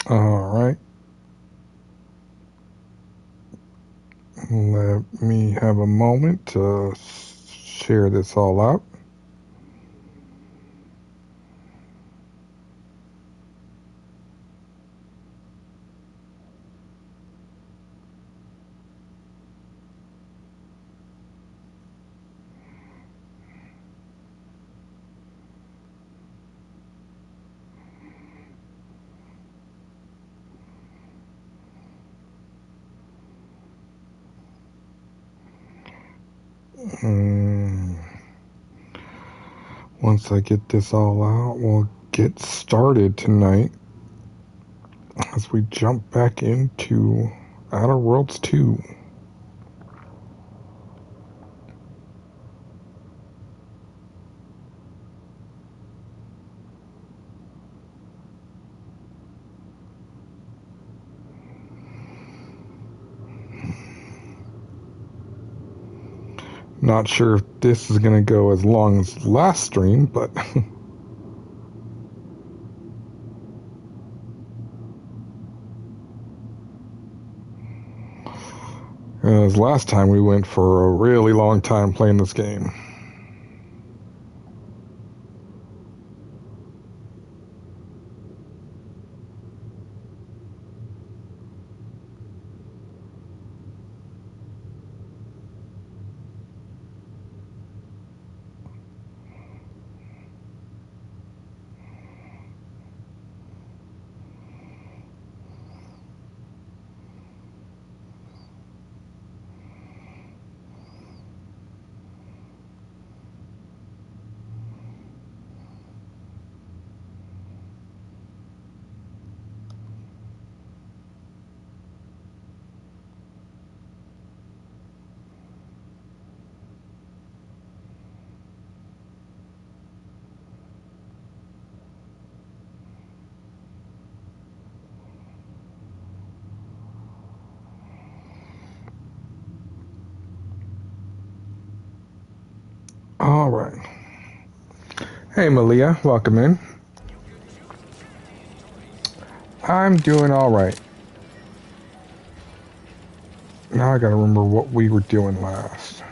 All right. Let me have a moment to share this all out. Mm, Once I get this all out, we'll get started tonight as we jump back into Outer Worlds 2. Not sure if this is going to go as long as last stream, but as last time we went for a really long time playing this game. All right. Hey, Malia, welcome in. I'm doing all right. Now I gotta remember what we were doing last.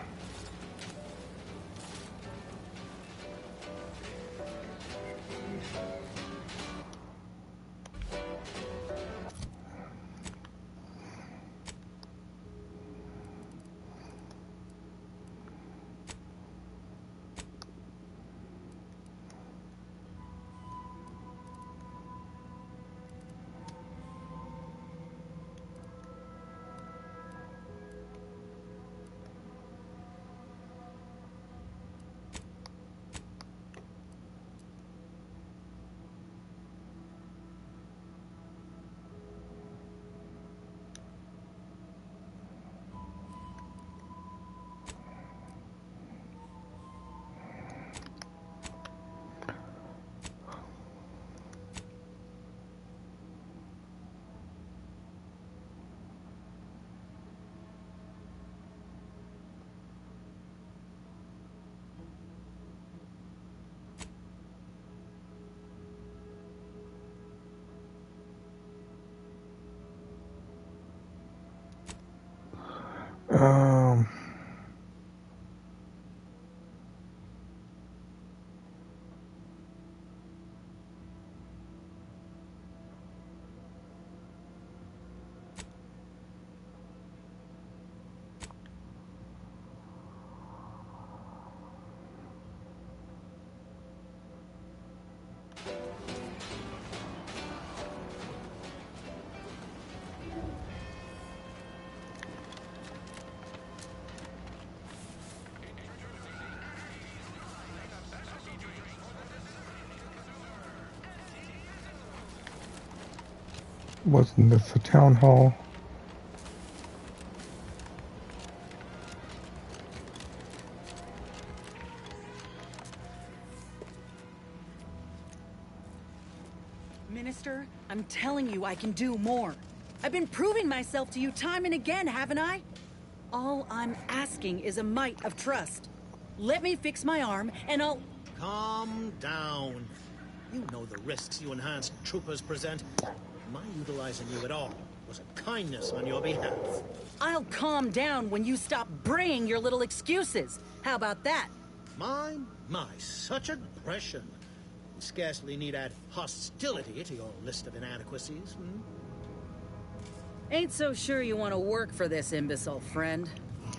Um, wasn't this a town hall? Minister, I'm telling you I can do more. I've been proving myself to you time and again, haven't I? All I'm asking is a mite of trust. Let me fix my arm, and I'll... Calm down. You know the risks you enhanced troopers present. My utilizing you at all was a kindness on your behalf. I'll calm down when you stop braying your little excuses. How about that? My, such aggression. You scarcely need add hostility to your list of inadequacies, hmm? Ain't so sure you want to work for this imbecile, friend.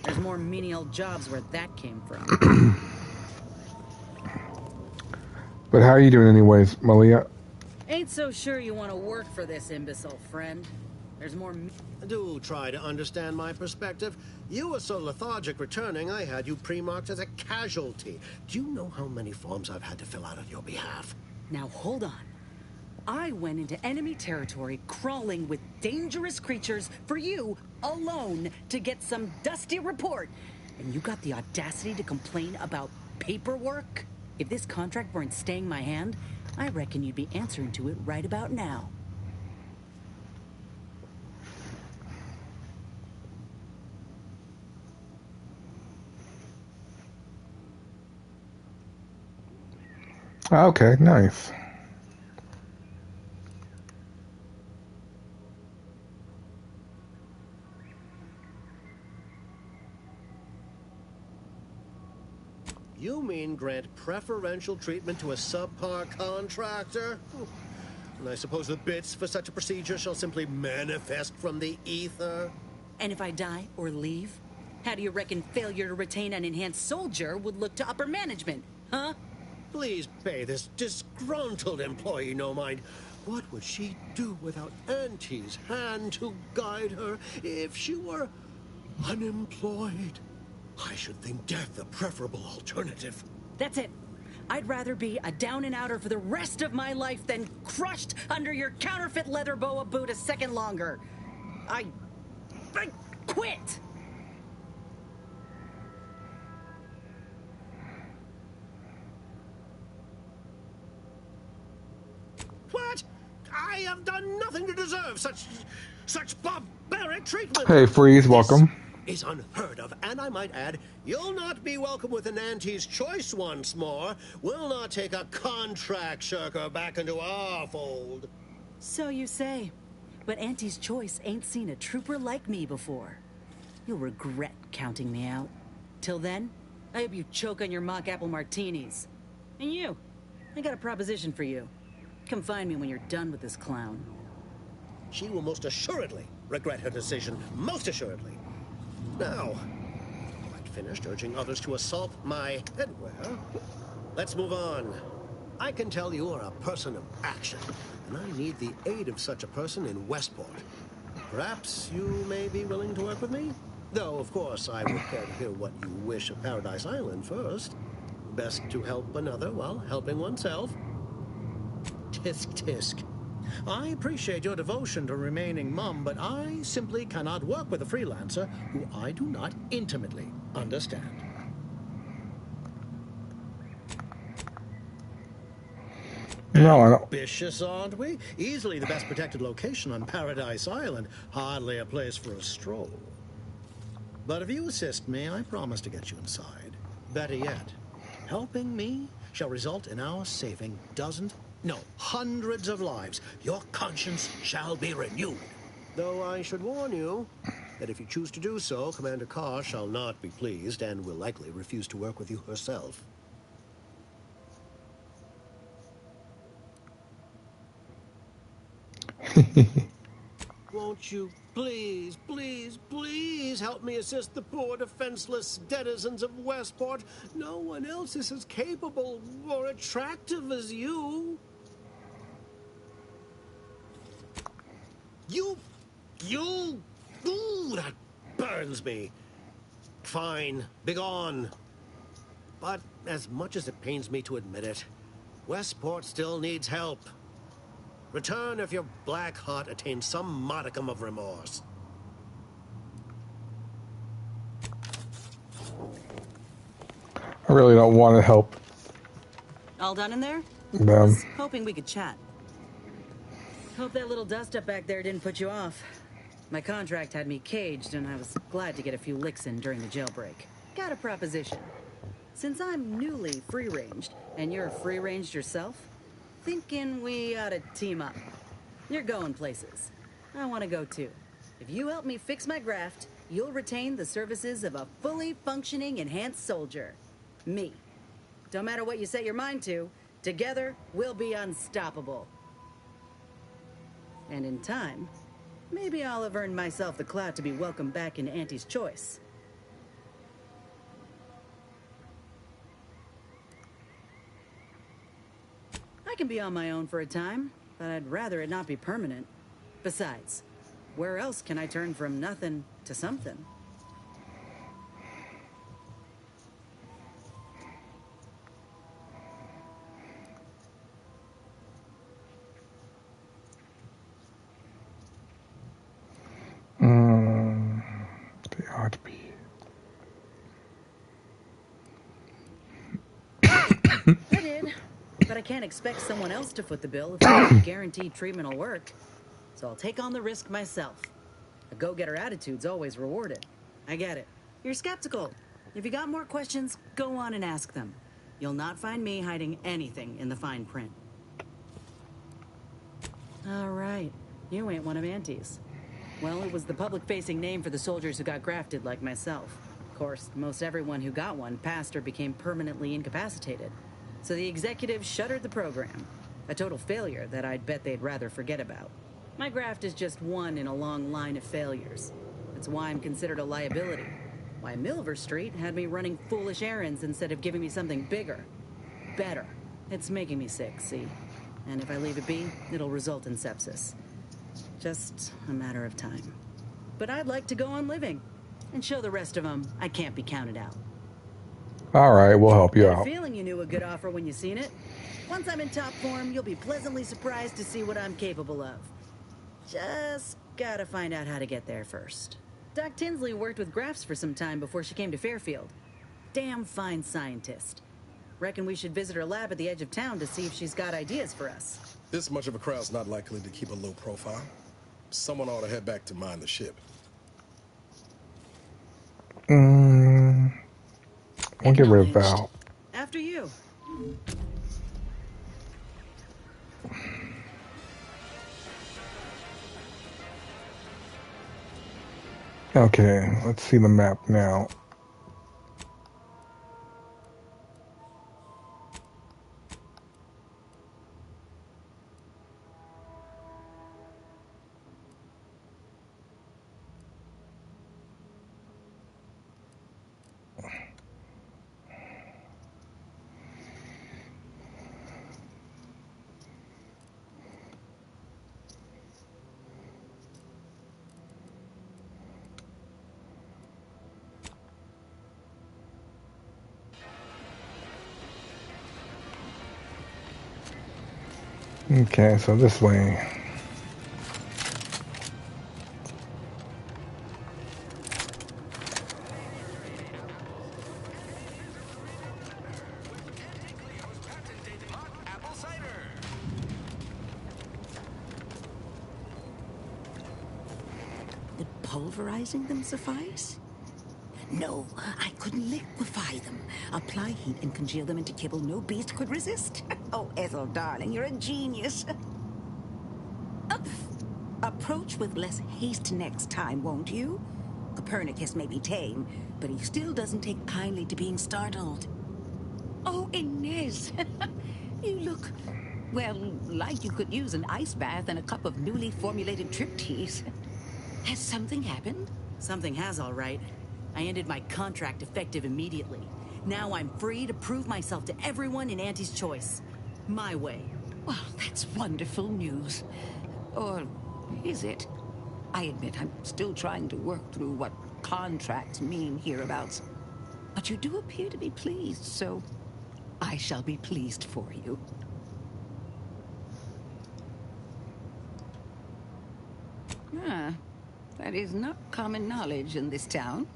There's more menial jobs where that came from. But how are you doing anyways, Malia? Ain't so sure you want to work for this imbecile, friend. There's more... Do try to understand my perspective. You were so lethargic returning, I had you pre-marked as a casualty. Do you know how many forms I've had to fill out on your behalf? Now hold on. I went into enemy territory crawling with dangerous creatures for you alone to get some dusty report. And you got the audacity to complain about paperwork? If this contract weren't staying my hand, I reckon you'd be answering to it right about now. Okay, nice. You mean grant preferential treatment to a subpar contractor? And I suppose the bits for such a procedure shall simply manifest from the ether? And if I die or leave, how do you reckon failure to retain an enhanced soldier would look to upper management, huh? Please pay this disgruntled employee no mind. What would she do without Auntie's hand to guide her if she were unemployed? I should think death the preferable alternative. That's it. I'd rather be a down-and-outer for the rest of my life than crushed under your counterfeit leather boa boot a second longer. I quit! What? I have done nothing to deserve such barbaric treatment. Hey, Freeze, welcome. This is unheard of, and I might add, you'll not be welcome with an Auntie's choice once more. We'll not take a contract shirker back into our fold. So you say. But Auntie's choice ain't seen a trooper like me before. You'll regret counting me out. Till then, I hope you choke on your mock apple martinis. And you, I got a proposition for you. Come find me when you're done with this clown. She will most assuredly regret her decision, most assuredly. Now, quite finished urging others to assault my headwear. Let's move on. I can tell you are a person of action, and I need the aid of such a person in Westport. Perhaps you may be willing to work with me? Though, of course, I would care to hear what you wish of Paradise Island first. Best to help another while helping oneself. Tisk tisk. I appreciate your devotion to remaining mum, but I simply cannot work with a freelancer who I do not intimately understand. No, I don't. Ambitious, aren't we? Easily the best protected location on Paradise Island. Hardly a place for a stroll. But if you assist me, I promise to get you inside. Better yet, helping me shall result in our saving dozens, no, hundreds of lives. Your conscience shall be renewed. Though I should warn you that if you choose to do so, Commander Carr shall not be pleased and will likely refuse to work with you herself. Won't you please, please, please help me assist the poor defenseless denizens of Westport? No one else is as capable or attractive as you. Ooh, that burns me. Fine, begone. But as much as it pains me to admit it, Westport still needs help. Return if your black heart attains some modicum of remorse. I really don't want to help All done in there? them. Was hoping we could chat. Hope that little dust up back there didn't put you off. My contract had me caged, and I was glad to get a few licks in during the jailbreak. Got a proposition. Since I'm newly free-ranged, and you're free-ranged yourself, thinking we ought to team up. You're going places. I want to go too. If you help me fix my graft, you'll retain the services of a fully functioning enhanced soldier. Me. Don't matter what you set your mind to, together we'll be unstoppable. And in time, maybe I'll have earned myself the clout to be welcomed back into Auntie's Choice. I can be on my own for a time, but I'd rather it not be permanent. Besides, where else can I turn from nothing to something? They ought to be. I did, but I can't expect someone else to foot the bill if I can't guarantee treatment will work. So I'll take on the risk myself. A go-getter attitude's always rewarded. I get it. You're skeptical. If you got more questions, go on and ask them. You'll not find me hiding anything in the fine print. All right. You ain't one of Auntie's. Well, it was the public-facing name for the soldiers who got grafted like myself. Of course, most everyone who got one passed or became permanently incapacitated. So the executives shuttered the program. A total failure that I'd bet they'd rather forget about. My graft is just one in a long line of failures. That's why I'm considered a liability. Why Milver Street had me running foolish errands instead of giving me something bigger. Better. It's making me sick, see? And if I leave it be, it'll result in sepsis. Just a matter of time. But I'd like to go on living. And show the rest of them I can't be counted out. All right, we'll help you I had a out. feeling you knew a good offer when you seen it. Once I'm in top form, you'll be pleasantly surprised to see what I'm capable of. Just gotta find out how to get there first. Doc Tinsley worked with grafts for some time before she came to Fairfield. Damn fine scientist. Reckon we should visit her lab at the edge of town to see if she's got ideas for us. This much of a crowd's not likely to keep a low profile. Someone ought to head back to mine the ship. We'll get rid of Val. After you. Okay, let's see the map now. Okay, so this way. Would pulverizing them suffice? No, I could liquefy them. Apply heat and congeal them into kibble no beast could resist. Oh, Ethel, darling, you're a genius. Approach with less haste next time, won't you? Copernicus may be tame, but he still doesn't take kindly to being startled. Oh, Inez, you look, well, like you could use an ice bath and a cup of newly formulated trip teas. Has something happened? Something has, all right. I ended my contract effective immediately. Now I'm free to prove myself to everyone in Auntie's Choice. My way. Well, that's wonderful news. Or is it? I admit I'm still trying to work through what contracts mean hereabouts. But you do appear to be pleased, so I shall be pleased for you. Ah, that is not common knowledge in this town.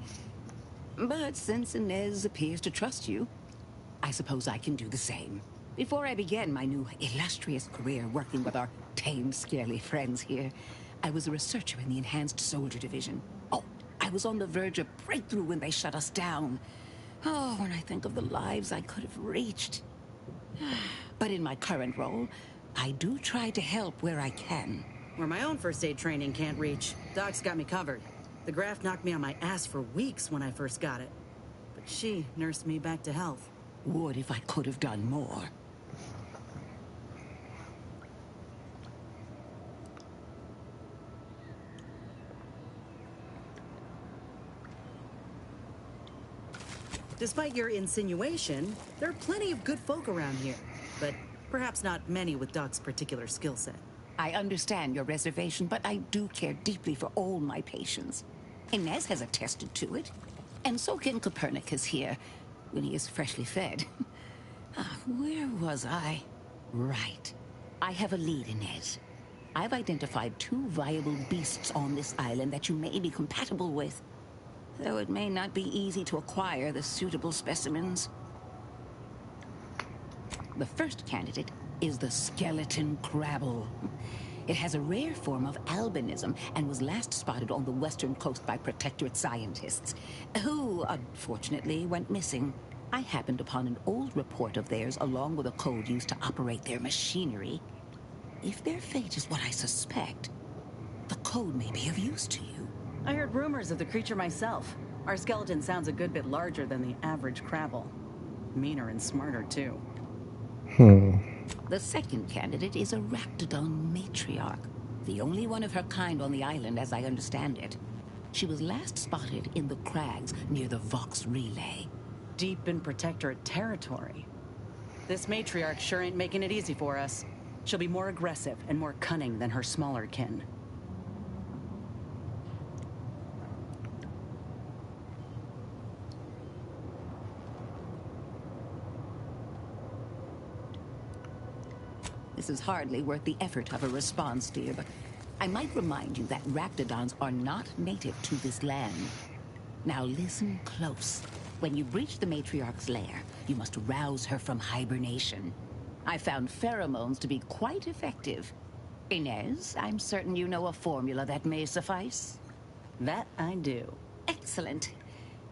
But since Inez appears to trust you, I suppose I can do the same. Before I began my new illustrious career working with our tame, scarily friends here, I was a researcher in the Enhanced Soldier Division. Oh, I was on the verge of breakthrough when they shut us down. Oh, when I think of the lives I could have reached. But in my current role, I do try to help where I can. Where my own first aid training can't reach, Doc's got me covered. The graft knocked me on my ass for weeks when I first got it. But she nursed me back to health. Would if I could have done more. Despite your insinuation, there are plenty of good folk around here. But perhaps not many with Doc's particular skill set. I understand your reservation, but I do care deeply for all my patients. Inez has attested to it. And so can Copernicus here, when he is freshly fed. Where was I? Right. I have a lead, Inez. I've identified 2 viable beasts on this island that you may be compatible with. Though it may not be easy to acquire the suitable specimens. The first candidate is the skeleton crabble. It has a rare form of albinism and was last spotted on the western coast by Protectorate scientists, who, unfortunately, went missing. I happened upon an old report of theirs along with a code used to operate their machinery. If their fate is what I suspect, the code may be of use to you. I heard rumors of the creature myself. Our skeleton sounds a good bit larger than the average crabble. Meaner and smarter, too. The second candidate is a Raptidon matriarch, the only one of her kind on the island as I understand it. She was last spotted in the crags near the Vox Relay. Deep in Protectorate territory. This matriarch sure ain't making it easy for us. She'll be more aggressive and more cunning than her smaller kin. This is hardly worth the effort of a response, dear, but I might remind you that Raptidons are not native to this land. Now listen close. When you breach the matriarch's lair, you must rouse her from hibernation. I found pheromones to be quite effective. Inez, I'm certain you know a formula that may suffice. That I do. Excellent.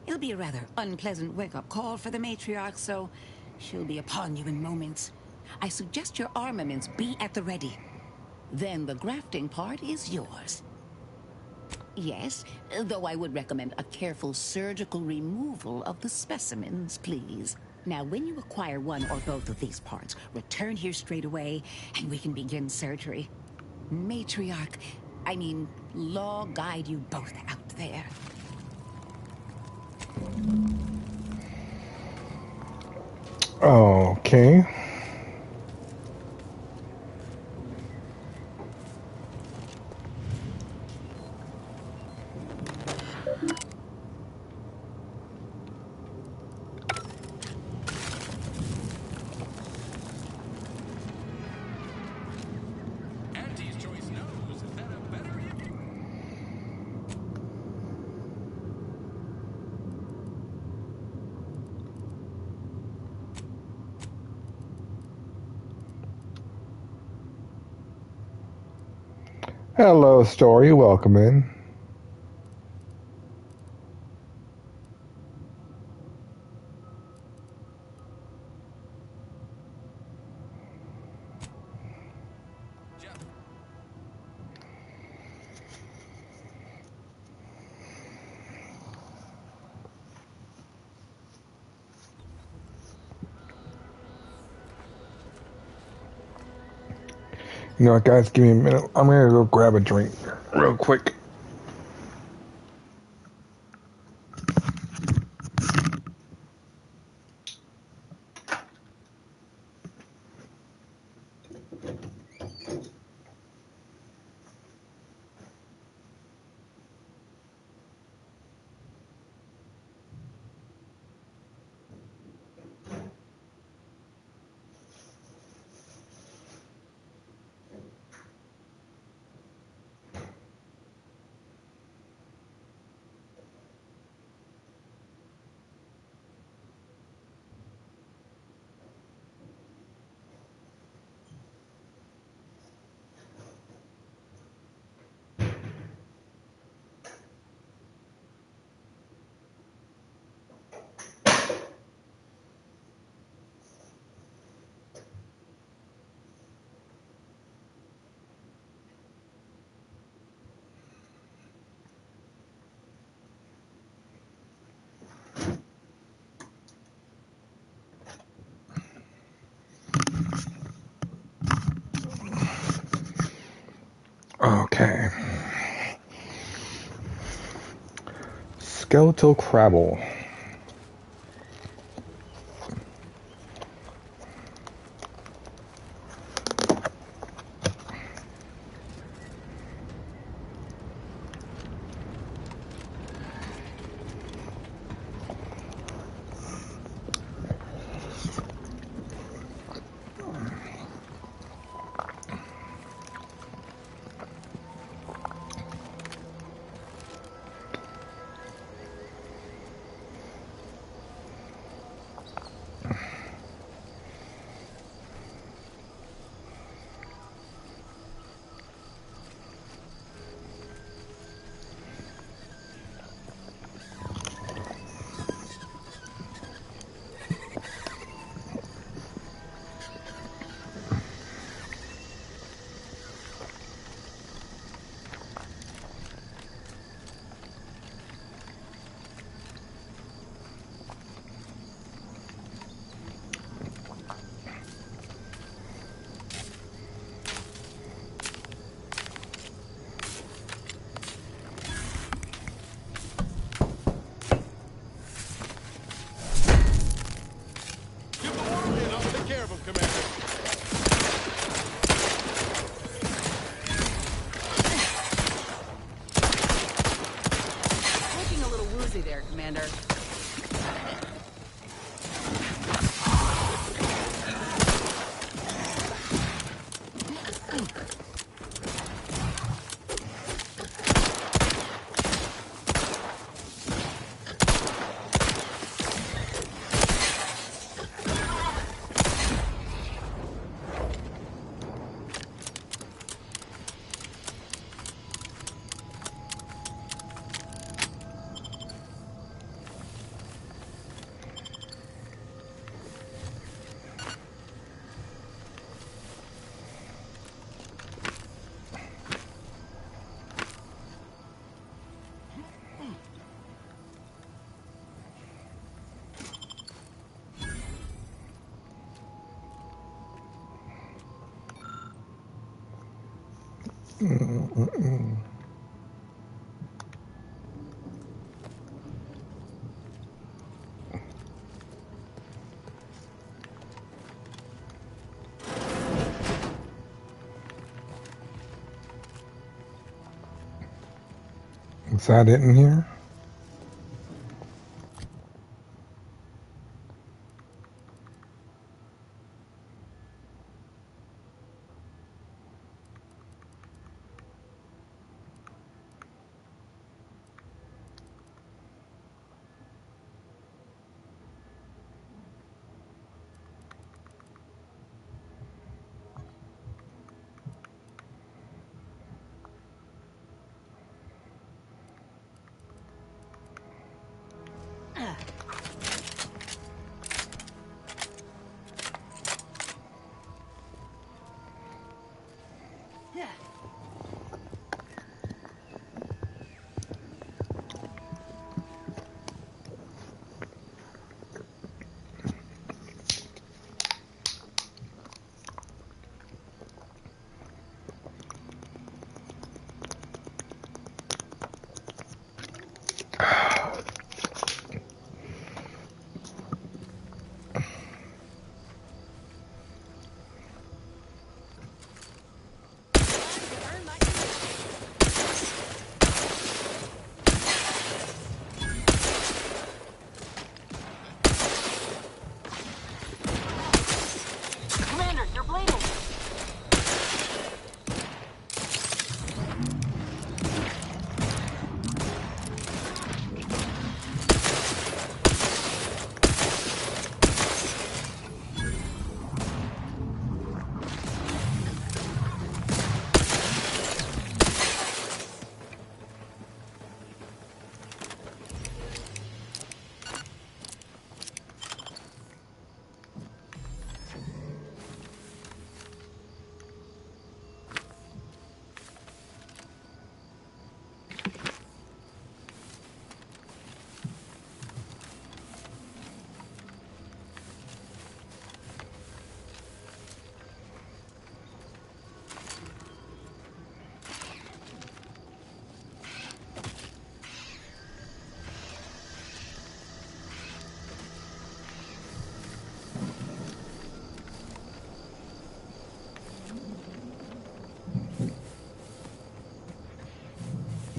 It'll be a rather unpleasant wake-up call for the matriarch, so she'll be upon you in moments. I suggest your armaments be at the ready. Then the grafting part is yours. Yes, though I would recommend a careful surgical removal of the specimens, please. Now, when you acquire one or both of these parts, return here straight away, and we can begin surgery. Matriarch, Law guide you both out there. Okay. Hello, Story. Welcome in. You know what, guys? Give me a minute. I'm gonna go grab a drink real quick. skeletal crabble. Give the word in. I'll take care of him, Commander. Looking a little woozy there, Commander. Is that it in here?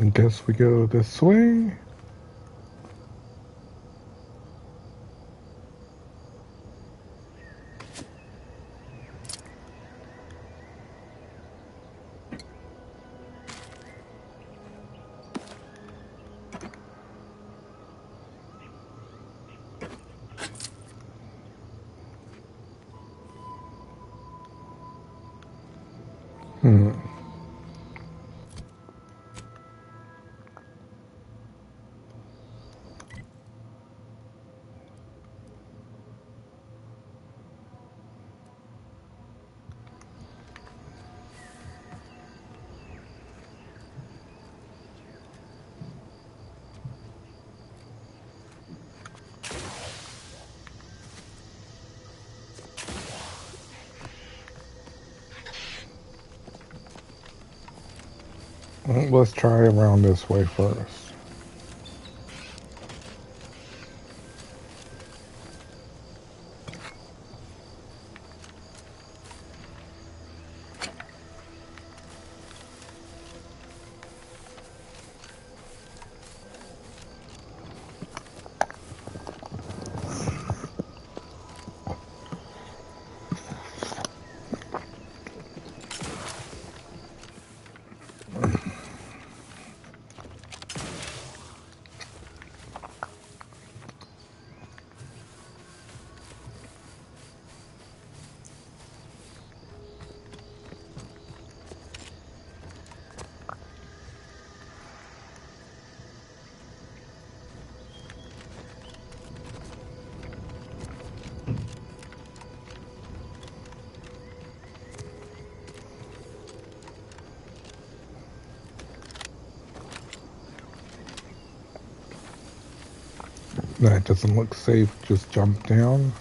I guess we go this way. Let's try around this way first. That doesn't look safe. Just jump down.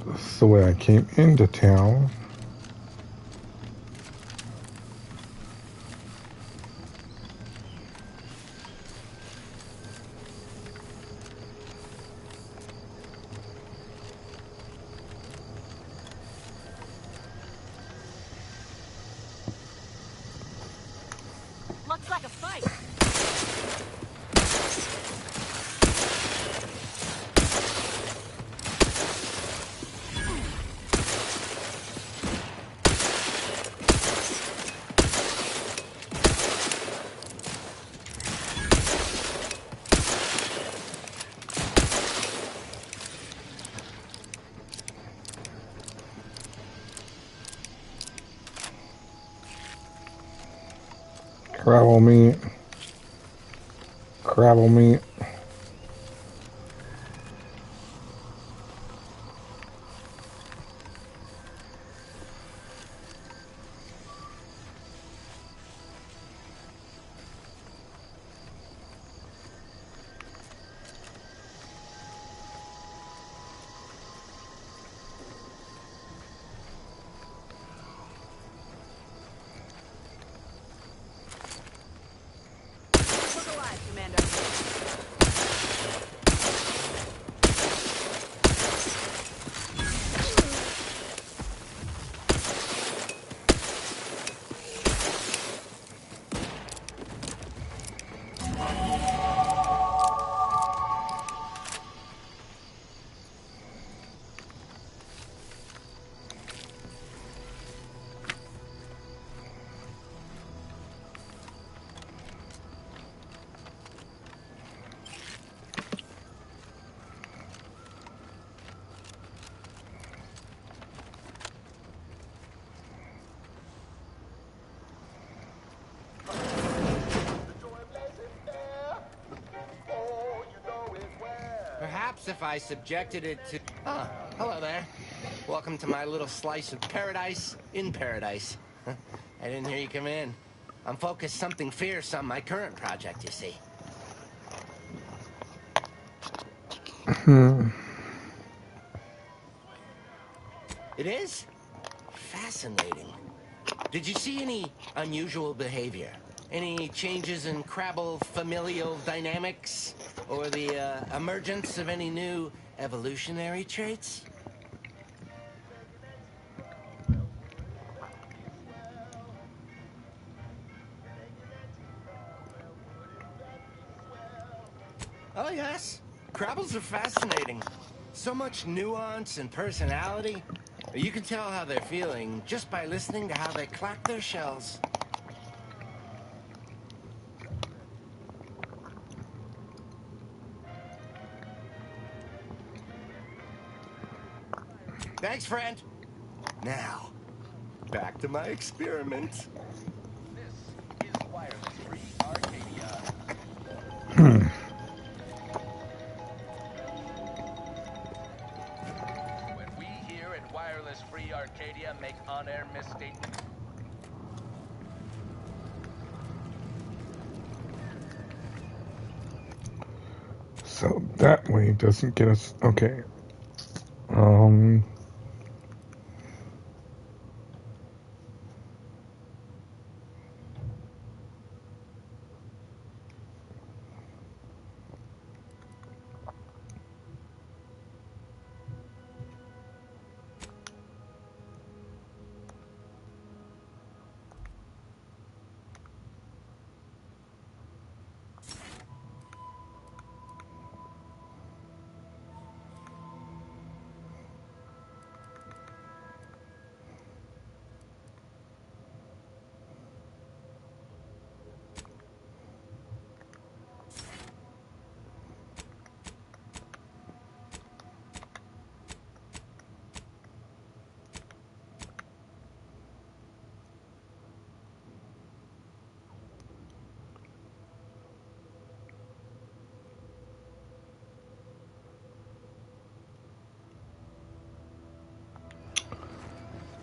This is the way I came into town. Looks like a fight. Gravel meat. Gravel meat. Perhaps if I subjected it to... Ah, hello there. Welcome to my little slice of paradise in paradise. I didn't hear you come in. I'm focused something fierce on my current project, you see. It is? Fascinating. Did you see any unusual behavior? Any changes in Crabble familial dynamics? Or the emergence of any new evolutionary traits? Oh, yes. Crabbles are fascinating. So much nuance and personality. You can tell how they're feeling just by listening to how they clack their shells. Thanks, friend. Now, back to my experiment. This is Wireless Free Arcadia. When we here at Wireless Free Arcadia make on-air misstatements, So that way doesn't get us... Okay. Um...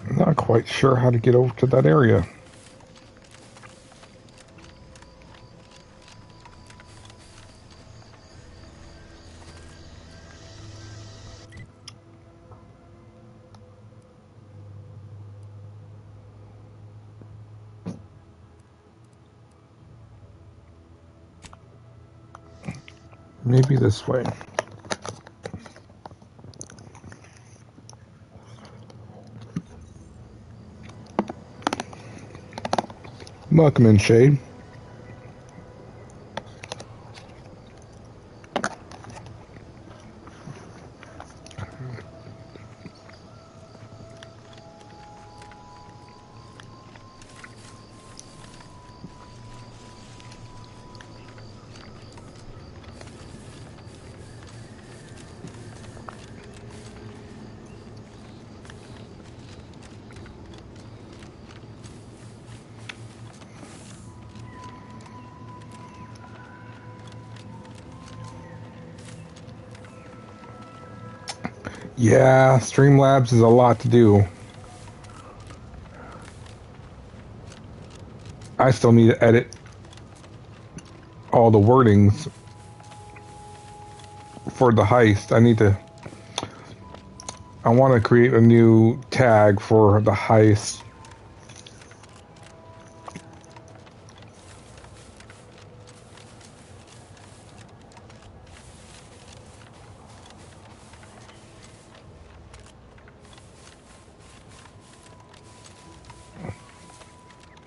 I'm not quite sure how to get over to that area. Maybe this way. Welcome in, Shade. Yeah, Streamlabs is a lot to do. I still need to edit all the wordings for the heist. I want to create a new tag for the heist.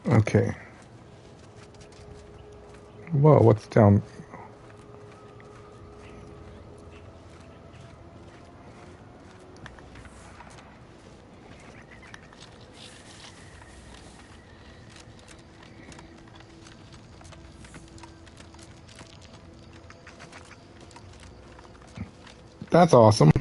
Okay. Whoa, what's down? That's awesome.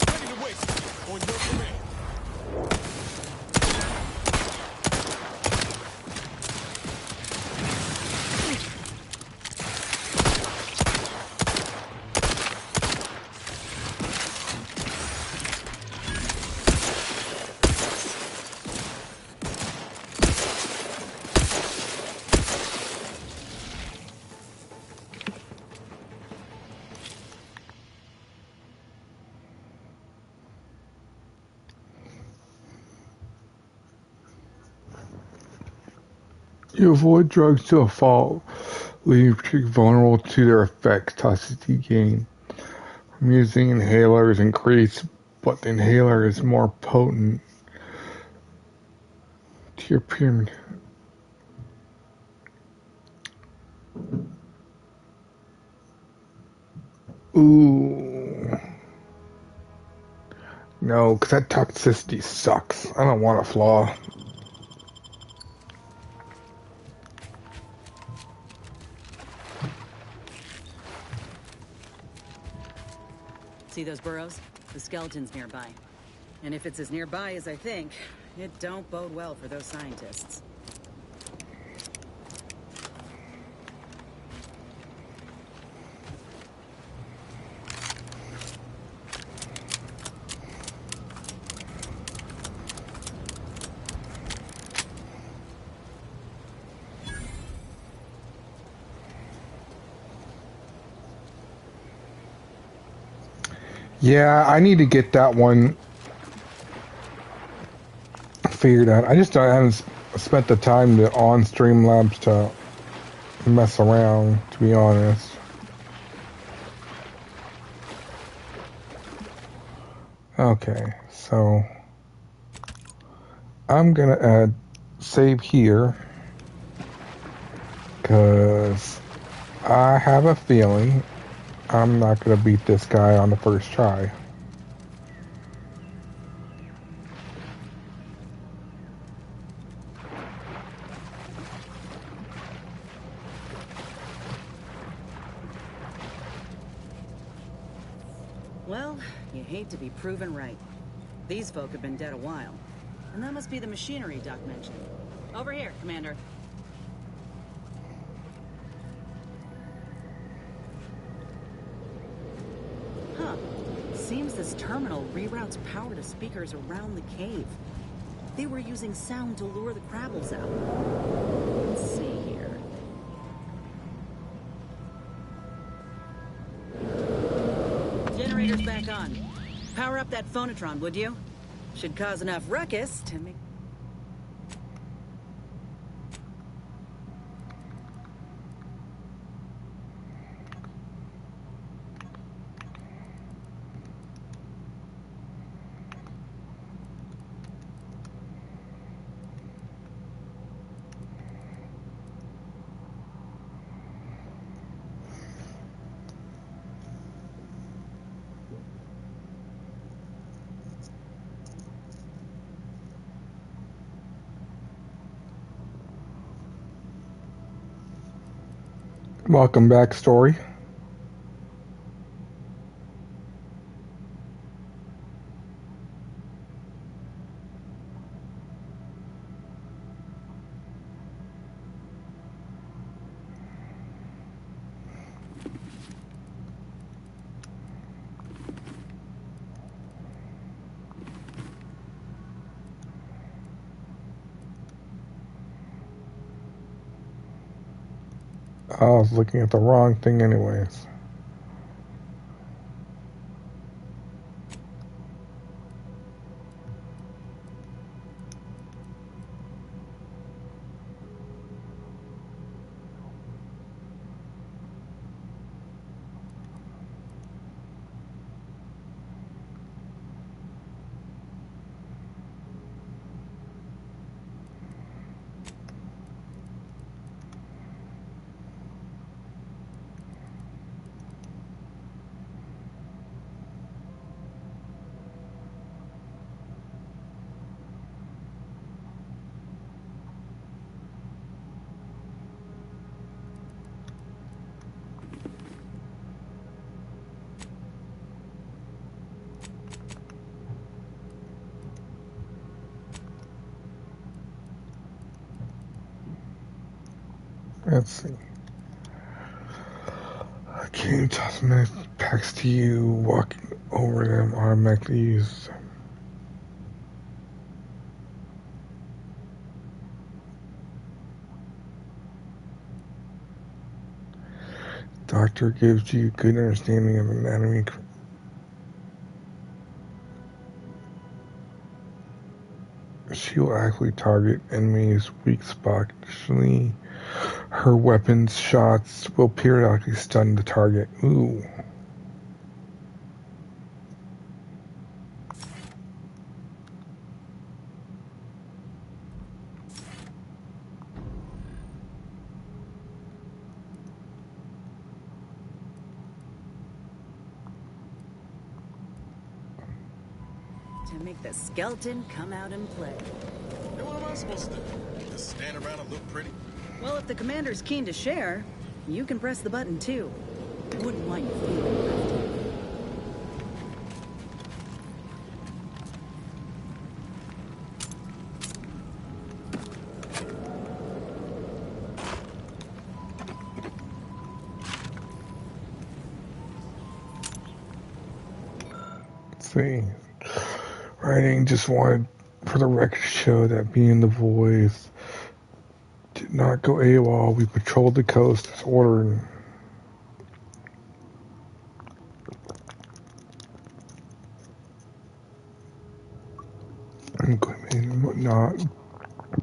Ready to waste. On your command. You avoid drugs to a fault, leaving you particularly vulnerable to their effects. Toxicity gain. I'm using inhalers increase, but the inhaler is more potent to your pyramid. Ooh. No, because that toxicity sucks. I don't want a flaw. See those burrows? The skeleton's nearby. And if it's as nearby as I think, it don't bode well for those scientists. Yeah, I need to get that one figured out. I haven't spent the time on Streamlabs to mess around, to be honest. Okay, so I'm gonna add save here because I have a feeling I'm not gonna beat this guy on the first try. Well, you hate to be proven right. These folk have been dead a while. And that must be the machinery Doc mentioned. Over here, Commander. Huh. Seems this terminal reroutes power to speakers around the cave. They were using sound to lure the Crabbles out. Let's see here. Generator's back on. Power up that phonotron, would you? Should cause enough ruckus to make... Welcome back, story. I was looking at the wrong thing anyways. Let's see. I came toss my packs to you, walking over them automatically used. Doctor gives you good understanding of anatomy. She will actually target enemies' weak spot. Additionally, her weapons shots will periodically stun the target. Ooh. To make the skeleton come out and play. Then what am I supposed to do? Just stand around and look pretty? Well, if the commander's keen to share, you can press the button too. Wouldn't want you feeling left. Let's see. Writing just wanted for the record to show that being the voice did not go AWOL. We patrolled the coast as ordered. Equipment and whatnot.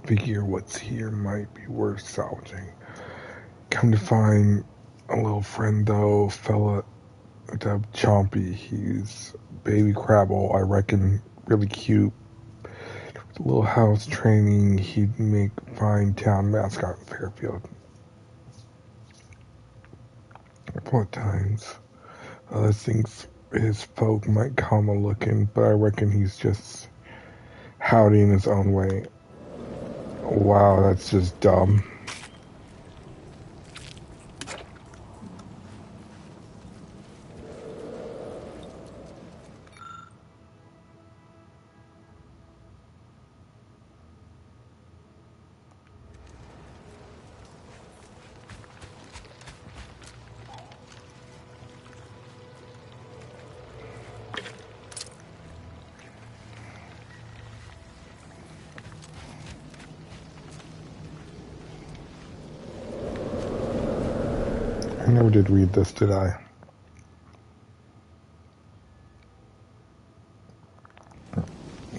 Figure what's here might be worth salvaging. Come to find a little friend though, fella dubbed Chompy. He's baby Crabble, I reckon, really cute. With a little house training, he'd make fine town mascot in Fairfield. What times? Other things his folk might call him a looking, but I reckon he's just howdy in his own way. Wow, that's just dumb. I never did read this, did I?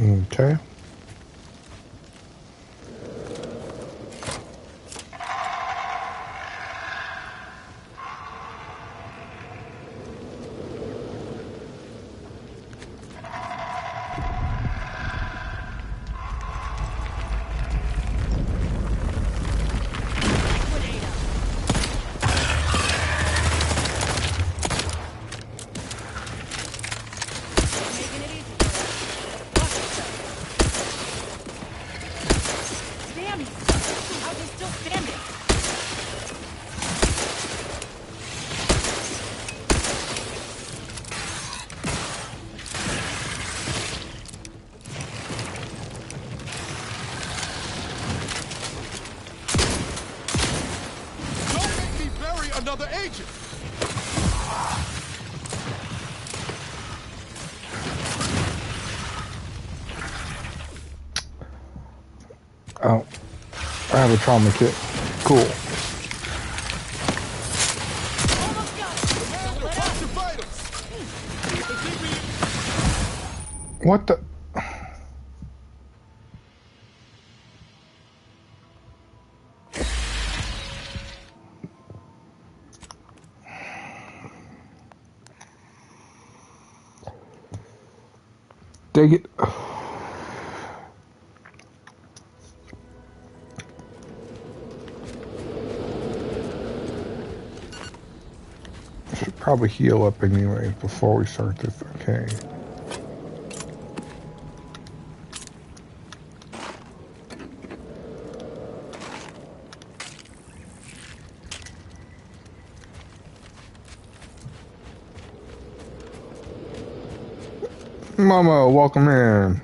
Okay. Another agent! Oh, I have a trauma kit. Cool. What the? Dig it. Should probably heal up anyway before we start this. Okay. Mama, welcome in.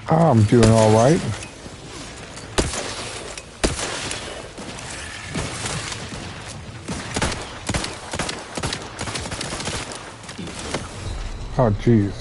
I'm doing all right. Oh, jeez.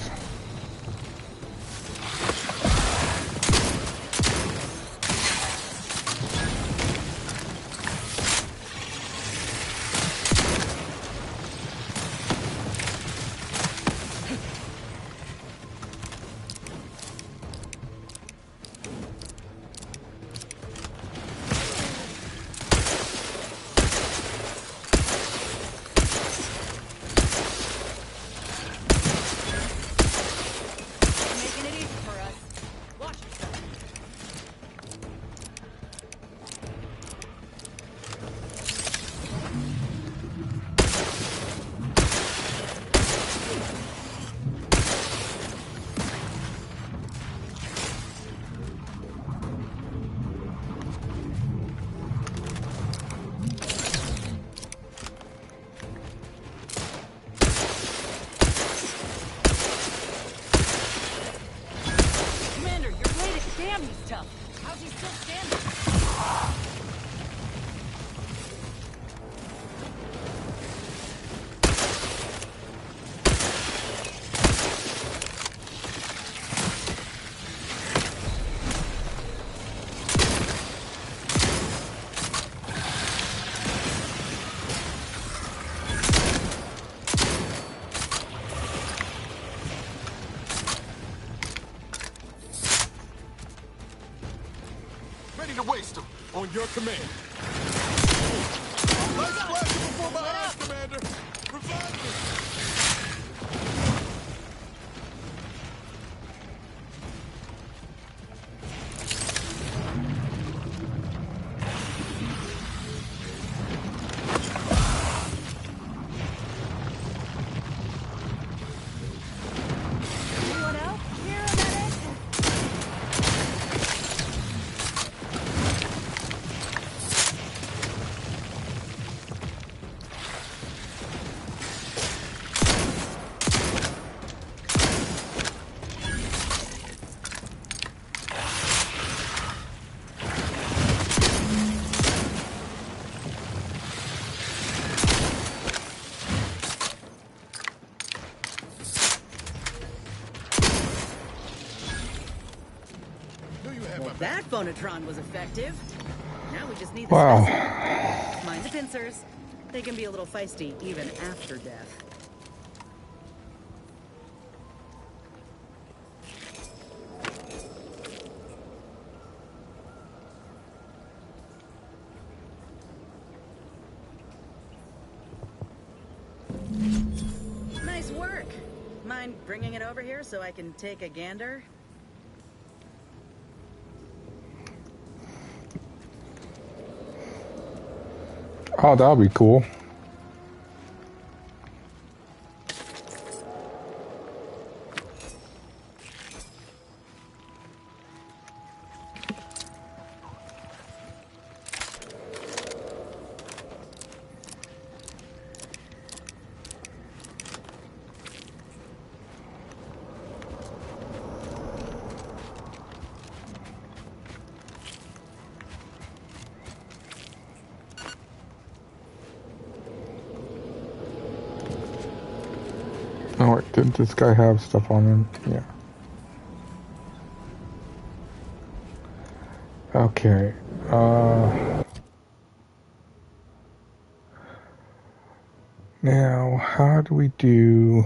Ready to waste them on your command. Let's flash before my eyes, Commander. Revive me. That phonotron was effective. Now we just need the specimen. Mind the pincers. They can be a little feisty even after death. Nice work. Mind bringing it over here so I can take a gander? Oh, that'll be cool. Oh, wait, didn't this guy have stuff on him? Yeah. Okay. Now, how do we do...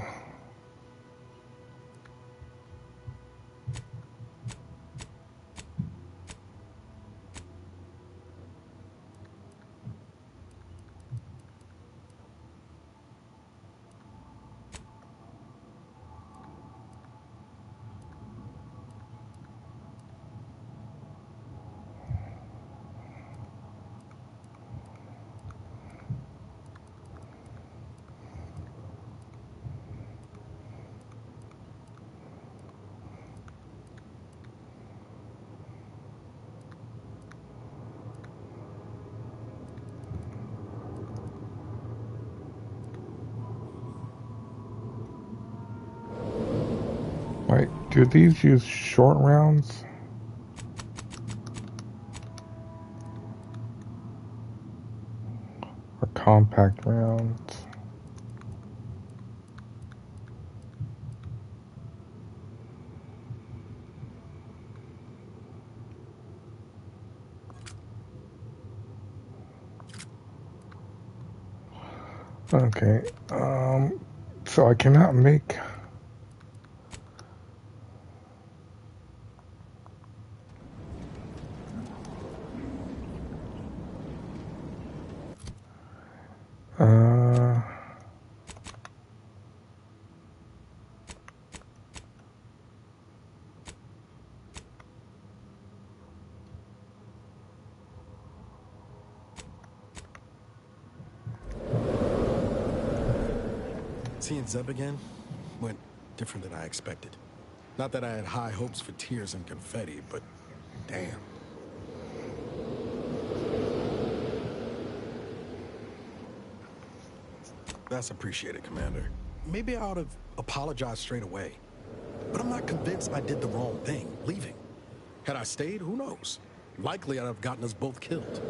Wait, do these use short rounds? Or compact rounds? Okay, so I cannot make... Seeing Zeb again went different than I expected. Not that I had high hopes for tears and confetti, but damn. That's appreciated, Commander. Maybe I ought to apologize straight away. But I'm not convinced I did the wrong thing, leaving. Had I stayed, who knows? Likely I'd have gotten us both killed.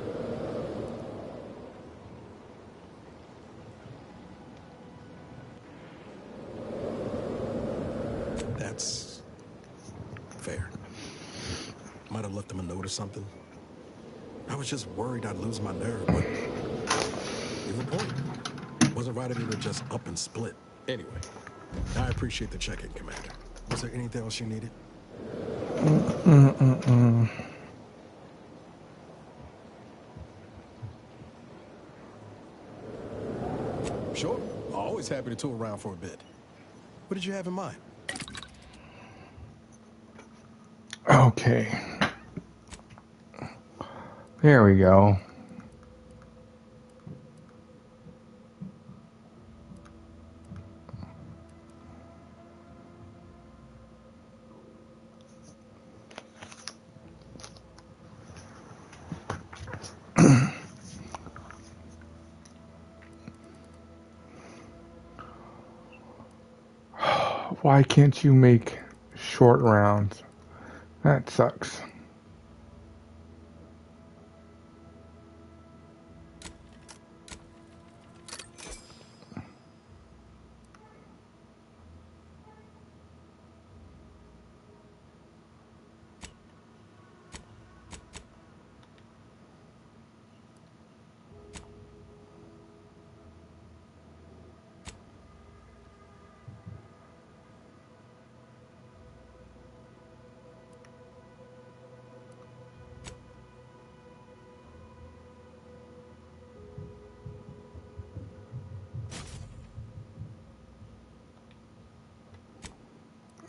That's fair. Might have left him a note or something. I was just worried I'd lose my nerve, but here's the point. Wasn't right of me to just up and split. Anyway, I appreciate the check-in, Commander. Was there anything else you needed? Sure. Always happy to tour around for a bit. What did you have in mind? Okay. There we go. Why can't you make short rounds? That sucks.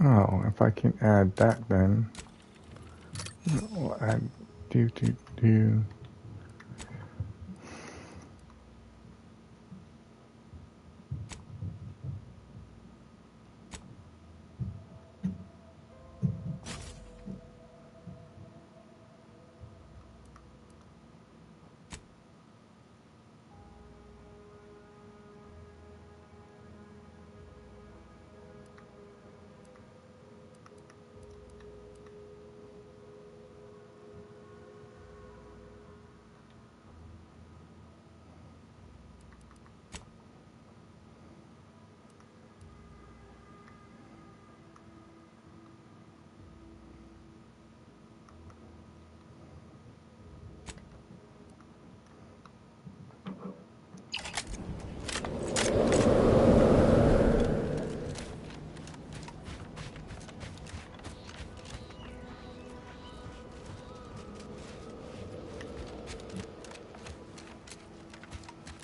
Oh, if I can add that then. We'll add do.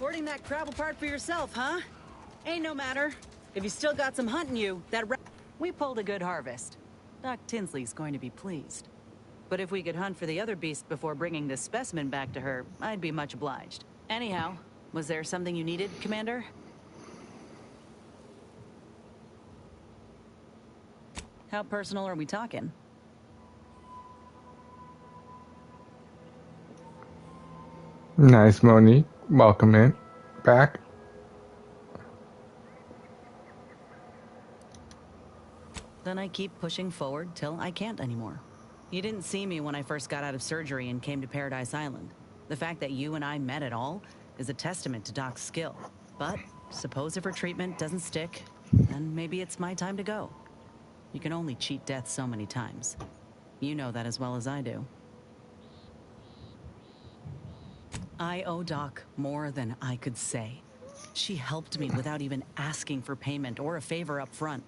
Hoarding that crabble part for yourself, huh? Ain't no matter. If you still got some hunt in you, we pulled a good harvest. Doc Tinsley's going to be pleased. But if we could hunt for the other beast before bringing this specimen back to her, I'd be much obliged. Anyhow, was there something you needed, Commander? How personal are we talking? Nice, Monique. Welcome in. Back. Then I keep pushing forward till I can't anymore. You didn't see me when I first got out of surgery and came to Paradise Island. The fact that you and I met at all is a testament to Doc's skill. But suppose if her treatment doesn't stick, then maybe it's my time to go. You can only cheat death so many times. You know that as well as I do. I owe Doc more than I could say. She helped me without even asking for payment or a favor up front.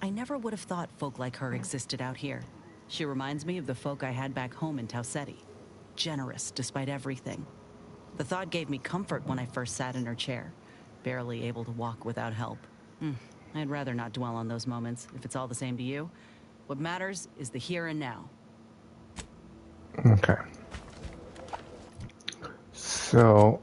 I never would have thought folk like her existed out here. She reminds me of the folk I had back home in Tau Ceti. Generous despite everything. The thought gave me comfort when I first sat in her chair, barely able to walk without help. I'd rather not dwell on those moments, if it's all the same to you. What matters is the here and now. Okay. So...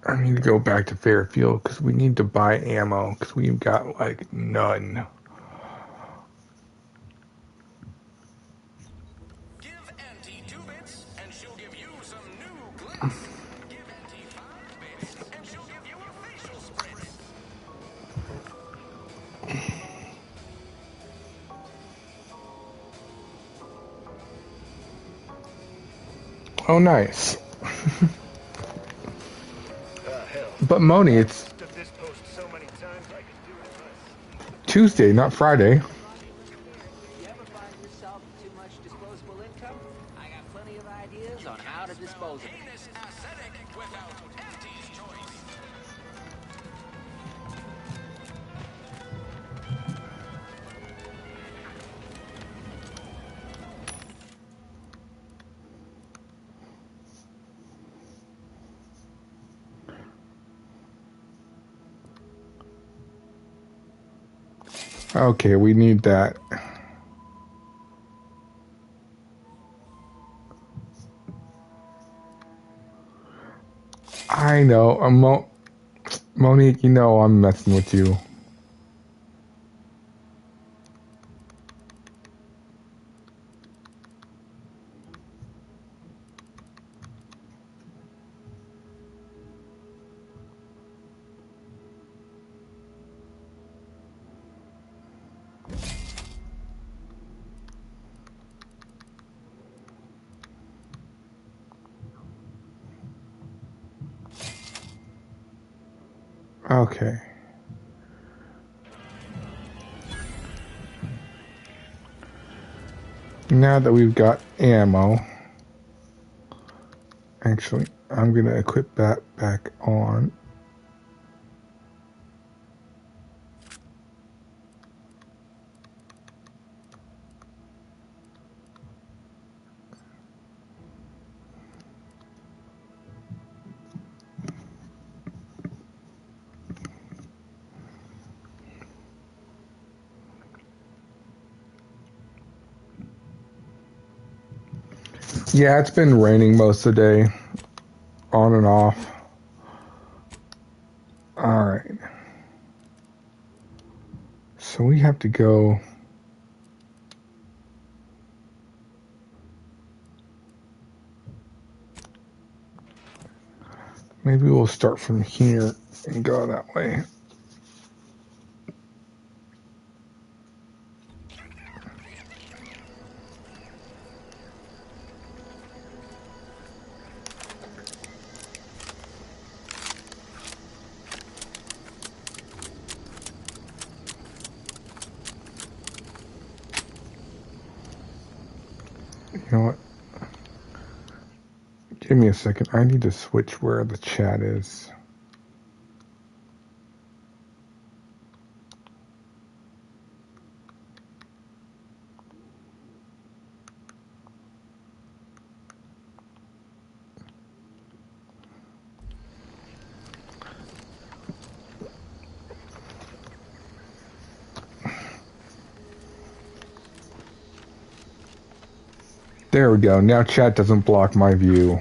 I need to go back to Fairfield because we need to buy ammo because we've got like none. Give Auntie 2 bits, and she'll give you some new glitz. Give Auntie 5 bits, and she'll give you a facial spritz. Oh, nice. But Moni, it's Tuesday, not Friday. You ever find yourself too much disposable income? I got plenty of ideas on how to dispose of it. Heinous aesthetic without Auntie's choice. Okay, we need that. I know, Monique, you know I'm messing with you. Okay. Now that we've got ammo, actually, I'm going to equip that back on. Yeah, it's been raining most of the day, on and off. Alright. So we have to go... Maybe we'll start from here and go that way. You know what? Give me a second. I need to switch where the chat is. There we go. Now chat doesn't block my view.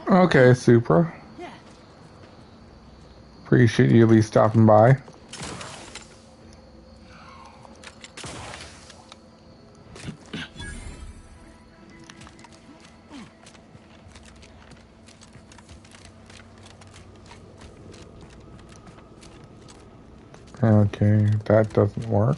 Okay, Supra. Appreciate you at least stopping by. Okay, that doesn't work.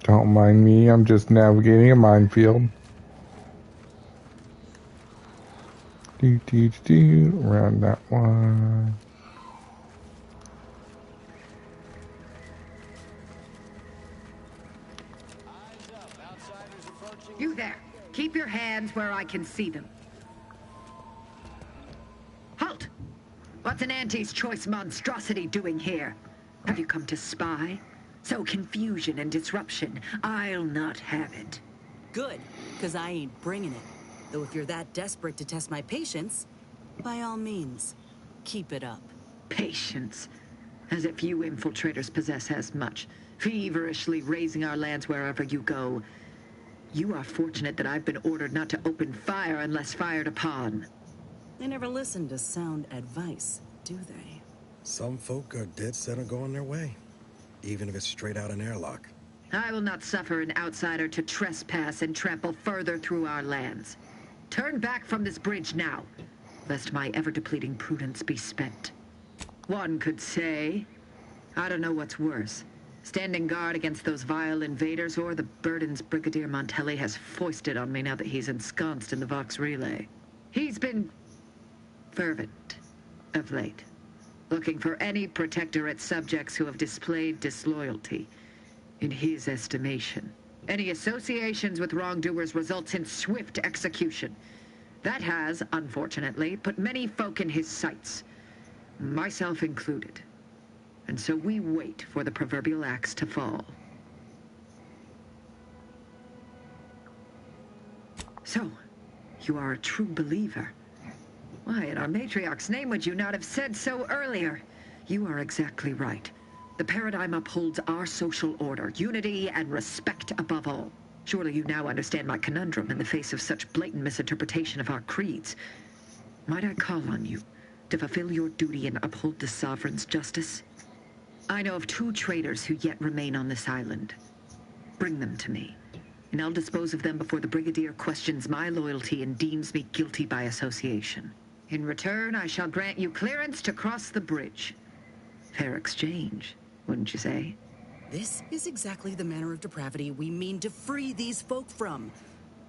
Don't mind me, I'm just navigating a minefield. Around that one. You there. Keep your hands where I can see them. Halt! What's an Auntie's choice monstrosity doing here? Have you come to spy? So confusion and disruption, I'll not have it. Good, because I ain't bringing it. Though if you're that desperate to test my patience, by all means, keep it up. Patience. As if you infiltrators possess as much. Feverishly raising our lands wherever you go. You are fortunate that I've been ordered not to open fire unless fired upon. They never listen to sound advice, do they? Some folk are dead set on going their way, even if it's straight out an airlock. I will not suffer an outsider to trespass and trample further through our lands. Turn back from this bridge now, lest my ever-depleting prudence be spent. One could say, I don't know what's worse, standing guard against those vile invaders or the burdens Brigadier Montelli has foisted on me now that he's ensconced in the Vox Relay. He's been fervent of late, looking for any protectorate subjects who have displayed disloyalty. In his estimation, any associations with wrongdoers results in swift execution. That has, unfortunately, put many folk in his sights, myself included. And so we wait for the proverbial axe to fall. So, you are a true believer. Why, in our matriarch's name would you not have said so earlier? You are exactly right. The paradigm upholds our social order, unity and respect above all. Surely you now understand my conundrum in the face of such blatant misinterpretation of our creeds. Might I call on you to fulfill your duty and uphold the sovereign's justice? I know of 2 traitors who yet remain on this island. Bring them to me, and I'll dispose of them before the Brigadier questions my loyalty and deems me guilty by association. In return, I shall grant you clearance to cross the bridge. Fair exchange, wouldn't you say? This is exactly the manner of depravity we mean to free these folk from.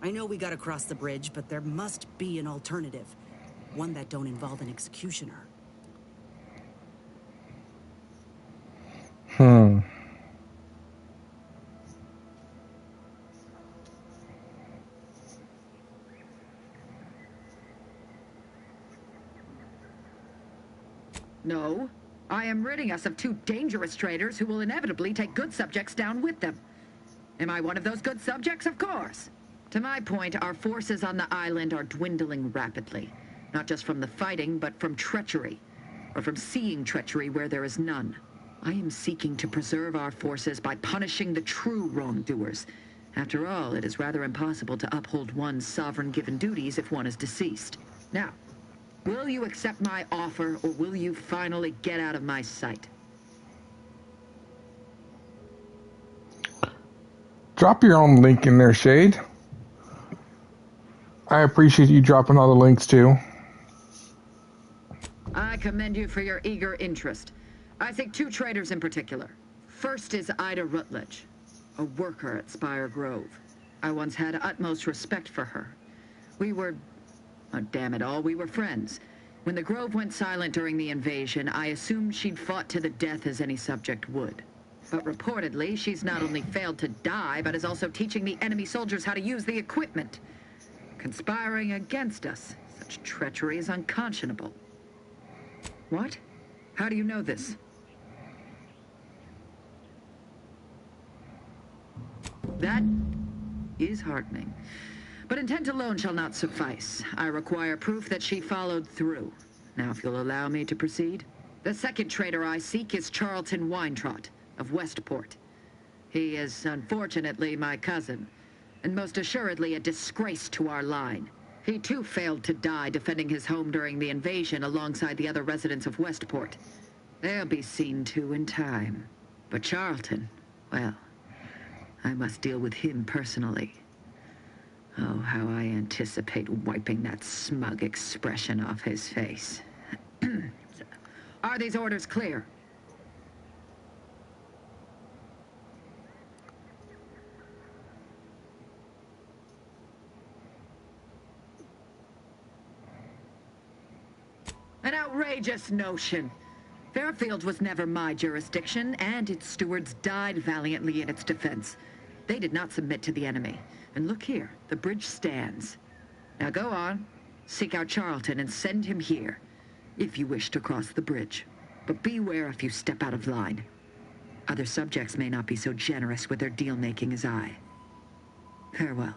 I know we gotta cross the bridge, but there must be an alternative. One that don't involve an executioner. No. I am ridding us of 2 dangerous traitors who will inevitably take good subjects down with them. Am I one of those good subjects? Of course. To my point, our forces on the island are dwindling rapidly. Not just from the fighting, but from treachery. Or from seeing treachery where there is none. I am seeking to preserve our forces by punishing the true wrongdoers. After all, it is rather impossible to uphold one's sovereign-given duties if one is deceased. Now, will you accept my offer, or will you finally get out of my sight? Drop your own link in there, Shade. I appreciate you dropping all the links too. I commend you for your eager interest. I think 2 traitors in particular. First is Ida Rutledge, a worker at Spire Grove. I once had utmost respect for her. We were... oh, damn it all, we were friends. When the Grove went silent during the invasion, I assumed she'd fought to the death as any subject would. But reportedly, she's not only failed to die, but is also teaching the enemy soldiers how to use the equipment. Conspiring against us. Such treachery is unconscionable. What? How do you know this? That is heartening. But intent alone shall not suffice. I require proof that she followed through. Now, if you'll allow me to proceed. The second traitor I seek is Charlton Weintraut of Westport. He is, unfortunately, my cousin, and most assuredly a disgrace to our line. He too failed to die defending his home during the invasion alongside the other residents of Westport. They'll be seen to in time. But Charlton, well, I must deal with him personally. Oh, how I anticipate wiping that smug expression off his face. Are these orders clear? An outrageous notion. Fairfield was never my jurisdiction, and its stewards died valiantly in its defense. They did not submit to the enemy. And look here, the bridge stands. Now go on, seek out Charlton and send him here, if you wish to cross the bridge. But beware if you step out of line. Other subjects may not be so generous with their deal-making as I. Farewell.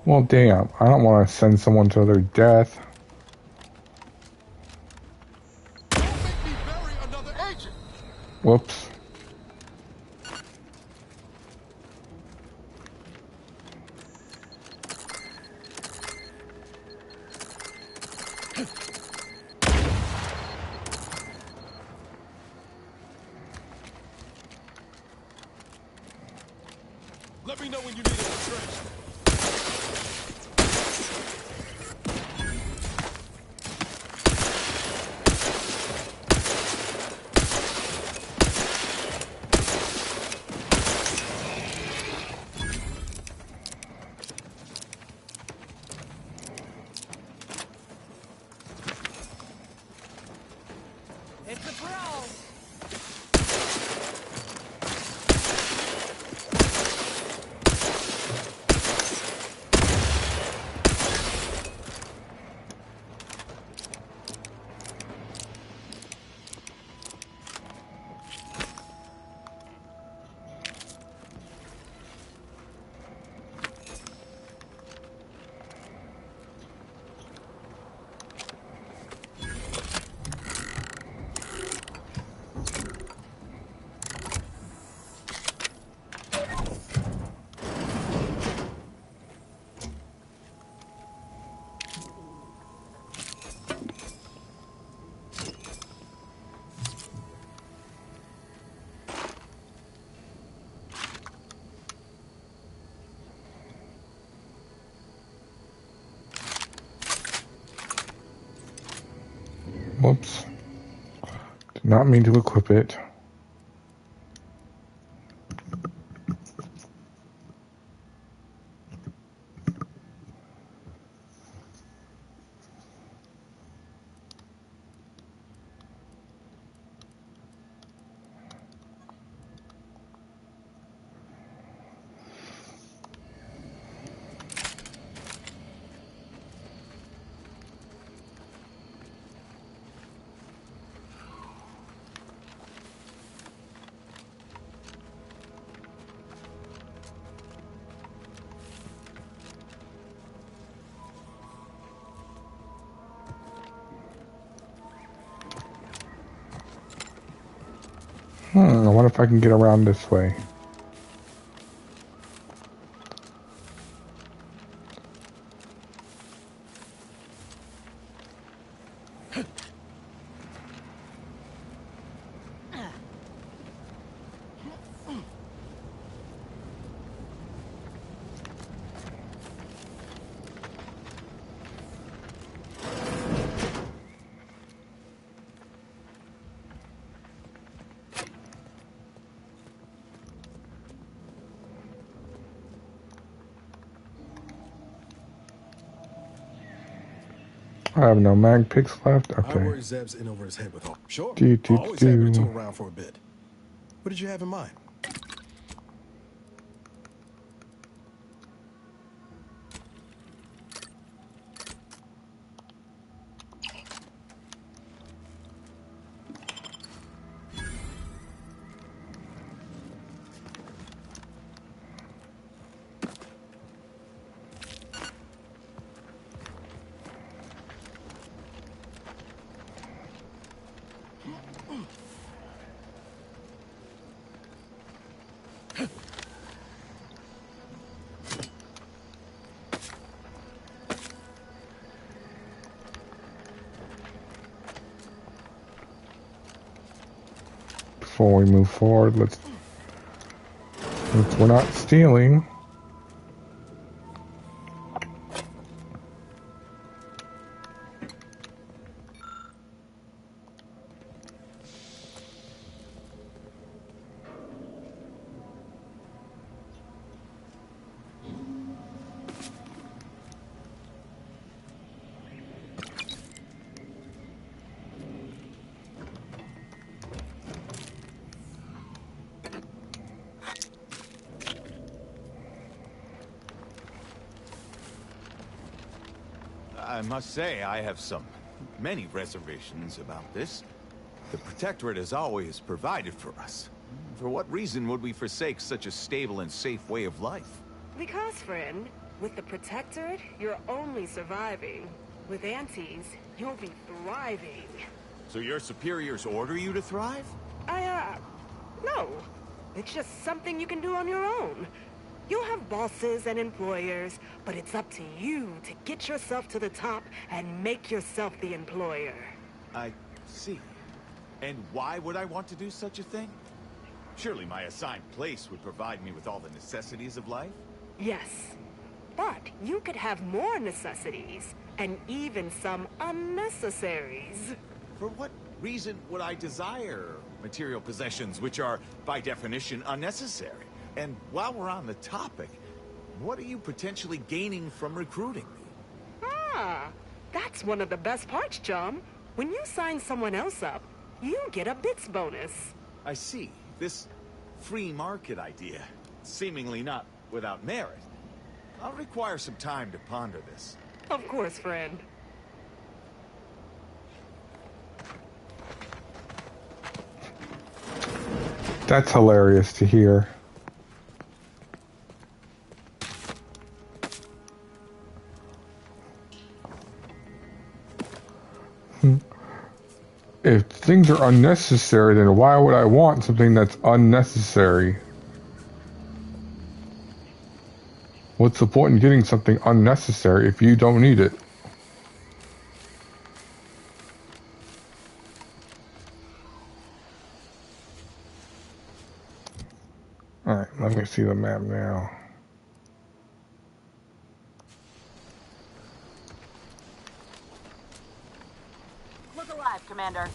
Well, damn. I don't want to send someone to their death. Don't make me bury another agent! Whoops. Let me know when you need a stretch. It's a brawl! Whoops. Did not mean to equip it. I wonder if I can get around this way. I have no mag picks left. I Okay. worry Zeb's in over his head with all. Sure. Do. Always happy to tool around for a bit. What did you have in mind? Before we move forward, let's we're not stealing. I must say, I have many reservations about this. The Protectorate has always provided for us. For what reason would we forsake such a stable and safe way of life? Because, friend, with the Protectorate, you're only surviving. With Antes, you'll be thriving. So your superiors order you to thrive? No. It's just something you can do on your own. You'll have bosses and employers, but it's up to you to get yourself to the top and make yourself the employer. I see. And why would I want to do such a thing? Surely my assigned place would provide me with all the necessities of life? Yes. But you could have more necessities, and even some unnecessaries. For what reason would I desire material possessions which are, by definition, unnecessary? And while we're on the topic, what are you potentially gaining from recruiting me? That's one of the best parts, chum. When you sign someone else up, you get a bits bonus. I see. This free market idea, seemingly not without merit. I'll require some time to ponder this. Of course, friend. That's hilarious to hear. If things are unnecessary, then why would I want something that's unnecessary? What's the point in getting something unnecessary if you don't need it? Alright, let me see the map now. look alive, Commander.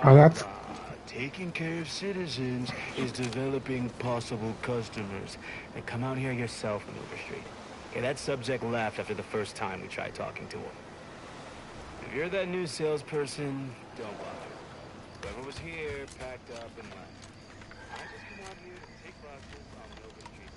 Oh, that's Taking care of citizens is developing possible customers. And come out here yourself and Overstreet. Okay, that subject left after the first time we tried talking to him. If you're that new salesperson, don't bother. Whoever was here packed up and left. I just come out here to take boxes on Overstreet.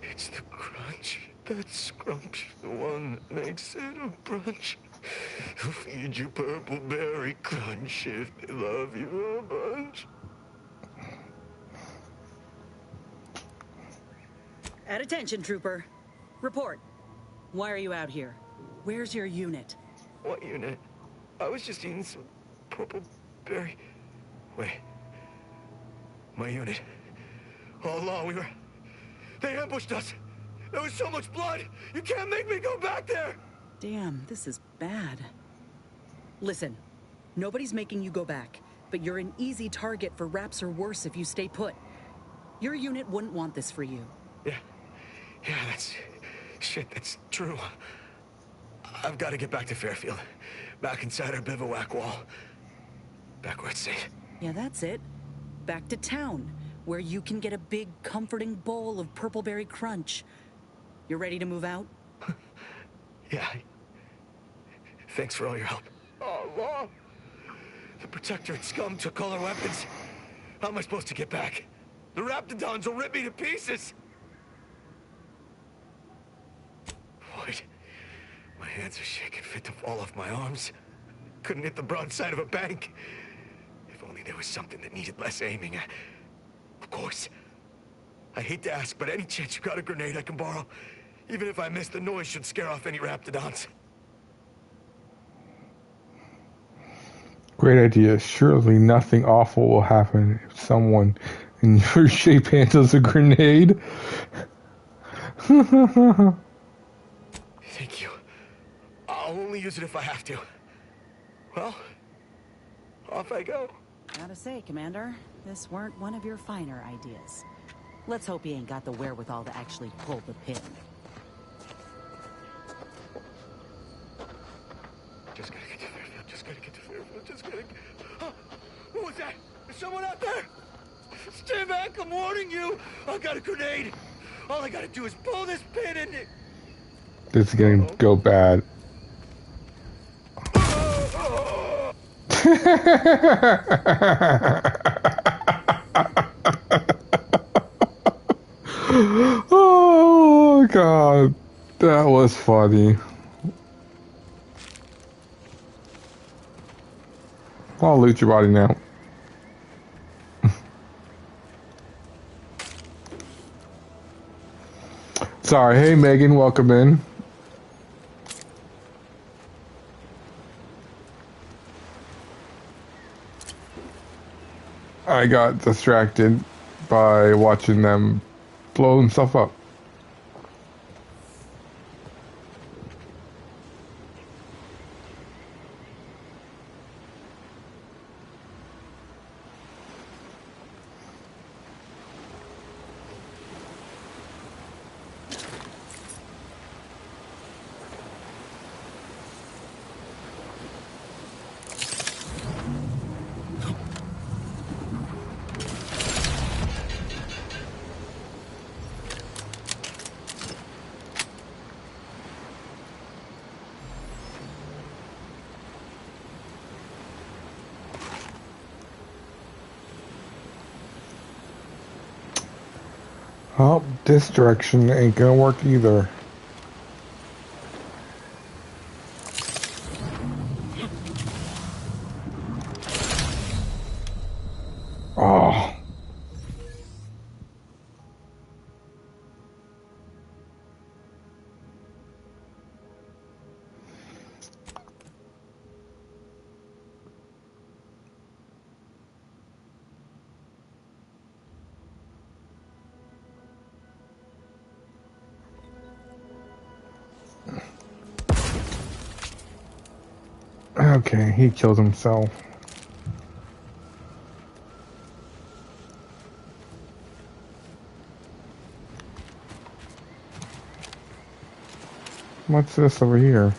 It's the crunch. That scrunch, the one that makes it a brunch. Who feed you purple berry crunch if they love you a bunch? At attention, Trooper. Report. Why are you out here? Where's your unit? What unit? I was just eating some purple berry. Wait. My unit. All along, they ambushed us. There was so much blood. You can't make me go back there. Damn, this is bad. Listen, nobody's making you go back, but you're an easy target for Raps or worse if you stay put. Your unit wouldn't want this for you. Yeah, that's true. I've got to get back to Fairfield. Back inside our bivouac wall. Back where it's safe. Yeah, that's it. Back to town, where you can get a big, comforting bowl of purpleberry crunch. You ready to move out? Yeah. Thanks for all your help. Oh, Law! The Protectorate scum took all our weapons. How am I supposed to get back? The Raptidons will rip me to pieces! Lloyd, my hands are shaking fit to fall off my arms. Couldn't hit the broad side of a bank. If only there was something that needed less aiming. Of course. I hate to ask, but any chance you got a grenade I can borrow? Even if I miss, the noise should scare off any Raptidons. Great idea. Surely nothing awful will happen if someone in your shape handles a grenade. Thank you. I'll only use it if I have to. Well, off I go. Gotta say, Commander, this weren't one of your finer ideas. Let's hope he ain't got the wherewithal to actually pull the pin. Just gotta get to Fairfield. Just gotta get to Fairfield. Just gotta... Oh, what was that? Is someone out there? Stay back, I'm warning you. I got a grenade. All I gotta do is pull this pin and... This is gonna go bad. Oh god, that was funny. I'll loot your body now. Sorry, hey Megan, welcome in. I got distracted by watching them blow himself up. Oh, this direction ain't gonna work either. Oh. Okay, he killed himself. What's this over here?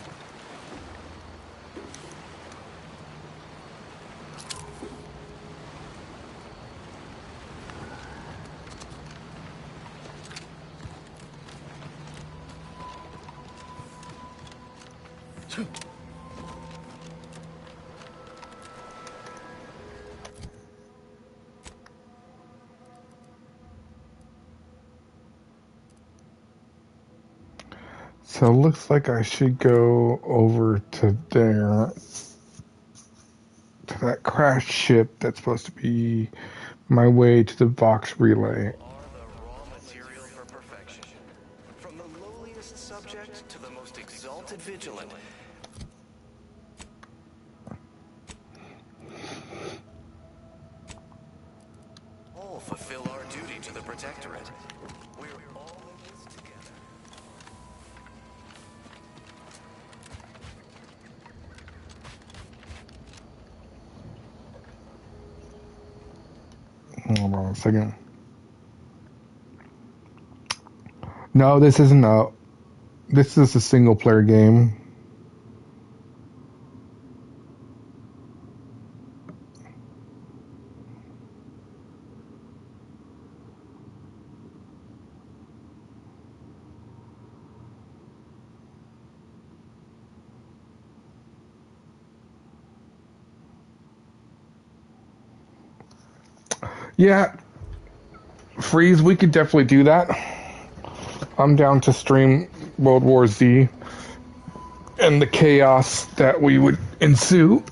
So it looks like I should go over to there, to that crashed ship that's supposed to be my way to the Vox relay. Are the raw material for perfection. From the lowliest subject to the most exalted vigilant. All fulfill our duty to the Protectorate. We're all in this together. Hold on a second. No, this isn't a... This is a single-player game. Yeah, Freeze, we could definitely do that. I'm down to stream World War Z and the chaos that we would ensue.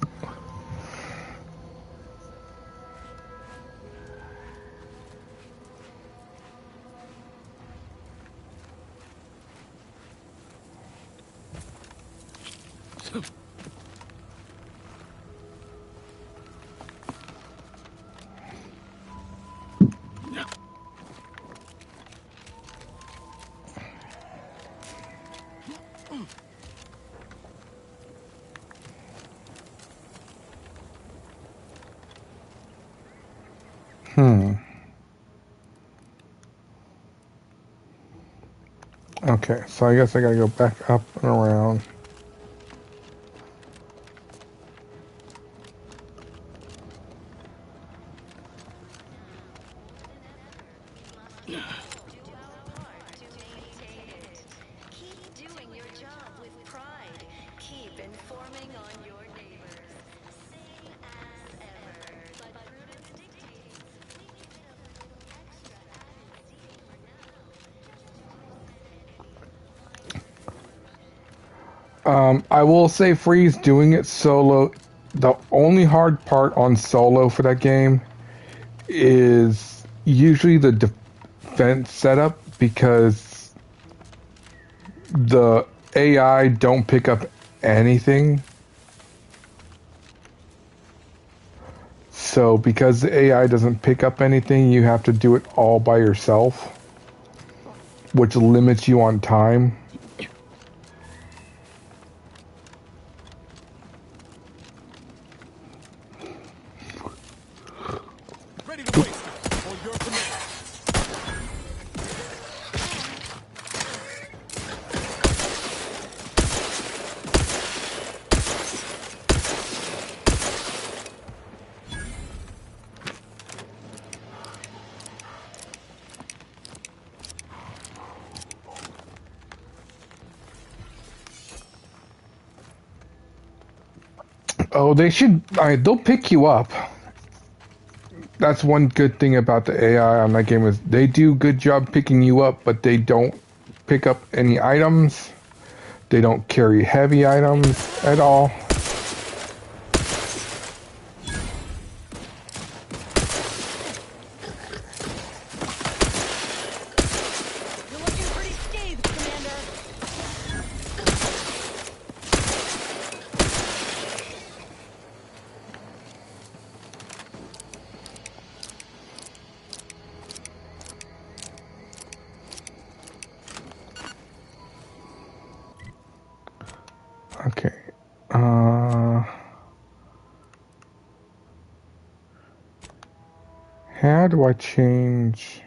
Okay, so I guess I gotta go back up and around. I will say Freeze doing it solo. The only hard part on solo for that game is usually the defense setup because the AI don't pick up anything. So because the AI doesn't pick up anything, you have to do it all by yourself, which limits you on time. Oh, they should. They'll pick you up. That's one good thing about the AI on that game is they do a good job picking you up, but they don't pick up any items. They don't carry heavy items at all. Okay. How do I change?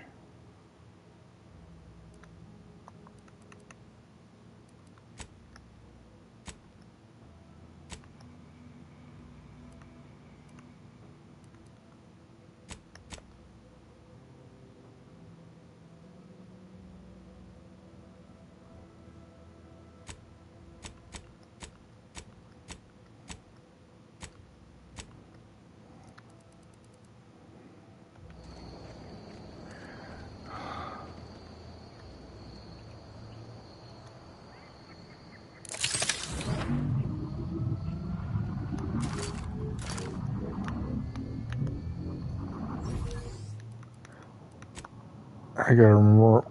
I gotta remember.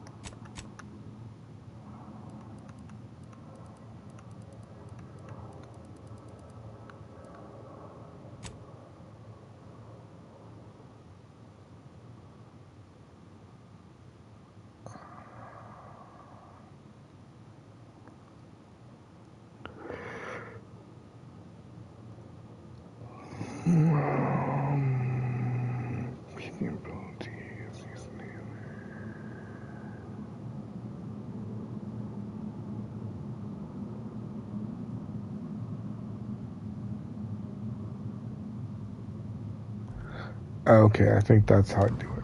Okay, I think that's how I do it.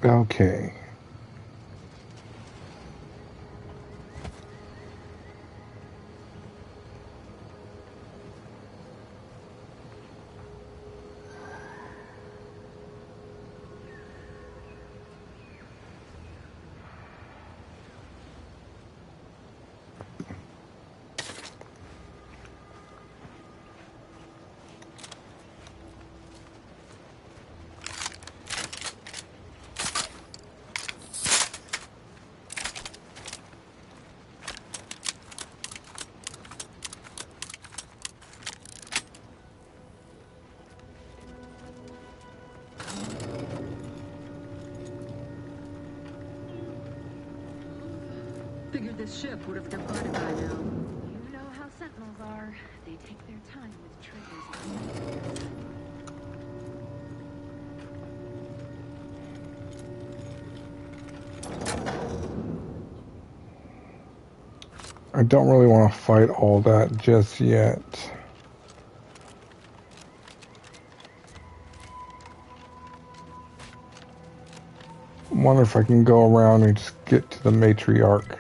Okay. Figured this ship would have departed by now. You know how Sentinels are. They take their time with triggers. I don't really want to fight all that just yet. I wonder if I can go around and just get to the matriarch.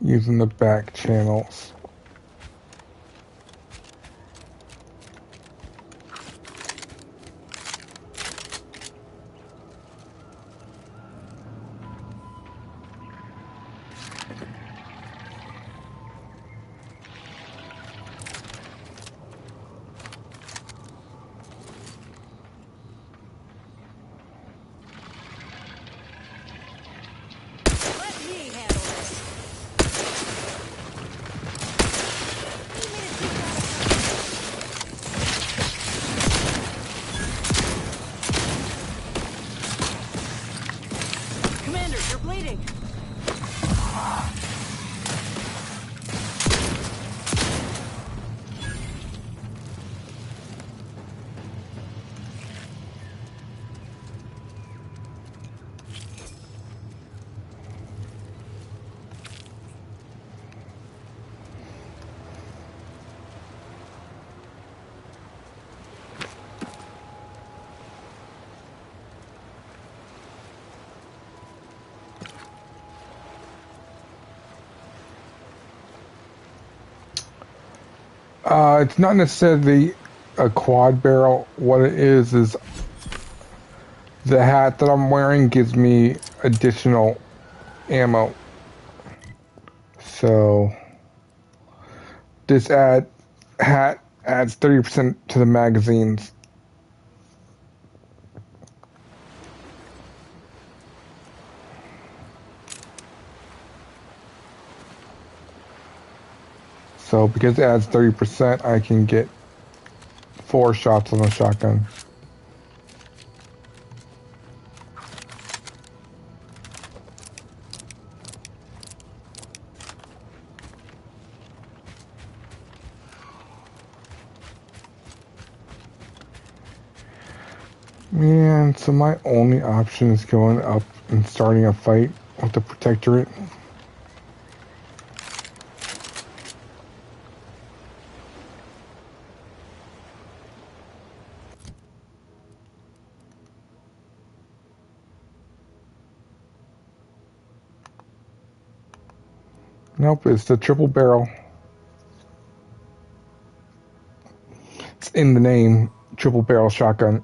Using the back channels. It's not necessarily a quad barrel. What it is the hat that I'm wearing gives me additional ammo. So this hat adds 30% to the magazines. So because it adds 30%, I can get 4 shots on the shotgun. Man, so my only option is going up and starting a fight with the Protectorate. Nope, it's the triple barrel. It's in the name, triple barrel shotgun.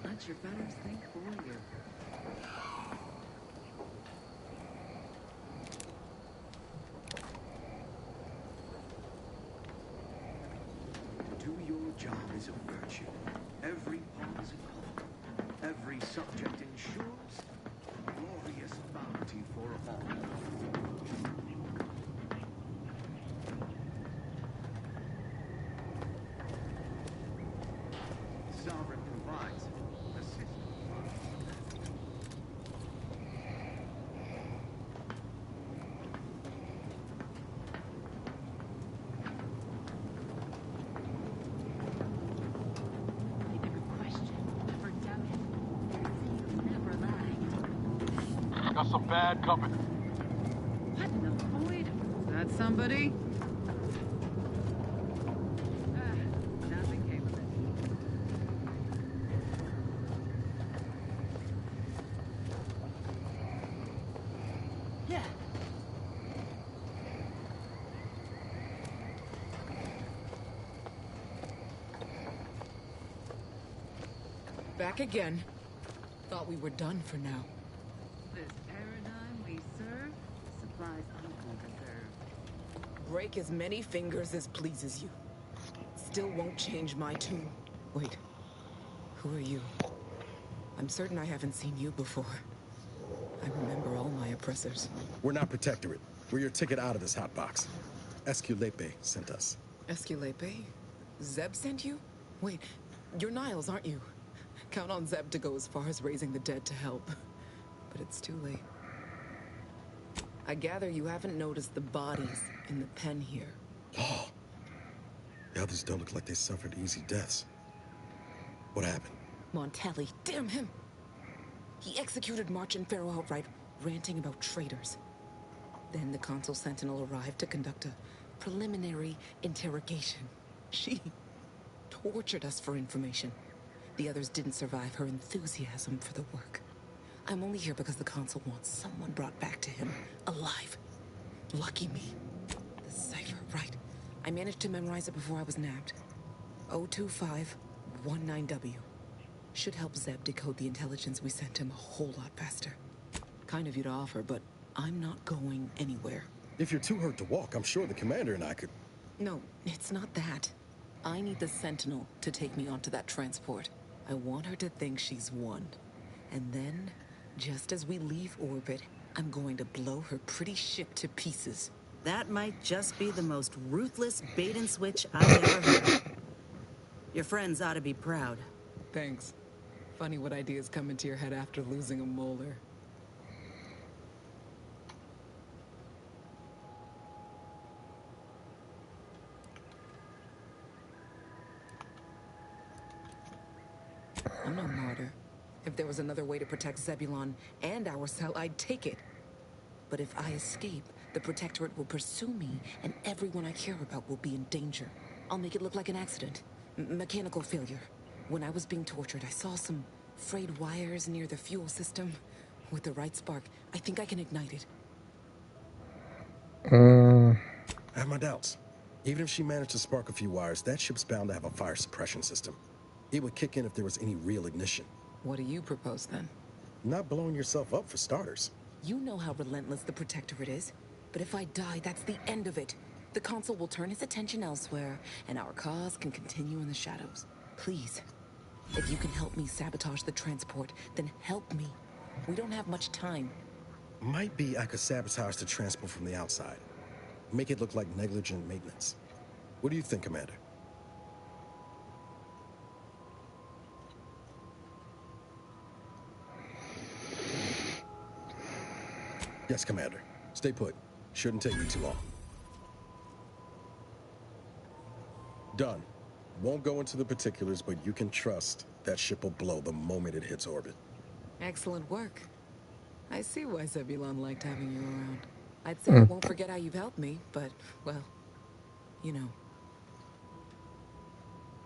Let your betters think for you. Do your job is a virtue. Every pawn is a call. Every subject ensures glorious bounty for all. Sovereign provides. Got some bad company. What in the void? Is that somebody? Nothing came of it. Yeah. Back again. Thought we were done for now. This paradigm we serve supplies ample reserve. Break as many fingers as pleases you. Still won't change my tune. Wait. Who are you? I'm certain I haven't seen you before. I remember all my oppressors. We're not Protectorate. We're your ticket out of this hotbox. Esculepe sent us. Esculepe? Zeb sent you? Wait, you're Niles, aren't you? Count on Zeb to go as far as raising the dead to help. But it's too late. I gather you haven't noticed the bodies in the pen here. Oh. The others don't look like they suffered easy deaths. What happened? Montelli, damn him! He executed March and Pharaoh outright, ranting about traitors. Then the Consul Sentinel arrived to conduct a preliminary interrogation. She tortured us for information. The others didn't survive her enthusiasm for the work. I'm only here because the Consul wants someone brought back to him, alive. Lucky me. The cipher, right. I managed to memorize it before I was nabbed. 02519W. Should help Zeb decode the intelligence we sent him a whole lot faster. Kind of you to offer, but I'm not going anywhere. If you're too hurt to walk, I'm sure the commander and I could... No, it's not that. I need the Sentinel to take me onto that transport. I want her to think she's won. And then, just as we leave orbit, I'm going to blow her pretty ship to pieces. That might just be the most ruthless bait and switch I've ever heard. Your friends ought to be proud. Thanks. Funny what ideas come into your head after losing a molar. I'm no martyr. If there was another way to protect Zebulon and our cell, I'd take it. But if I escape, the Protectorate will pursue me, and everyone I care about will be in danger. I'll make it look like an accident. Mechanical failure. When I was being tortured, I saw some frayed wires near the fuel system. With the right spark, I think I can ignite it. I have my doubts. Even if she managed to spark a few wires, that ship's bound to have a fire suppression system. It would kick in if there was any real ignition. What do you propose then? Not blowing yourself up for starters. You know how relentless the Protectorate is. But if I die, that's the end of it. The Consul will turn his attention elsewhere, and our cause can continue in the shadows. Please, if you can help me sabotage the transport, then help me. We don't have much time. Might be I could sabotage the transport from the outside. Make it look like negligent maintenance. What do you think, Commander? Yes, Commander. Stay put. Shouldn't take you too long. Done. Won't go into the particulars, but you can trust that ship will blow the moment it hits orbit. Excellent work. I see why Zebulon liked having you around. I'd say I won't forget how you've helped me, but, well, you know.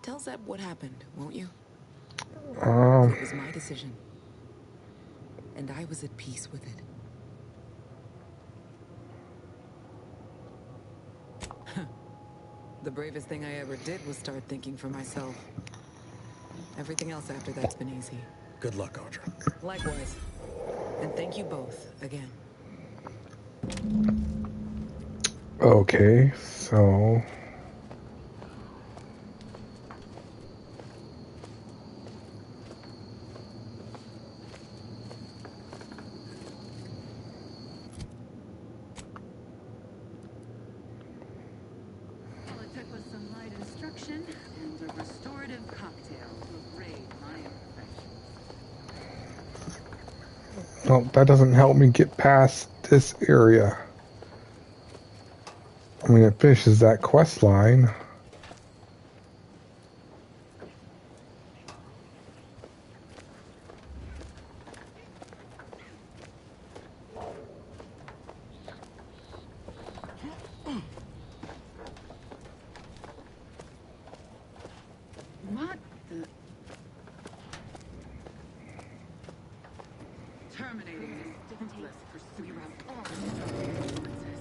Tell Zeb what happened, won't you? It was my decision. And I was at peace with it. The bravest thing I ever did was start thinking for myself. Everything else after that's been easy. Good luck, Audra. Likewise. And thank you both, again. Okay, so... All it took was some light instruction and a restorative cocktail to raid my impressions. No, that doesn't help me get past this area. I mean, it finishes that quest line. What the... Terminating this fruitless pursuit. We route all destructive influences.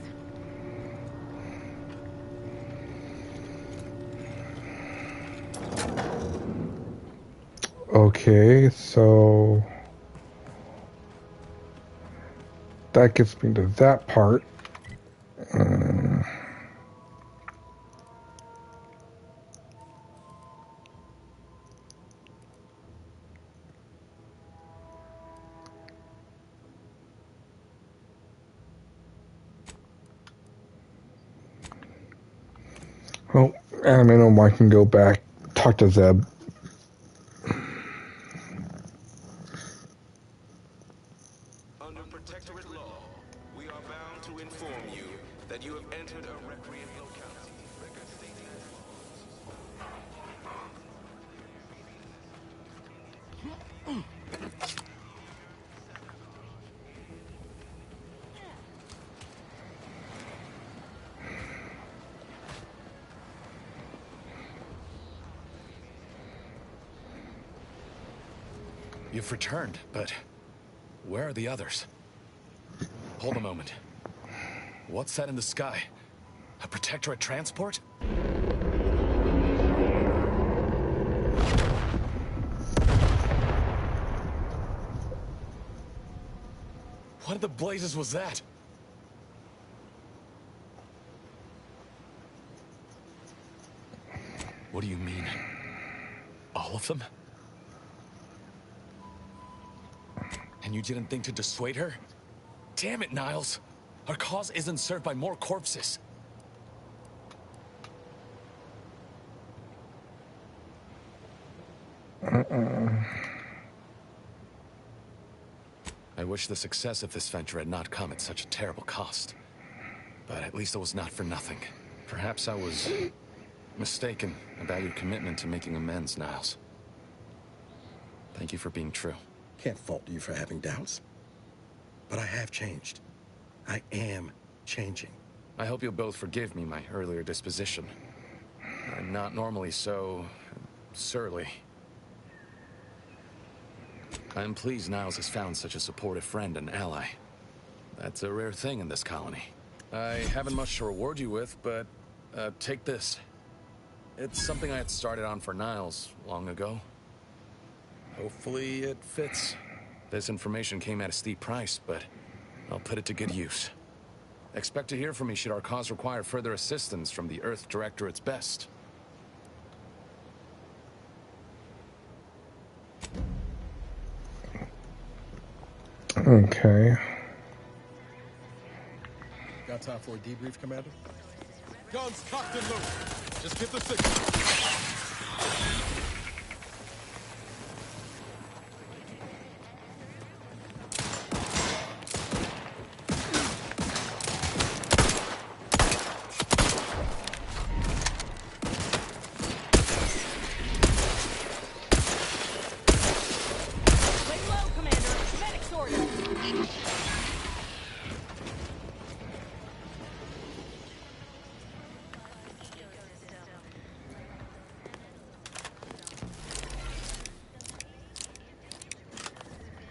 Okay, so... that gets me to that part. Oh, and I know I can go back, talk to Zeb. Under Protectorate law, we are bound to inform you that you have entered a recreant locality. Record stating as You've returned, but where are the others? Hold a moment. What's that in the sky? A Protectorate transport? What in the blazes was that? What do you mean? All of them? And you didn't think to dissuade her? Damn it, Niles! Our cause isn't served by more corpses. I wish the success of this venture had not come at such a terrible cost. But at least it was not for nothing. Perhaps I was mistaken about your commitment to making amends, Niles. Thank you for being true. Can't fault you for having doubts. But I have changed. I am changing. I hope you'll both forgive me my earlier disposition. I'm not normally so... surly. I'm pleased Niles has found such a supportive friend and ally. That's a rare thing in this colony. I haven't much to reward you with, but Take this. It's something I had started on for Niles long ago. Hopefully it fits. This information came at a steep price, but I'll put it to good use. Expect to hear from me should our cause require further assistance from the Earth Directorate's best. Okay. Got time for a debrief, Commander? Guns cocked and loaded. Just get the signal.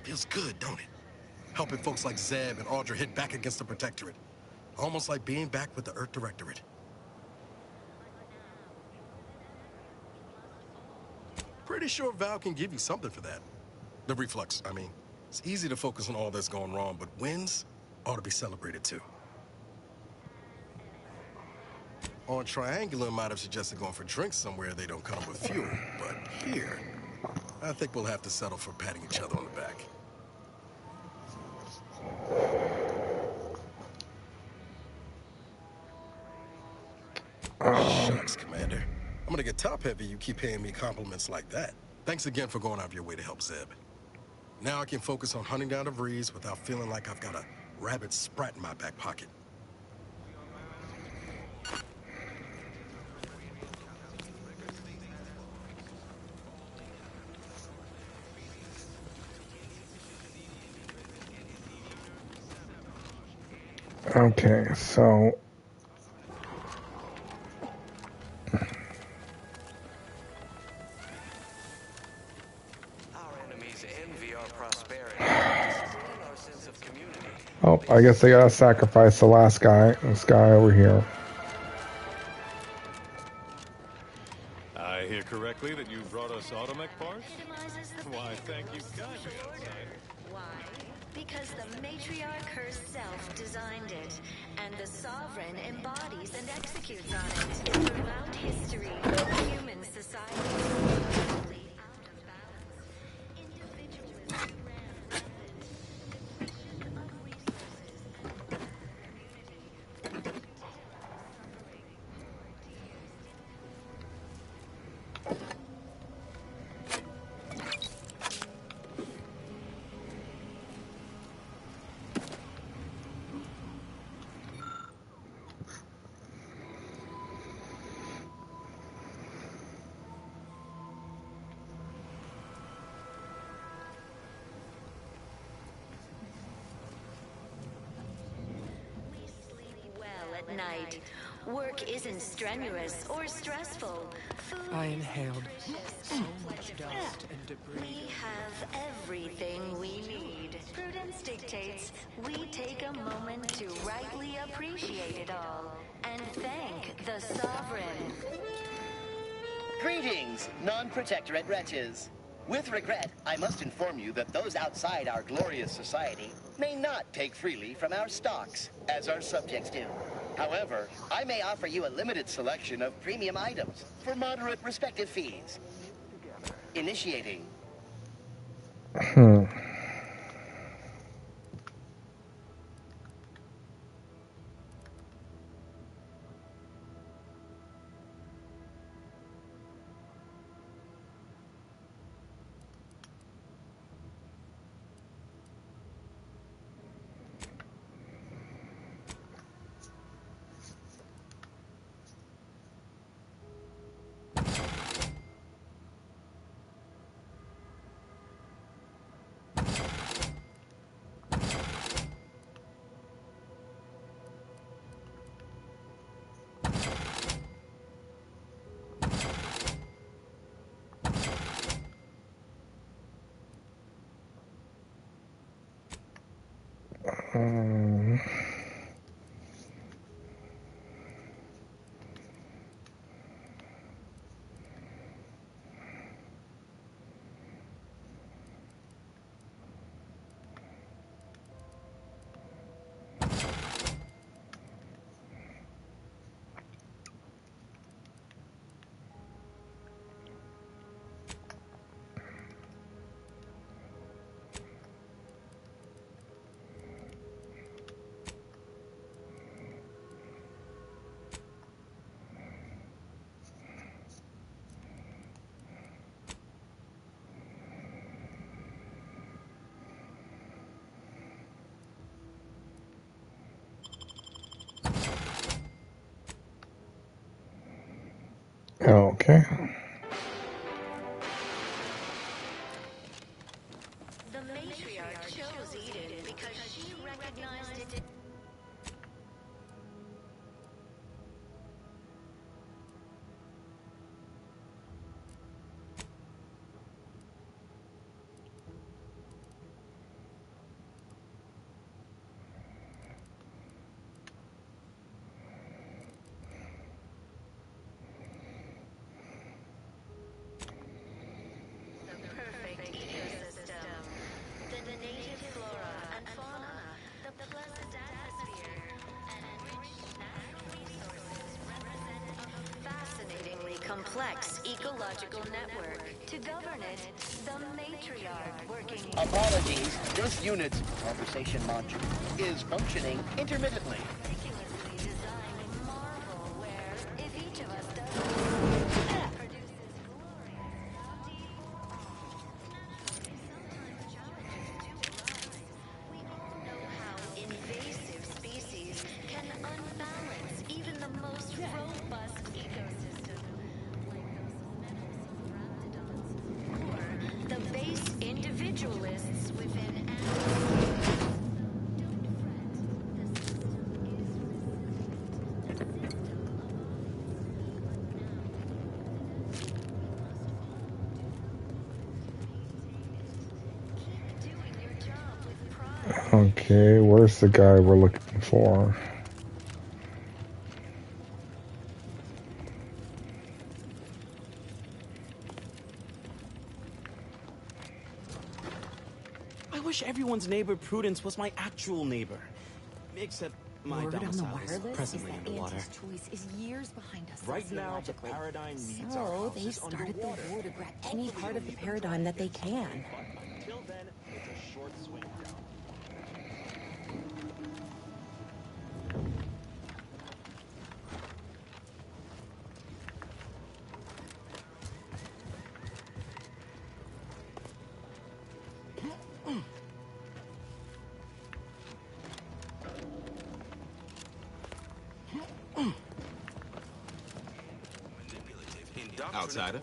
Feels good, don't it? Helping folks like Zeb and Audra hit back against the Protectorate. Almost like being back with the Earth Directorate. Pretty sure Val can give you something for that. The reflux, I mean. It's easy to focus on all that's going wrong, but wins ought to be celebrated too. On Triangular might have suggested going for drinks somewhere they don't come with fuel, but here, I think we'll have to settle for patting each other on the back. Shucks, Commander. I'm gonna get top-heavy you keep paying me compliments like that. Thanks again for going out of your way to help Zeb. Now I can focus on hunting down the Vrees without feeling like I've got a rabid sprat in my back pocket. Okay, so oh, I guess they gotta sacrifice the last guy. This guy over here. I hear correctly that you brought us automech parts? Why, thank you kindly, outsider. Why? Because the matriarch herself designed it, and the sovereign embodies and executes on it. Throughout history, human society night. Work isn't strenuous or stressful. Food I inhaled so much dust and debris. We have everything we need. Prudence dictates we take a moment to rightly appreciate it all and thank the Sovereign. Greetings, non-protectorate wretches. With regret, I must inform you that those outside our glorious society may not take freely from our stocks, as our subjects do. However, I may offer you a limited selection of premium items for moderate respective fees. Initiating. Okay. The matriarch chose Eden because she recognized it. Complex ecological network. To govern it, the matriarch working... Apologies, this unit's conversation module is functioning intermittently. Meticulously designed marvel where, if each of us does it, produces glorious bounty for all. Naturally, sometimes challenges do arise. We all know how invasive species can unbalance even the most robust ecosystem. The base individualists within Okay, where's the guy we're looking for? I wish everyone's neighbor Prudence was my actual neighbor. Except my Word on the domicile is wireless presently is that underwater. Auntie's choice is years behind us. Right now, the sociologically. paradigm needs our So they houses started underwater. the war to grab any part of the paradigm that they can. Until then, it's a short swing down. Outsider.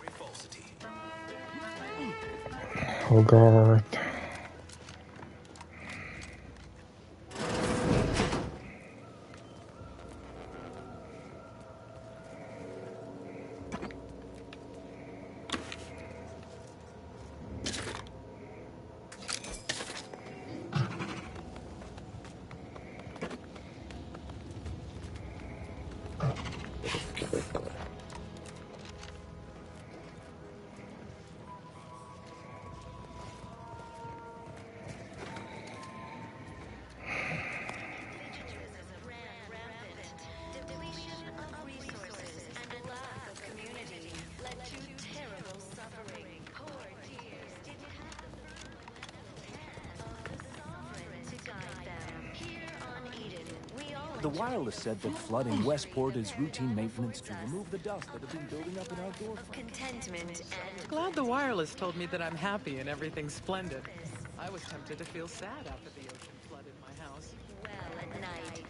Hogarth. The wireless said that flooding Westport is routine maintenance to remove the dust that had been building up in our doorfront. contentment and Glad the wireless told me that I'm happy and everything's splendid. I was tempted to feel sad after the ocean flooded my house. well at night.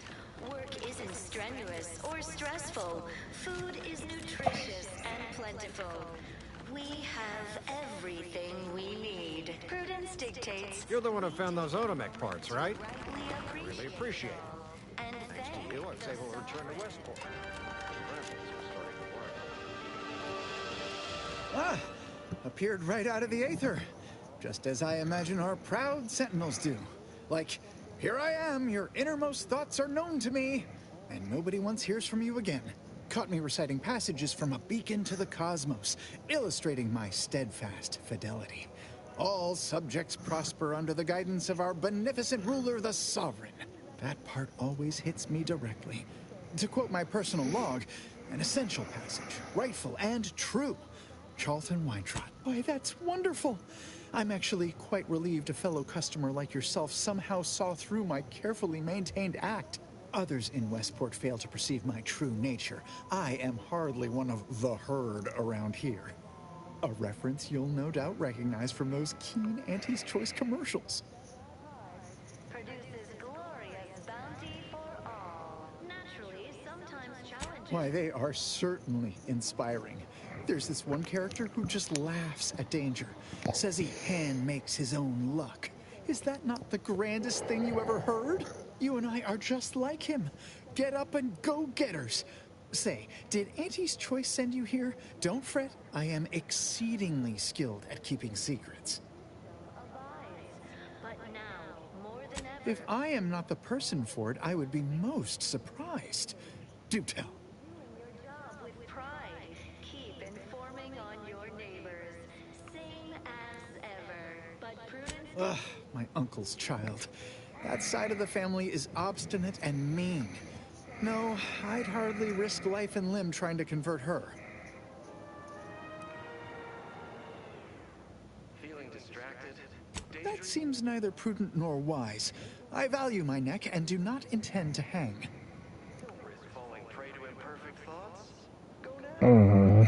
Work isn't strenuous or stressful. Food is nutritious and plentiful. We have everything we need. Prudence dictates. You're the one who found those Odomec parts, right? Really appreciate it. And Thanks to you, I was able to return to Westport. Ah, appeared right out of the aether. Just as I imagine our proud sentinels do. Like, here I am, your innermost thoughts are known to me. And nobody once hears from you again. Caught me reciting passages from a beacon to the cosmos, illustrating my steadfast fidelity. All subjects prosper under the guidance of our beneficent ruler, the Sovereign. That part always hits me directly. To quote my personal log, an essential passage, rightful and true. Charlton Weintrot. Why, that's wonderful. I'm actually quite relieved a fellow customer like yourself somehow saw through my carefully maintained act. Others in Westport fail to perceive my true nature. I am hardly one of the herd around here. A reference you'll no doubt recognize from those keen Auntie's Choice commercials. Produces glorious bounty for all. Naturally, sometimes challenges. Why, they are certainly inspiring. There's this one character who just laughs at danger, says he hand makes his own luck. Is that not the grandest thing you ever heard? You and I are just like him. Get up and go-getters. Say, did Auntie's Choice send you here? Don't fret, I am exceedingly skilled at keeping secrets. If I am not the person for it, I would be most surprised. Do tell. Ugh, my uncle's child. That side of the family is obstinate and mean. No, I'd hardly risk life and limb trying to convert her. Feeling distracted? That seems neither prudent nor wise. I value my neck and do not intend to hang. Risk falling prey to imperfect thoughts? Go now.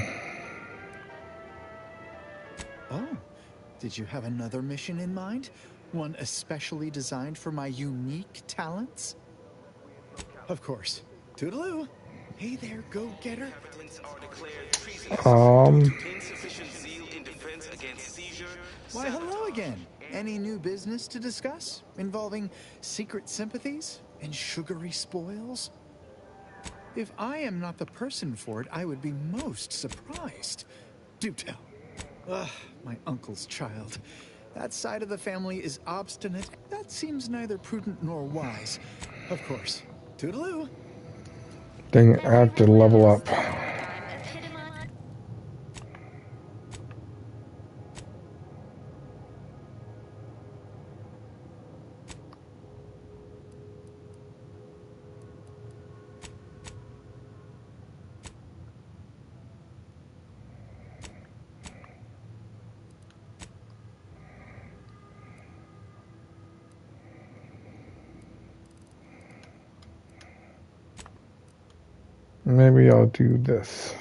Oh, did you have another mission in mind? One especially designed for my unique talents? Of course. Toodaloo. Hey there, go-getter. Why, hello again. Any new business to discuss? Involving secret sympathies and sugary spoils? If I am not the person for it, I would be most surprised. Do tell. Ugh, my uncle's child. That side of the family is obstinate. That seems neither prudent nor wise. Of course. Toodaloo. Dang it, I have to level up. Maybe I'll do this.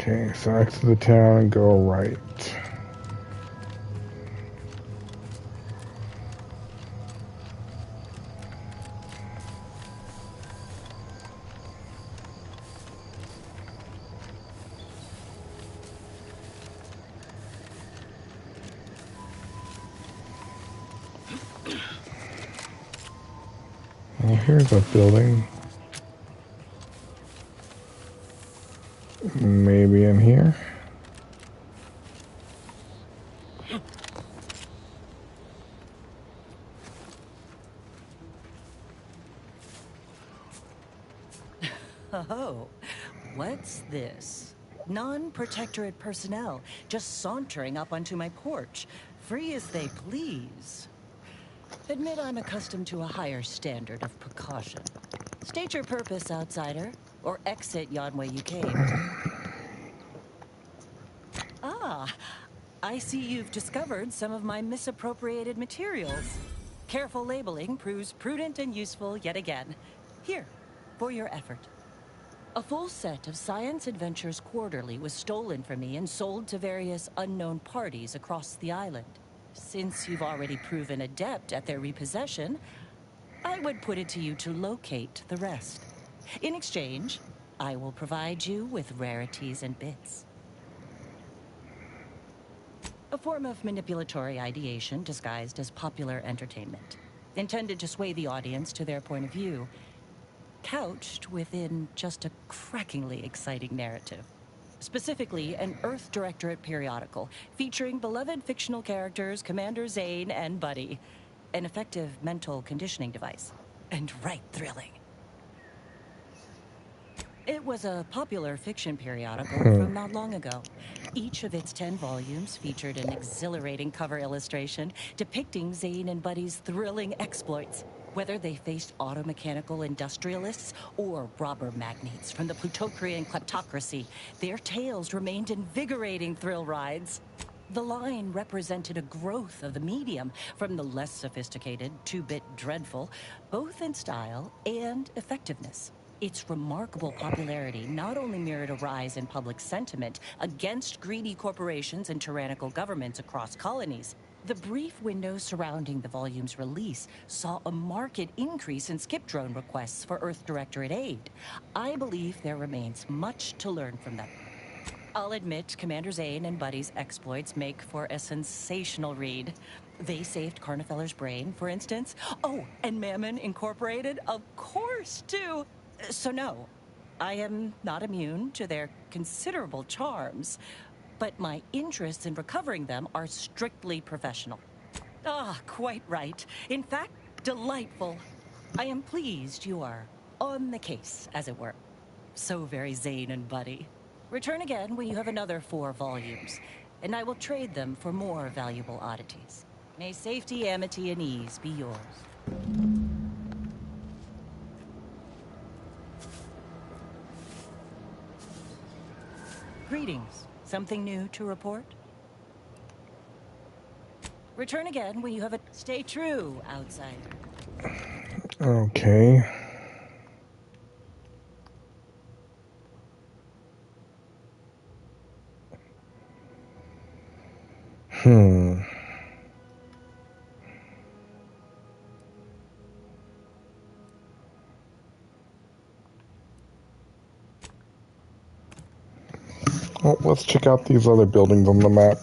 Okay, so exit the town and go right. Well, here's a building. Maybe in here. Oh, what's this? Non-protectorate personnel just sauntering up onto my porch, free as they please. Admit I'm accustomed to a higher standard of precaution. State your purpose, outsider, or exit yon way you came. Ah, I see you've discovered some of my misappropriated materials. Careful labeling proves prudent and useful yet again. Here, for your effort. A full set of Science Adventures Quarterly was stolen from me and sold to various unknown parties across the island. Since you've already proven adept at their repossession, I would put it to you to locate the rest. In exchange, I will provide you with rarities and bits. A form of manipulatory ideation disguised as popular entertainment, intended to sway the audience to their point of view, couched within just a crackingly exciting narrative. Specifically, an Earth Directorate periodical featuring beloved fictional characters Commander Zane and Buddy. An effective mental conditioning device. And right thrilling. It was a popular fiction periodical from not long ago. Each of its 10 volumes featured an exhilarating cover illustration depicting Zane and Buddy's thrilling exploits. Whether they faced automechanical industrialists or robber magnates from the Plutocrian kleptocracy, their tales remained invigorating thrill rides. The line represented a growth of the medium from the less sophisticated two-bit dreadful, both in style and effectiveness. Its remarkable popularity not only mirrored a rise in public sentiment against greedy corporations and tyrannical governments across colonies. The brief window surrounding the volume's release saw a marked increase in skip drone requests for Earth Directorate aid. I believe there remains much to learn from them. I'll admit, Commander Zane and Buddy's exploits make for a sensational read. They saved Carnifeller's brain, for instance. Oh, and Mammon Incorporated, of course, too. So no, I am not immune to their considerable charms, but my interests in recovering them are strictly professional. Ah, quite right. In fact, delightful. I am pleased you are on the case, as it were. So very Zane and Buddy. Return again when you have another 4 volumes, and I will trade them for more valuable oddities. May safety, amity, and ease be yours. Greetings. Something new to report? Return again when you have a... Stay true, outsider. Okay. Well, let's check out these other buildings on the map.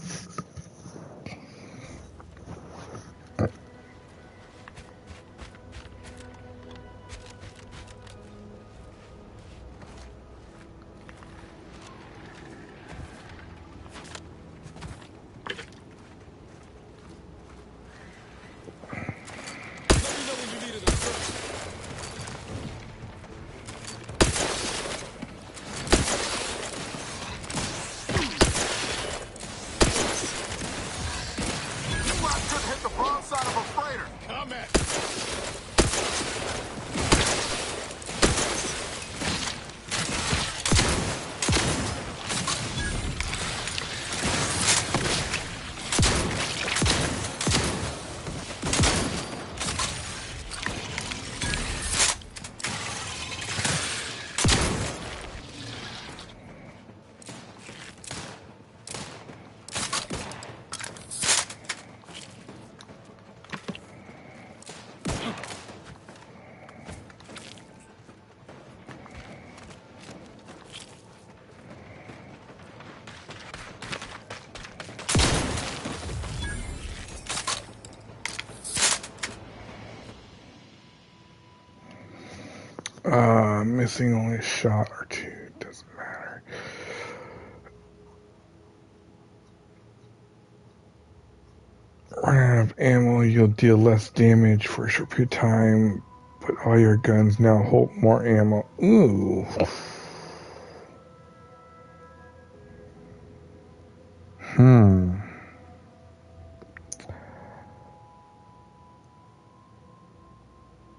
Missing only a shot or two, doesn't matter. Running out of ammo, you'll deal less damage for a short period of time, but all your guns now hold more ammo. Ooh.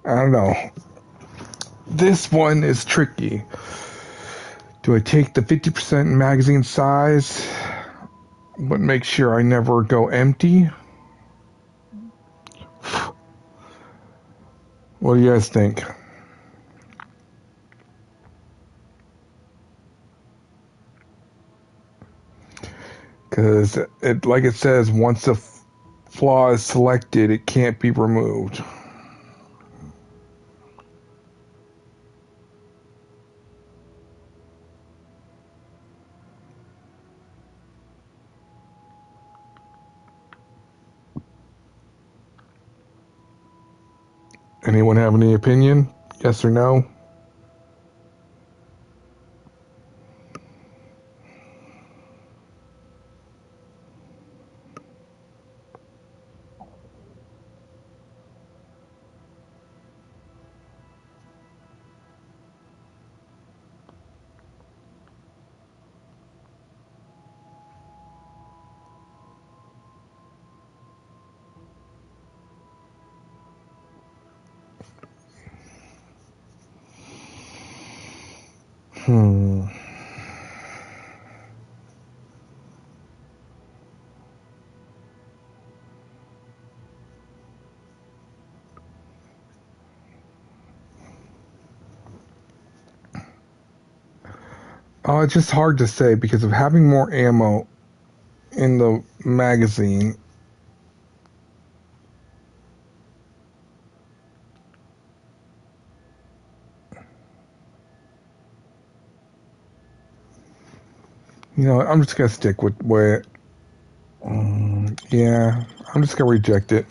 I don't know. This one is tricky. Do I take the 50% magazine size, but make sure I never go empty? What do you guys think? Because, like it says, once a flaw is selected, it can't be removed. Anyone have any opinion? Yes or no? Oh, it's just hard to say because of having more ammo in the magazine. You know, I'm just gonna stick with where. Yeah, I'm just gonna reject it.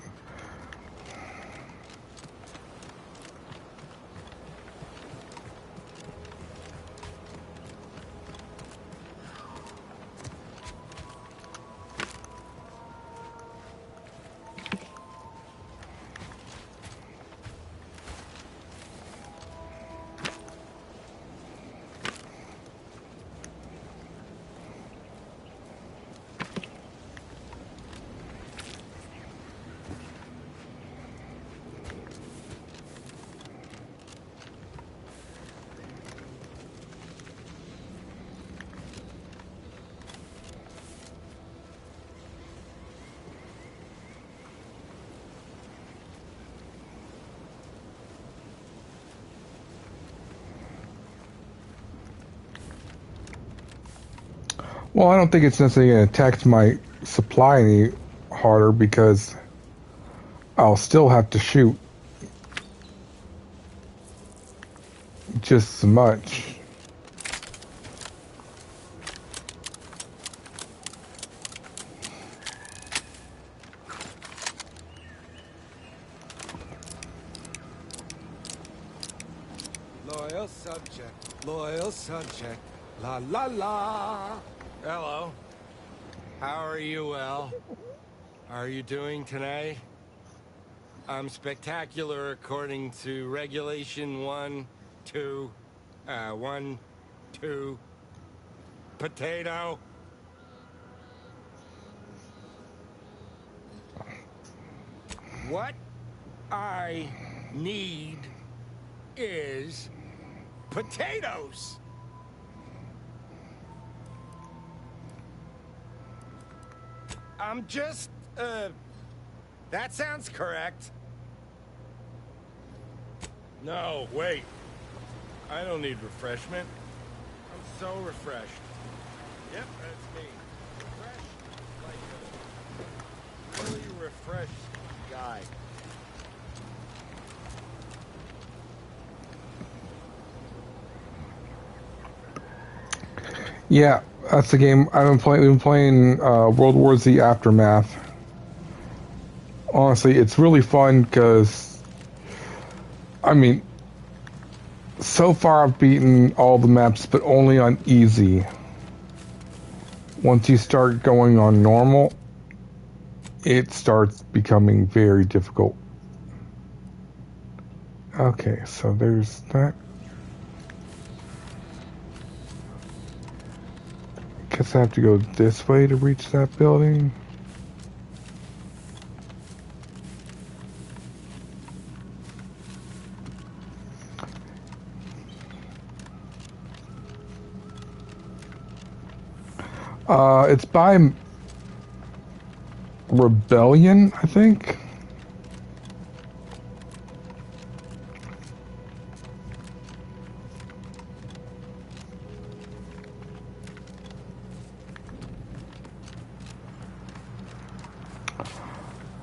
Well, I don't think it's necessarily going to tax my supply any harder because I'll still have to shoot just as much. Loyal subject, la la la. Hello. How are you, El? How are you doing tonight? I'm spectacular according to regulation 1, 2, potato. What I need is potatoes. I'm just, that sounds correct. No, wait. I don't need refreshment. I'm so refreshed. Yep, that's me. Refreshed like a really refreshed guy. Yeah, that's the game I've been playing. We've been playing World War Z Aftermath. Honestly, it's really fun because, I mean, so far I've beaten all the maps, but only on easy. Once you start going on normal, it starts becoming very difficult. Okay, so there's that. Guess I have to go this way to reach that building. It's by Rebellion, I think.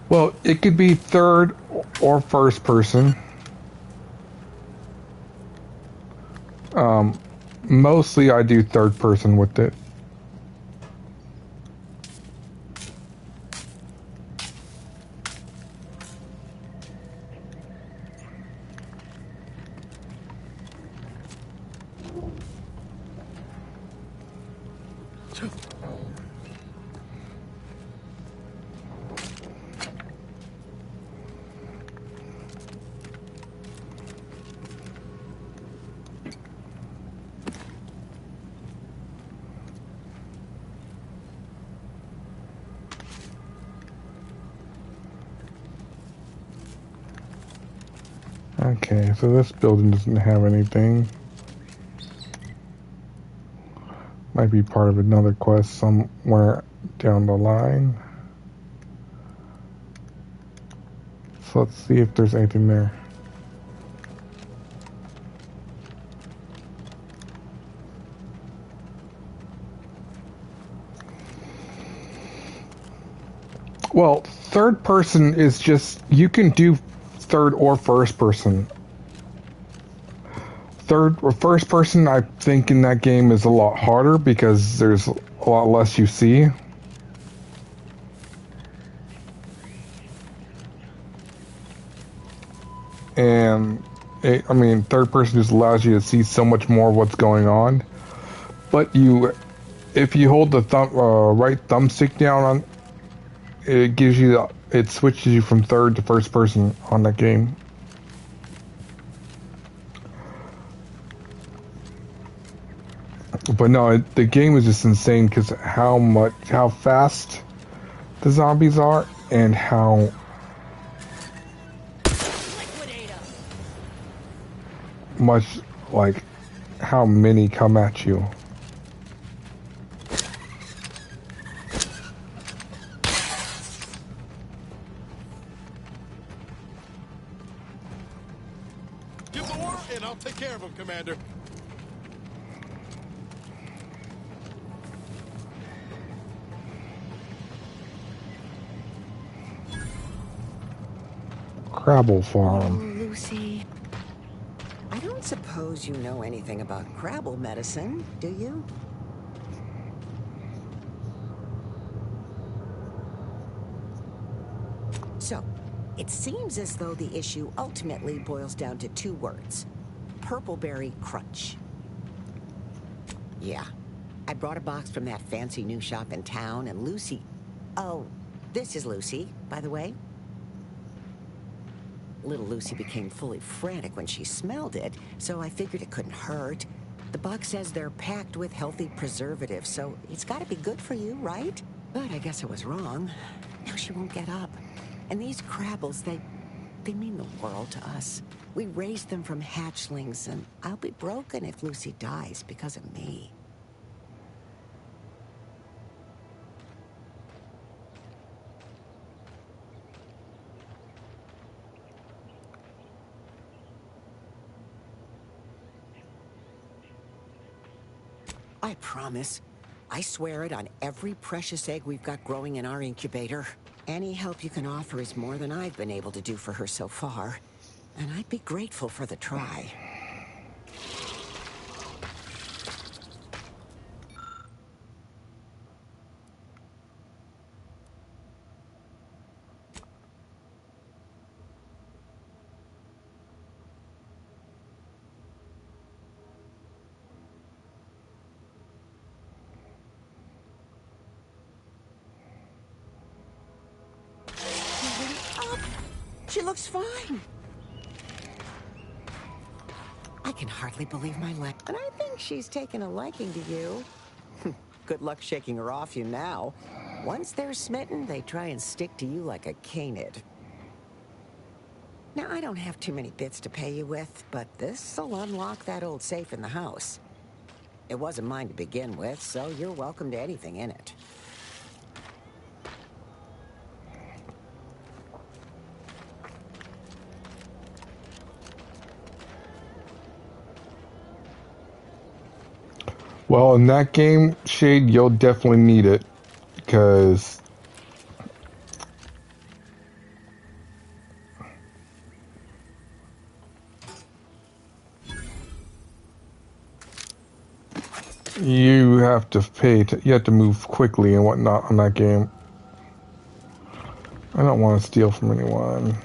Well, it could be third or first person. Mostly I do third person with it. Okay, so this building doesn't have anything. Might be part of another quest somewhere down the line. So let's see if there's anything there. Well, third person is just, you can do third or first person. Third or first person, I think in that game is a lot harder because there's a lot less you see. And I mean, third person just allows you to see so much more of what's going on. But if you hold the right thumbstick down on, it gives you it switches you from third to first person on that game. But no, the game is just insane because how fast the zombies are and how much, like, how many come at you. Give the order and I'll take care of him, Commander. Crabble Farm. Oh, Lucy. I don't suppose you know anything about Crabble medicine, do you? So, it seems as though the issue ultimately boils down to two words. Purpleberry Crunch. Yeah. I brought a box from that fancy new shop in town, and Lucy... Oh, this is Lucy, by the way. Little Lucy became fully frantic when she smelled it, so I figured it couldn't hurt. The box says they're packed with healthy preservatives, so it's gotta be good for you, right? But I guess I was wrong. Now she won't get up. And these Crabbles, they mean the world to us. We raised them from hatchlings, and I'll be broken if Lucy dies because of me. I promise. I swear it on every precious egg we've got growing in our incubator. Any help you can offer is more than I've been able to do for her so far. And I'd be grateful for the try. She looks fine. I can hardly believe my luck. And I think she's taken a liking to you. Good luck shaking her off you now. Once they're smitten, they try and stick to you like a canid. Now, I don't have too many bits to pay you with, but this'll unlock that old safe in the house. It wasn't mine to begin with, so you're welcome to anything in it. Well, in that game, Shade, you'll definitely need it, because you have to you have to move quickly and whatnot on that game. I don't want to steal from anyone.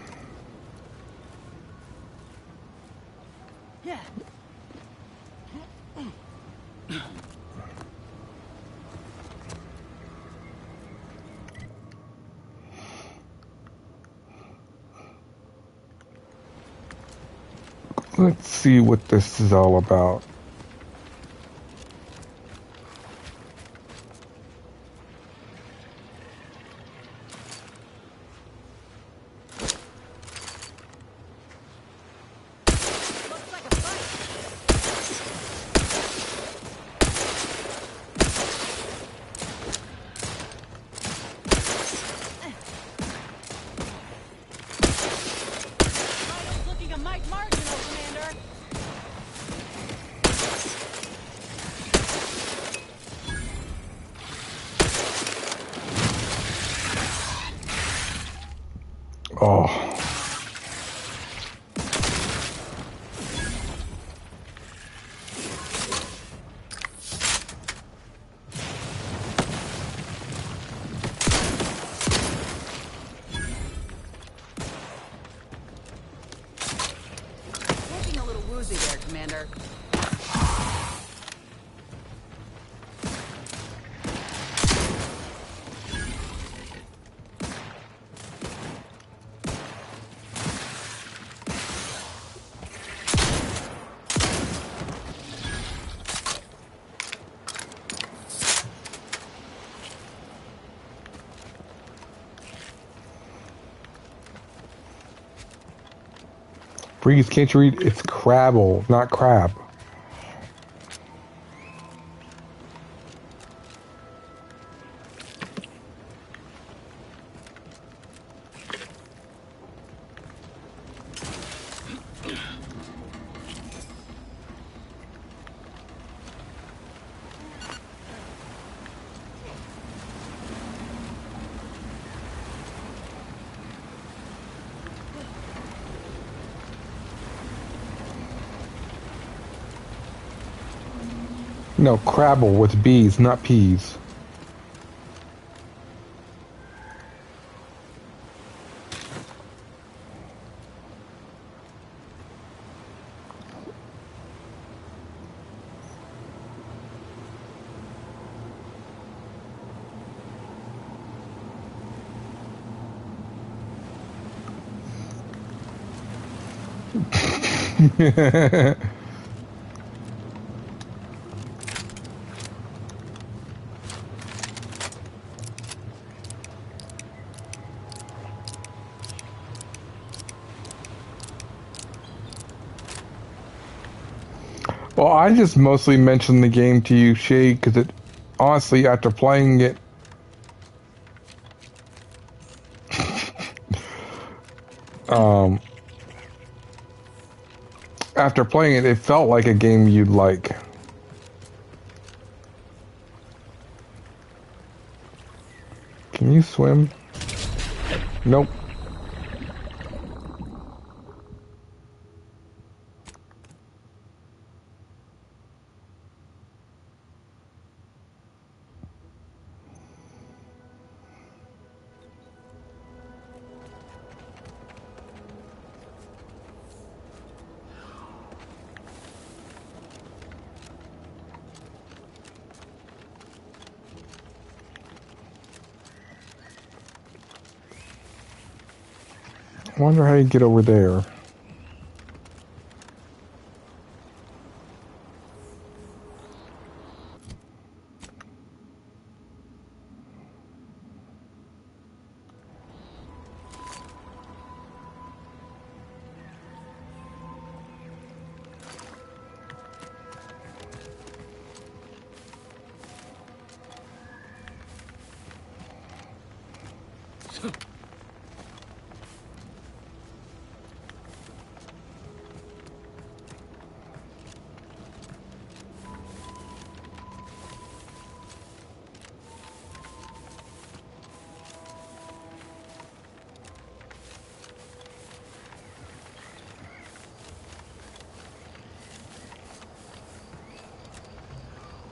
Let's see what this is all about. Breeze, can't you read? It's Crabble, not crab. No, Crabble with B's, not P's. Well, I just mostly mentioned the game to you, Shay, because it, honestly, after playing it, after playing it, it felt like a game you'd like. Can you swim? Nope. I wonder how you get over there.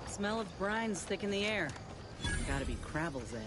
Smell of brine's thick in the air. Gotta be Crabble's ad.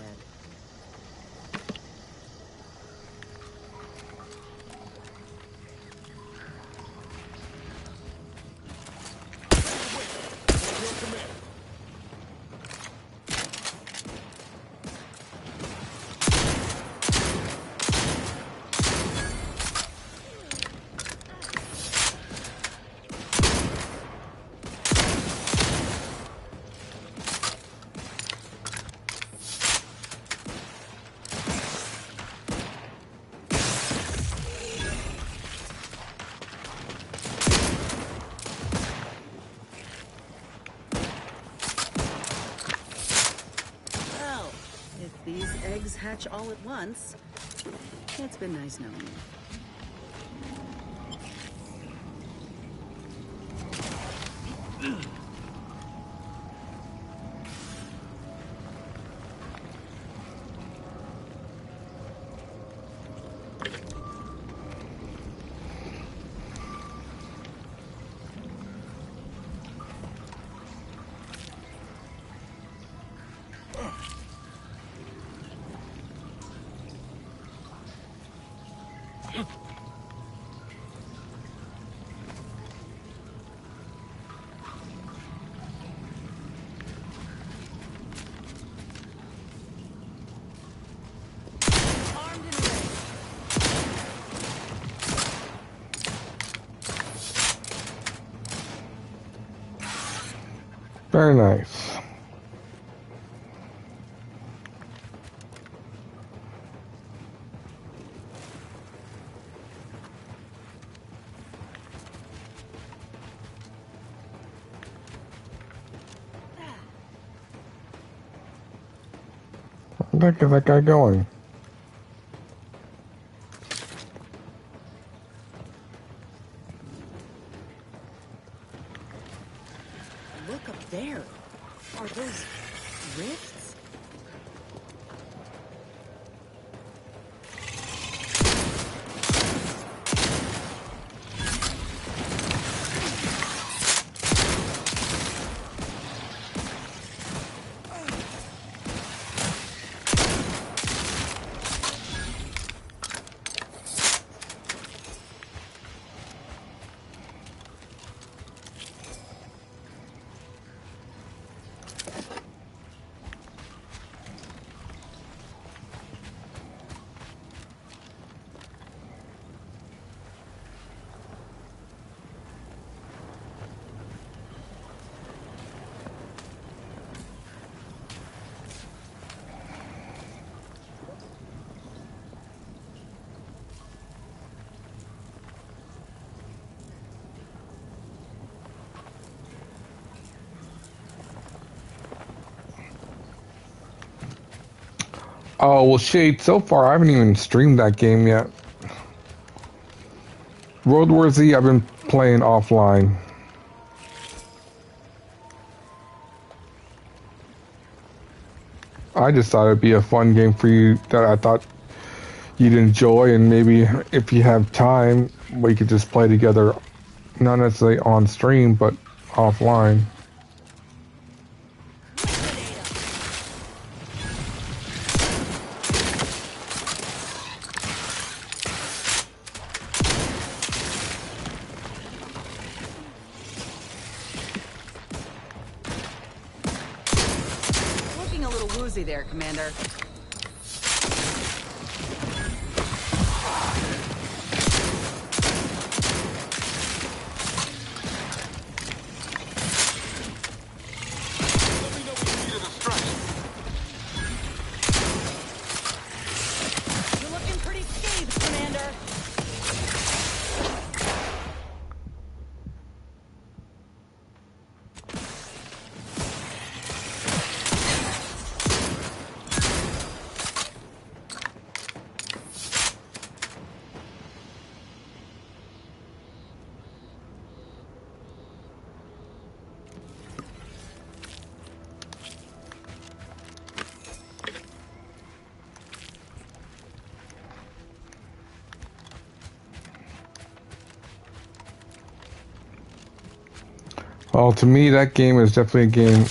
Hatch all at once. It's been nice knowing you. Very nice. Where the heck is that guy going? Look up there. Are those rifts? Oh, well, shit, so far I haven't even streamed that game yet. World War Z, I've been playing offline. I just thought it'd be a fun game for you that I thought you'd enjoy, and maybe if you have time, we could just play together, not necessarily on stream, but offline. Looking a little woozy there, Commander. You're looking pretty scathed, Commander. Well, to me, that game is definitely a game.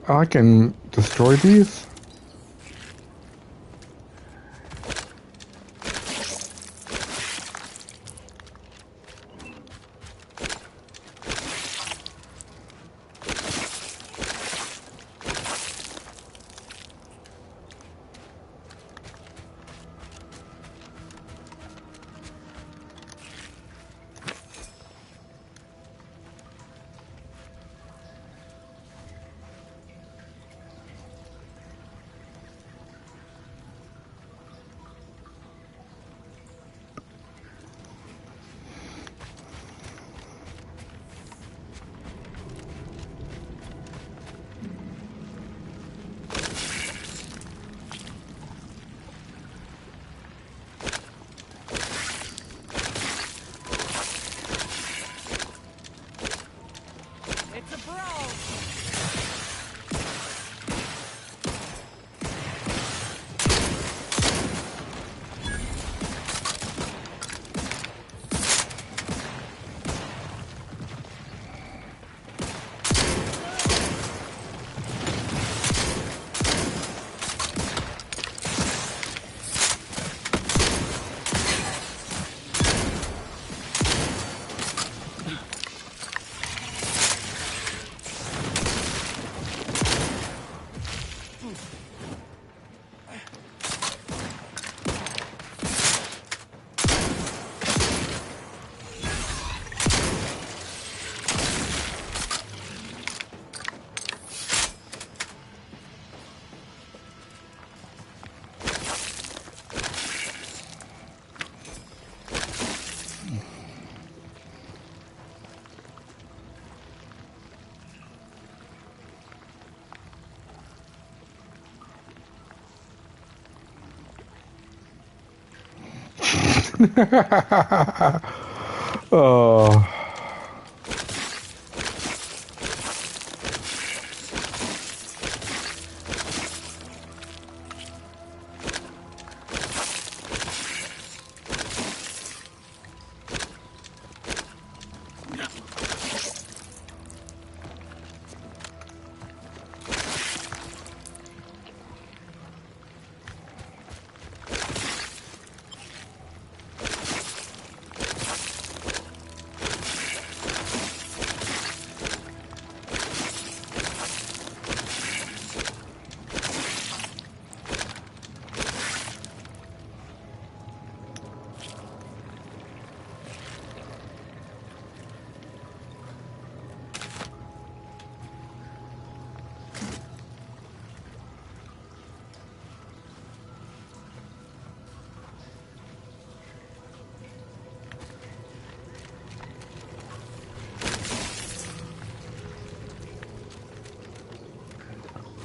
I can destroy these? It's a brawl. Oh.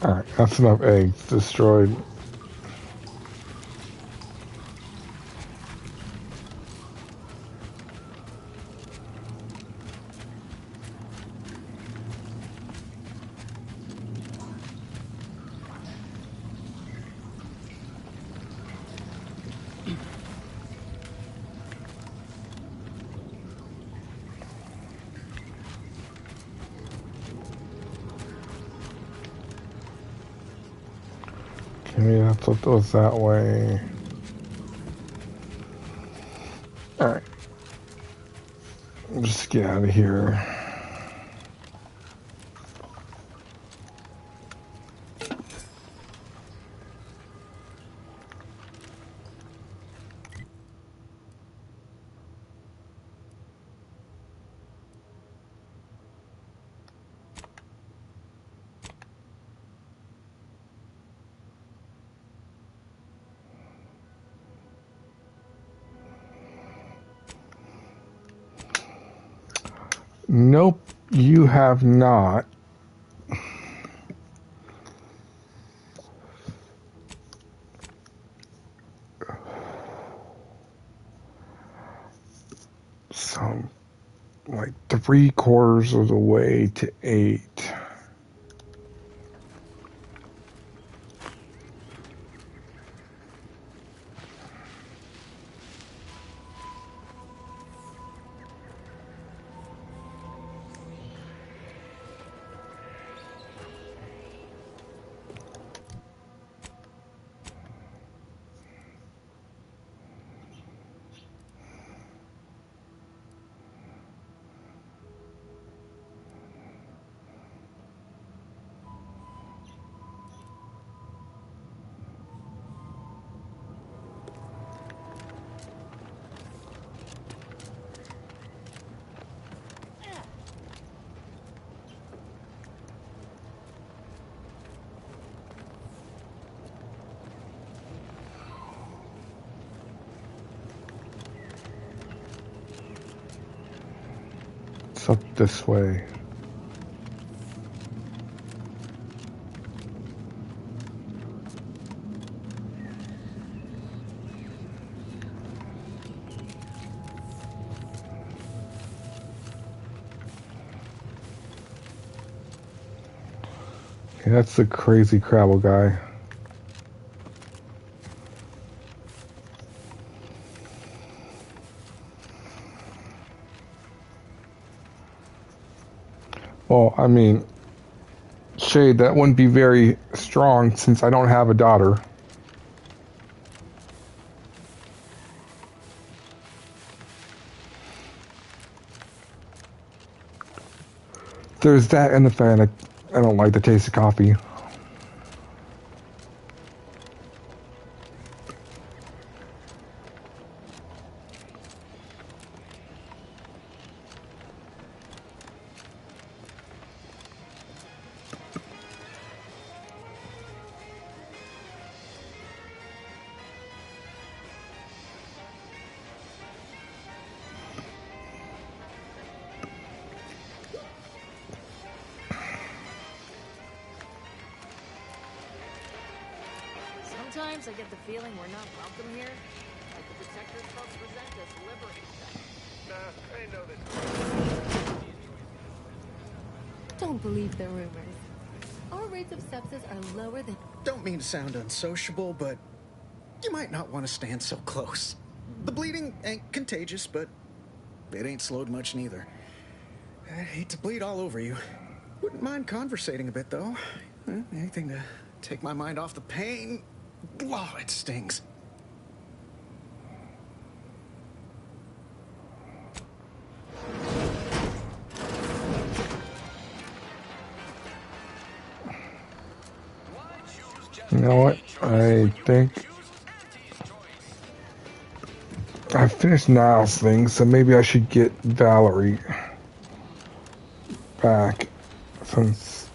Alright, that's enough eggs destroyed. Maybe that's what goes that way. Alright. Just get out of here. Nope, you have not. So, like 3/4 of the way to 8. It's up this way. Okay, that's the crazy Crabble guy. Well, I mean, Shade, that wouldn't be very strong since I don't have a daughter. There's that and the fact that I don't like the taste of coffee. Sometimes I get the feeling we're not welcome here. Like if Don't believe the rumors. Our rates of sepsis are lower than... Don't mean to sound unsociable, but you might not want to stand so close. The bleeding ain't contagious, but it ain't slowed much neither. I hate to bleed all over you. Wouldn't mind conversating a bit, though. Anything to take my mind off the pain. Oh, it stings. You know what? I think I finished Niall's thing, so maybe I should get Valerie back since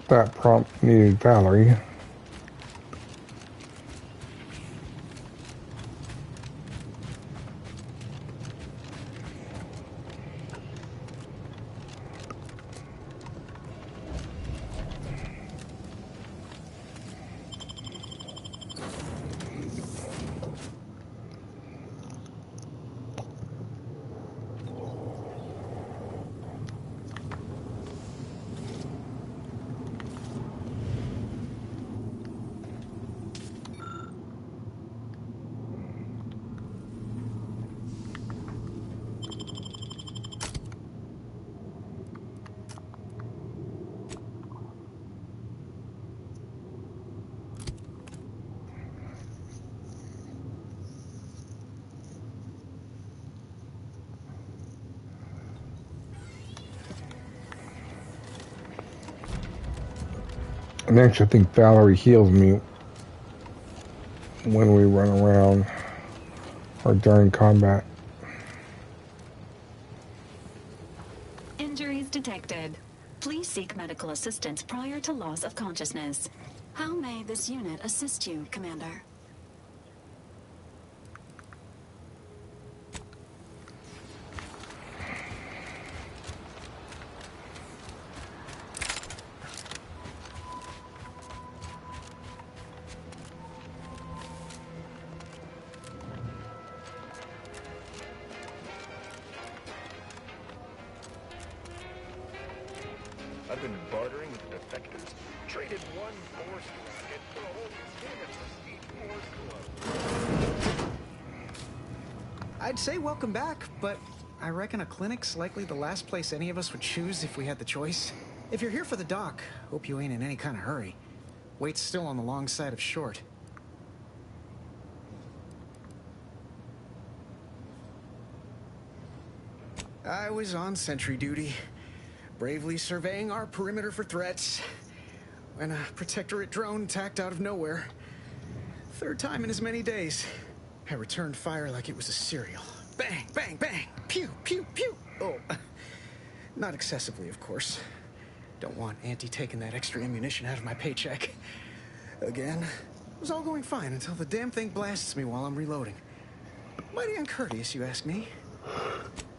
that prompt needed Valerie. And actually, I think Valerie heals me when we run around or during combat. Injuries detected. Please seek medical assistance prior to loss of consciousness. How may this unit assist you, Commander? I've been bartering with the defectors. Traded one force rocket for a whole museum at the Speed Force Club. I'd say welcome back, but I reckon a clinic's likely the last place any of us would choose if we had the choice. If you're here for the doc, hope you ain't in any kind of hurry. Wait's still on the long side of short. I was on sentry duty, bravely surveying our perimeter for threats, when a Protectorate drone attacked out of nowhere. Third time in as many days. I returned fire like it was a cereal. Bang, bang, bang! Pew, pew, pew! Oh, not excessively, of course. Don't want Auntie taking that extra ammunition out of my paycheck. Again, it was all going fine until the damn thing blasts me while I'm reloading. Mighty uncourteous, you ask me.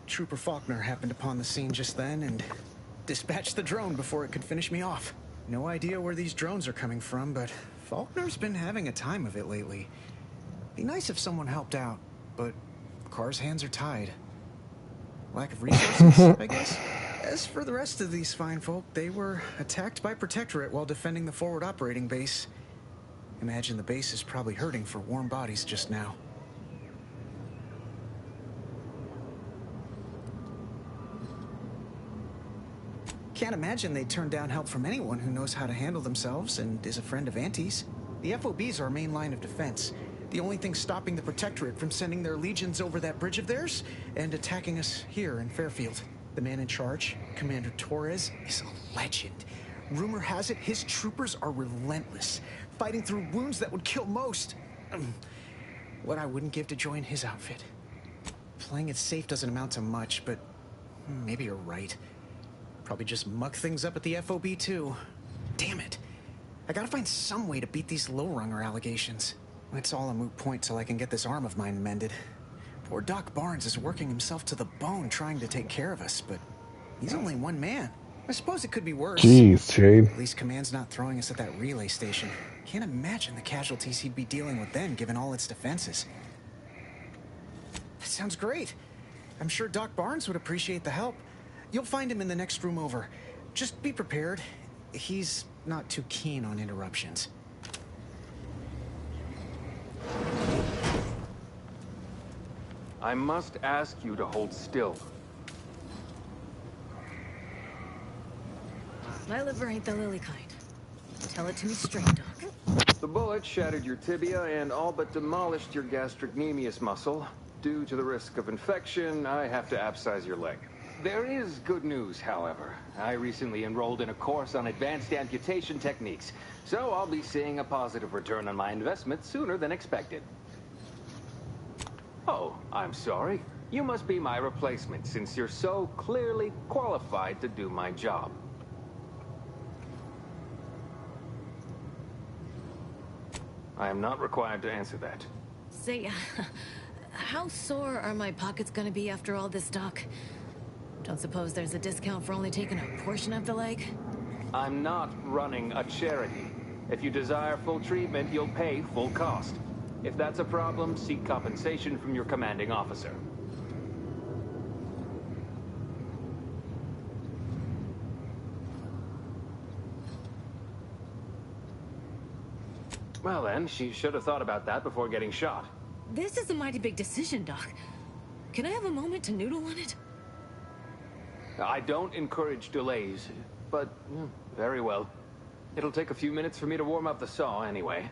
Trooper Faulkner happened upon the scene just then and dispatched the drone before it could finish me off. No idea where these drones are coming from, but Faulkner's been having a time of it lately. Be nice if someone helped out, but Carr's hands are tied. Lack of resources, I guess? As for the rest of these fine folk, they were attacked by Protectorate while defending the forward operating base. Imagine the base is probably hurting for warm bodies just now. Can't imagine they'd turn down help from anyone who knows how to handle themselves and is a friend of Auntie's. The FOB's our main line of defense. The only thing stopping the Protectorate from sending their legions over that bridge of theirs and attacking us here in Fairfield. The man in charge, Commander Torres, is a legend. Rumor has it his troopers are relentless, fighting through wounds that would kill most. What I wouldn't give to join his outfit. Playing it safe doesn't amount to much, but maybe you're right. Probably just muck things up at the FOB too. Damn it. I gotta find some way to beat these low-runger allegations. It's all a moot point till I can get this arm of mine mended. Poor Doc Barnes is working himself to the bone trying to take care of us, but he's only one man. I suppose it could be worse. Jeez, Jade. At least Command's not throwing us at that relay station. Can't imagine the casualties he'd be dealing with then, given all its defenses. That sounds great. I'm sure Doc Barnes would appreciate the help. You'll find him in the next room over. Just be prepared. He's not too keen on interruptions. I must ask you to hold still. My liver ain't the lily kind. Tell it to me straight, Doc. The bullet shattered your tibia and all but demolished your gastrocnemius muscle. Due to the risk of infection, I have to abscise your leg. There is good news, however. I recently enrolled in a course on advanced amputation techniques, so I'll be seeing a positive return on my investment sooner than expected. Oh, I'm sorry. You must be my replacement, since you're so clearly qualified to do my job. I am not required to answer that. Say, how sore are my pockets gonna be after all this, Doc? Don't suppose there's a discount for only taking a portion of the leg? I'm not running a charity. If you desire full treatment, you'll pay full cost. If that's a problem, seek compensation from your commanding officer. Well then, she should have thought about that before getting shot. This is a mighty big decision, Doc. Can I have a moment to noodle on it? I don't encourage delays, but very well. It'll take a few minutes for me to warm up the saw anyway.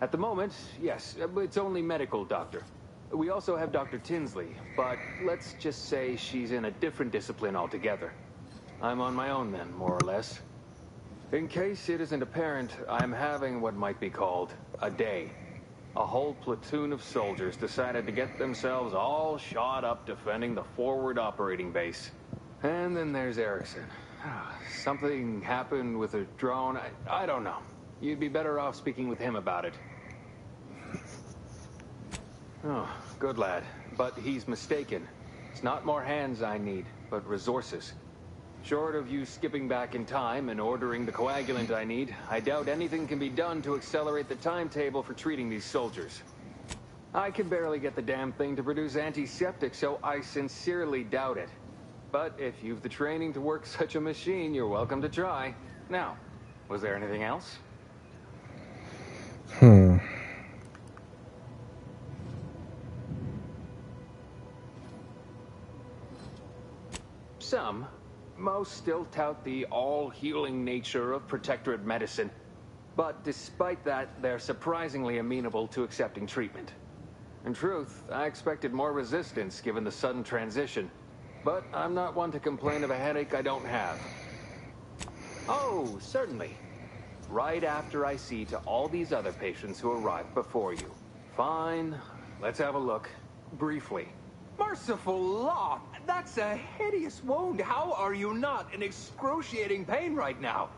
At the moment, yes, it's only medical, Doctor. We also have Dr. Tinsley, but let's just say she's in a different discipline altogether. I'm on my own then, more or less. In case it isn't apparent, I'm having what might be called a day. A whole platoon of soldiers decided to get themselves all shot up defending the forward operating base. And then there's Erickson. Something happened with a drone. I don't know. You'd be better off speaking with him about it. Oh, good lad. But he's mistaken. It's not more hands I need, but resources. Short of you skipping back in time and ordering the coagulant I need, I doubt anything can be done to accelerate the timetable for treating these soldiers. I can barely get the damn thing to produce antiseptic, so I sincerely doubt it. But if you've the training to work such a machine, you're welcome to try. Now, was there anything else? Most still tout the all-healing nature of Protectorate medicine. But despite that, they're surprisingly amenable to accepting treatment. In truth, I expected more resistance given the sudden transition. But I'm not one to complain of a headache I don't have. Oh, certainly. Right after I see to all these other patients who arrived before you. Fine, let's have a look. Briefly. Merciful law! That's a hideous wound. How are you not in excruciating pain right now?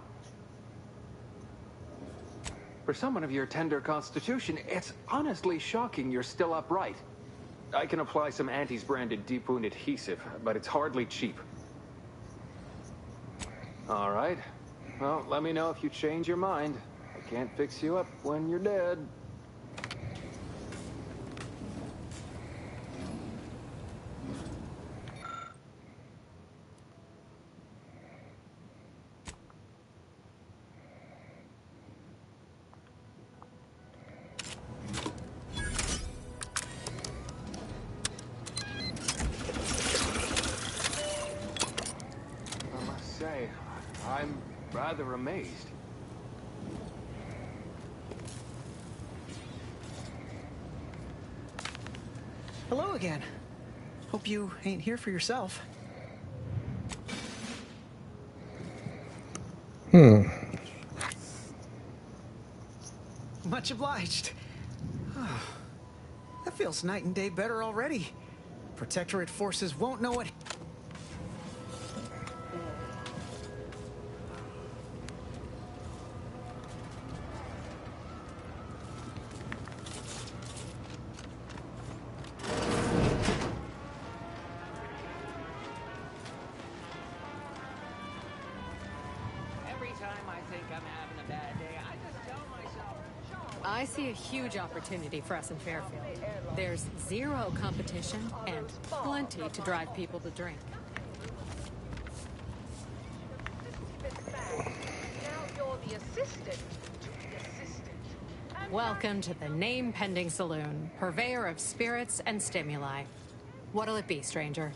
For someone of your tender constitution, it's honestly shocking you're still upright. I can apply some Antes branded deep wound adhesive, but it's hardly cheap. All right. Well, let me know if you change your mind. I can't fix you up when you're dead. I'm rather amazed. Hello again. Hope you ain't here for yourself. Much obliged. Oh, that feels night and day better already. Protectorate forces won't know what... I see a huge opportunity for us in Fairfield. There's zero competition and plenty to drive people to drink. Welcome to the Name Pending Saloon, purveyor of spirits and stimuli. What'll it be, stranger?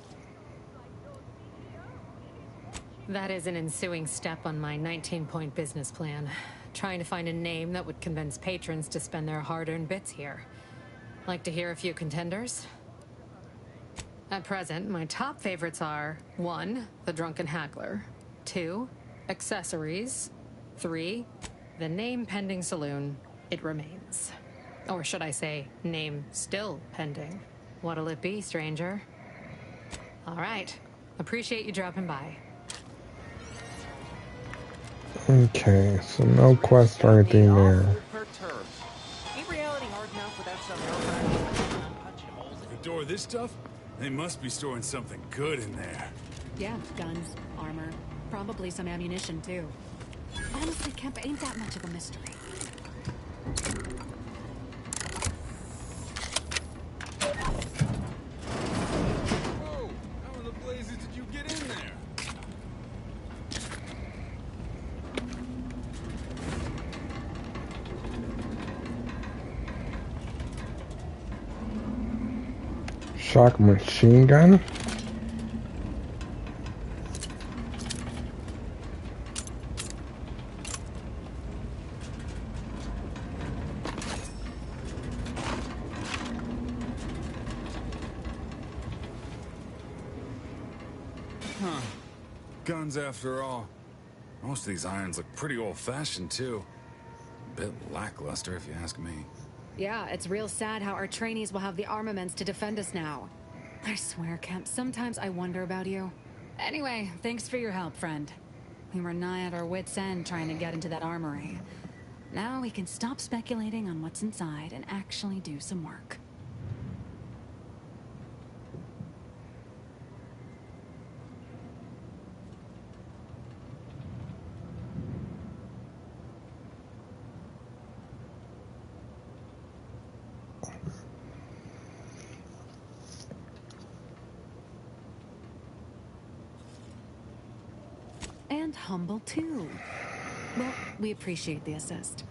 That is an ensuing step on my 19-point business plan. Trying to find a name that would convince patrons to spend their hard-earned bits here. Like to hear a few contenders? At present, my top favorites are 1. The Drunken Haggler, 2. Accessories, 3. The Name Pending Saloon. It remains. Or should I say, name still pending. What'll it be, stranger? All right. Appreciate you dropping by. Okay, so no quest or anything there. To door this stuff? They must be storing something good in there. Yeah, guns, armor, probably some ammunition too. Honestly, Kemp ain't that much of a mystery. Whoa! How in the blazes did you get in there? Shock machine gun? Huh. Guns after all. Most of these irons look pretty old-fashioned, too. A bit lackluster, if you ask me. Yeah, it's real sad how our trainees will have the armaments to defend us now. I swear, Kemp, sometimes I wonder about you. Anyway, thanks for your help, friend. We were nigh at our wits' end trying to get into that armory. Now we can stop speculating on what's inside and actually do some work. And humble, too. Well, we appreciate the assist.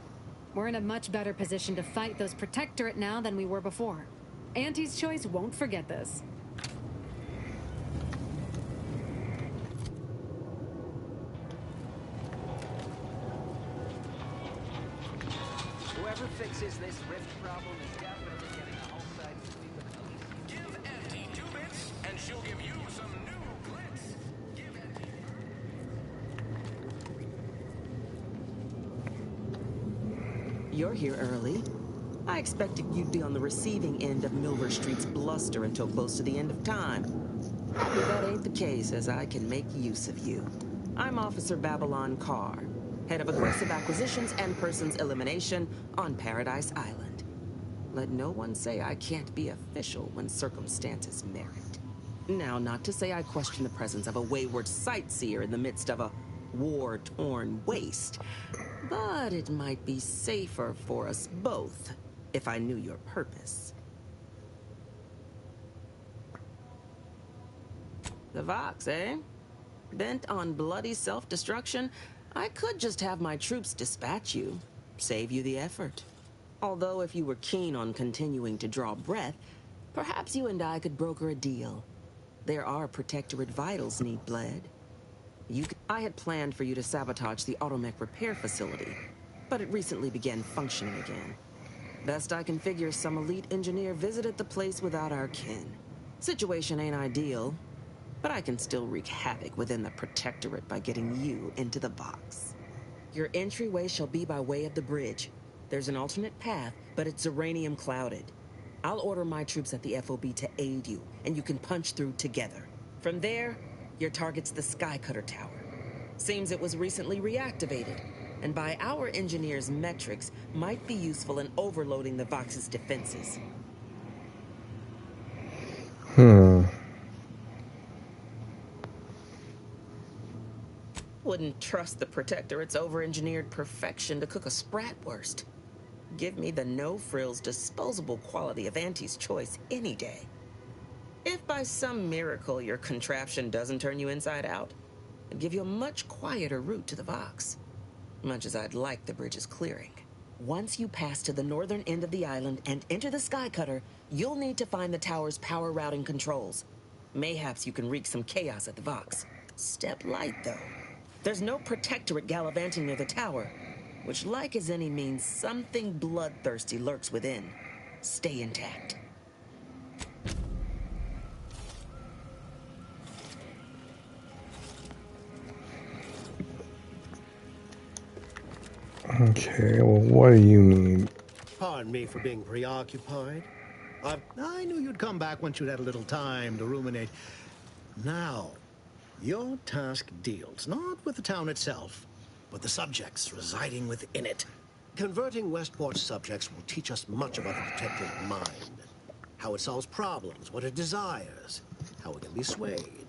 We're in a much better position to fight those Protectorate now than we were before. Auntie's Choice won't forget this. Whoever fixes this rift problem is definitely getting a homicide sweep of the police. Give Auntie 2 bits, and she'll give you some new glitz. Give Auntie... You're here early. I expected you'd be on the receiving end of Milver Street's bluster until close to the end of time. But that ain't the case, as I can make use of you. I'm Officer Babylon Carr, head of aggressive acquisitions and persons elimination on Paradise Island. Let no one say I can't be official when circumstances merit. Now, not to say I question the presence of a wayward sightseer in the midst of a war-torn waste, but it might be safer for us both if I knew your purpose. The Vox, eh? Bent on bloody self-destruction, I could just have my troops dispatch you, save you the effort. Although if you were keen on continuing to draw breath, perhaps you and I could broker a deal. There are Protectorate vitals need bled. I had planned for you to sabotage the automech repair facility, but it recently began functioning again. Best I can figure, some elite engineer visited the place without our kin. Situation ain't ideal, but I can still wreak havoc within the Protectorate by getting you into the box. Your entryway shall be by way of the bridge. There's an alternate path, but it's uranium clouded. I'll order my troops at the FOB to aid you, and you can punch through together. From there, your target's the Skycutter Tower. Seems it was recently reactivated, and by our engineers' metrics, might be useful in overloading the Vox's defenses. Wouldn't trust the Protectorate's over-engineered perfection to cook a Spratwurst. Give me the no-frills, disposable quality of Auntie's choice any day. If by some miracle your contraption doesn't turn you inside out, I'd give you a much quieter route to the Vox. Much as I'd like the bridge's clearing. Once you pass to the northern end of the island and enter the Skycutter, you'll need to find the tower's power routing controls. Mayhaps you can wreak some chaos at the Vox. Step light, though. There's no protectorate gallivanting near the tower, which, like as any, means something bloodthirsty lurks within. Stay intact. Okay, well, what do you need? Pardon me for being preoccupied. I knew you'd come back once you'd had a little time to ruminate. Now, your task deals not with the town itself, but the subjects residing within it. Converting Westport's subjects will teach us much about the Protectorate mind. How it solves problems, what it desires, how it can be swayed.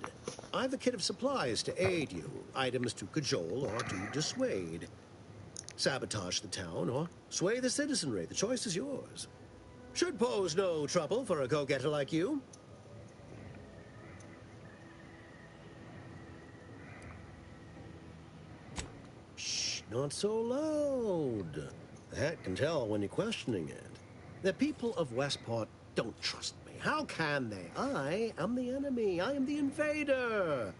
I've a kit of supplies to aid you, items to cajole or to dissuade. Sabotage the town or sway the citizenry. The choice is yours. Should pose no trouble for a go-getter like you. Shh, not so loud. The hat can tell when you're questioning it. The people of Westport don't trust me. How can they? I am the enemy. I am the invader.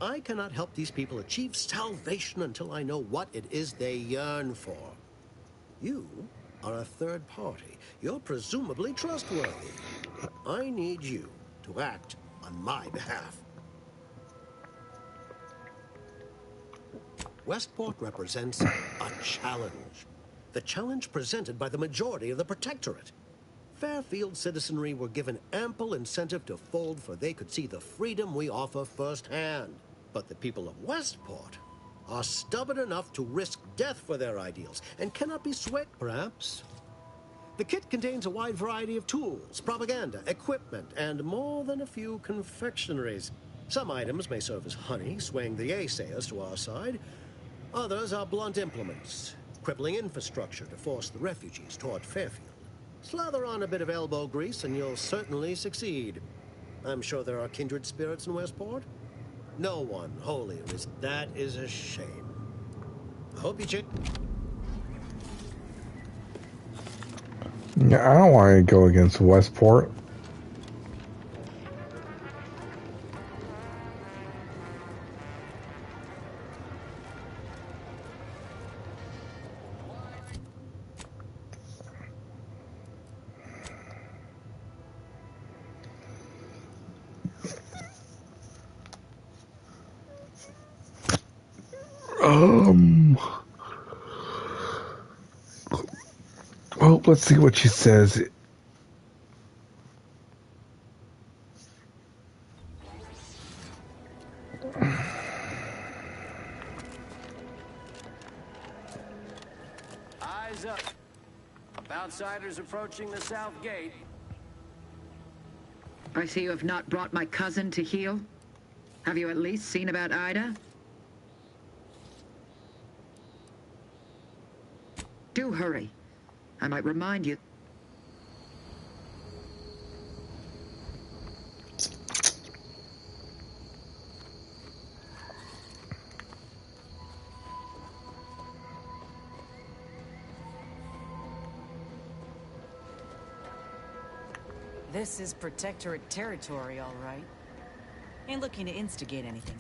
I cannot help these people achieve salvation until I know what it is they yearn for. You are a third party. You're presumably trustworthy. I need you to act on my behalf. Westport represents a challenge. The challenge presented by the majority of the Protectorate. Fairfield citizenry were given ample incentive to fold, for they could see the freedom we offer firsthand. But the people of Westport are stubborn enough to risk death for their ideals and cannot be swayed, perhaps. The kit contains a wide variety of tools, propaganda, equipment, and more than a few confectionaries. Some items may serve as honey, swaying the naysayers to our side. Others are blunt implements, crippling infrastructure to force the refugees toward Fairfield. Slather on a bit of elbow grease and you'll certainly succeed. I'm sure there are kindred spirits in Westport. No one wholly is. That is a shame. I hope you check. Yeah, I don't want to go against Westport. Well, let's see what she says. Eyes up. Outsiders approaching the south gate. I see you have not brought my cousin to heal. Have you at least seen about Ida? Do hurry. I might remind you. This is Protectorate territory, all right. Ain't looking to instigate anything.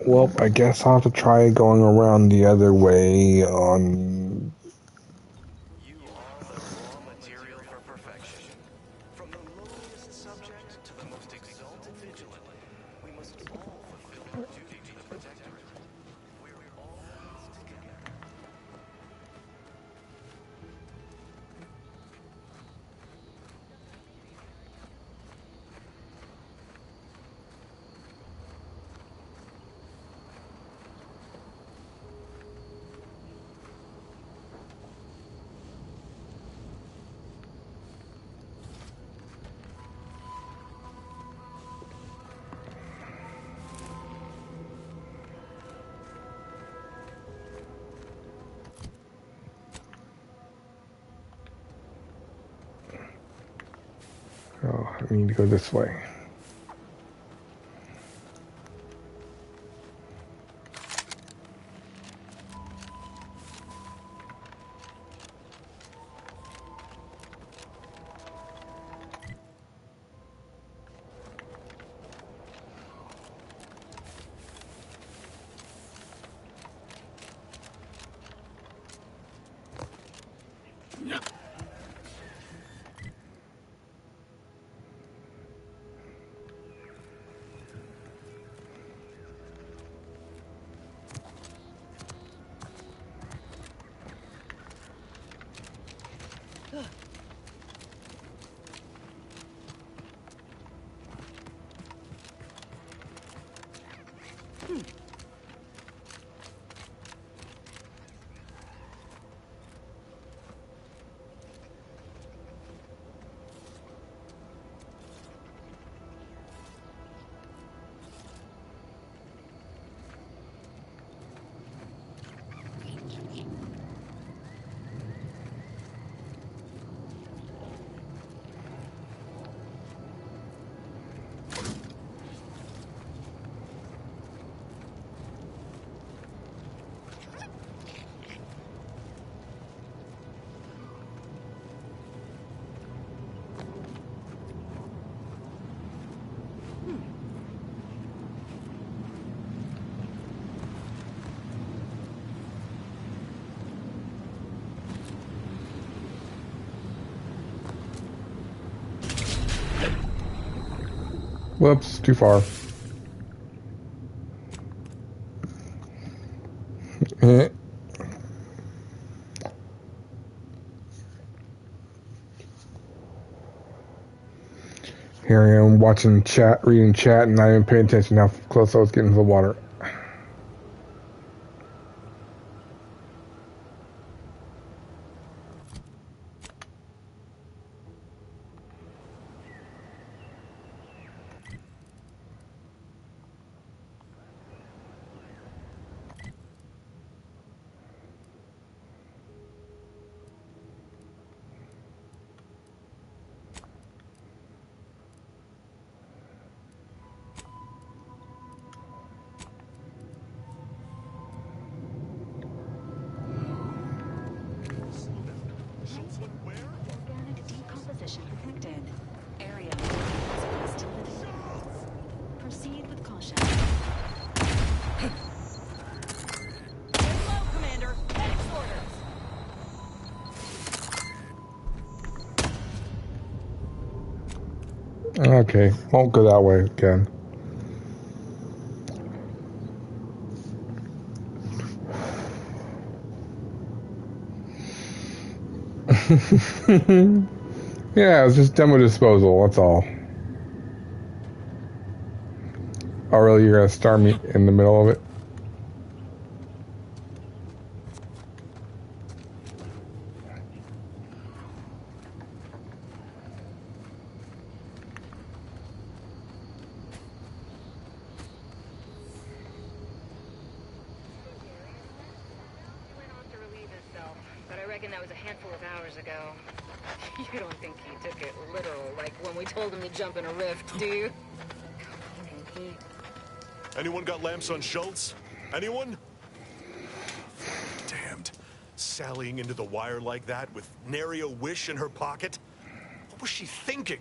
Well, I guess I'll have to try going around the other way on... You are the raw material for perfection. From the lowliest subject to the most exalted vigilant, we must all fulfill our duty to the Protectorate. We're all in this together. I need to go this way. Whoops, too far. Here I am watching chat, reading chat, and not even paying attention how close I was getting to the water. Organic decomposition detected. Area still living. Proceed with caution. Hello, Commander. Medics orders. Okay, won't go that way again. Yeah, it's just demo disposal, that's all. Oh, really? You're gonna start me in the middle of it? But I reckon that was a handful of hours ago. You don't think he took it literal, like when we told him to jump in a rift, do you? Anyone got lamps on Schultz? Anyone? Damned. Sallying into the wire like that with nary a wish in her pocket? What was she thinking?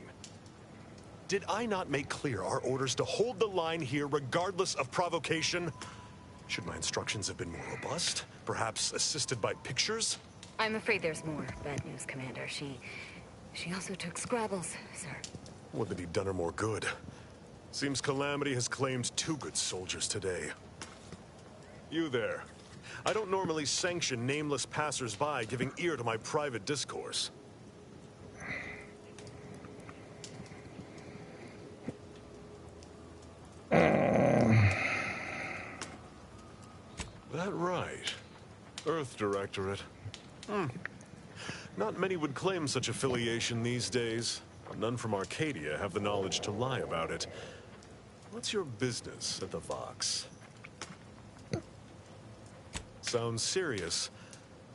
Did I not make clear our orders to hold the line here regardless of provocation? Should my instructions have been more robust? Perhaps assisted by pictures? I'm afraid there's more bad news, Commander. She also took Scrabbles, sir. Would that he'd done her more good. Seems Calamity has claimed 2 good soldiers today. You there. I don't normally sanction nameless passers-by giving ear to my private discourse. That right. Earth Directorate. Not many would claim such affiliation these days. None from Arcadia have the knowledge to lie about it. What's your business at the Vox? Sounds serious.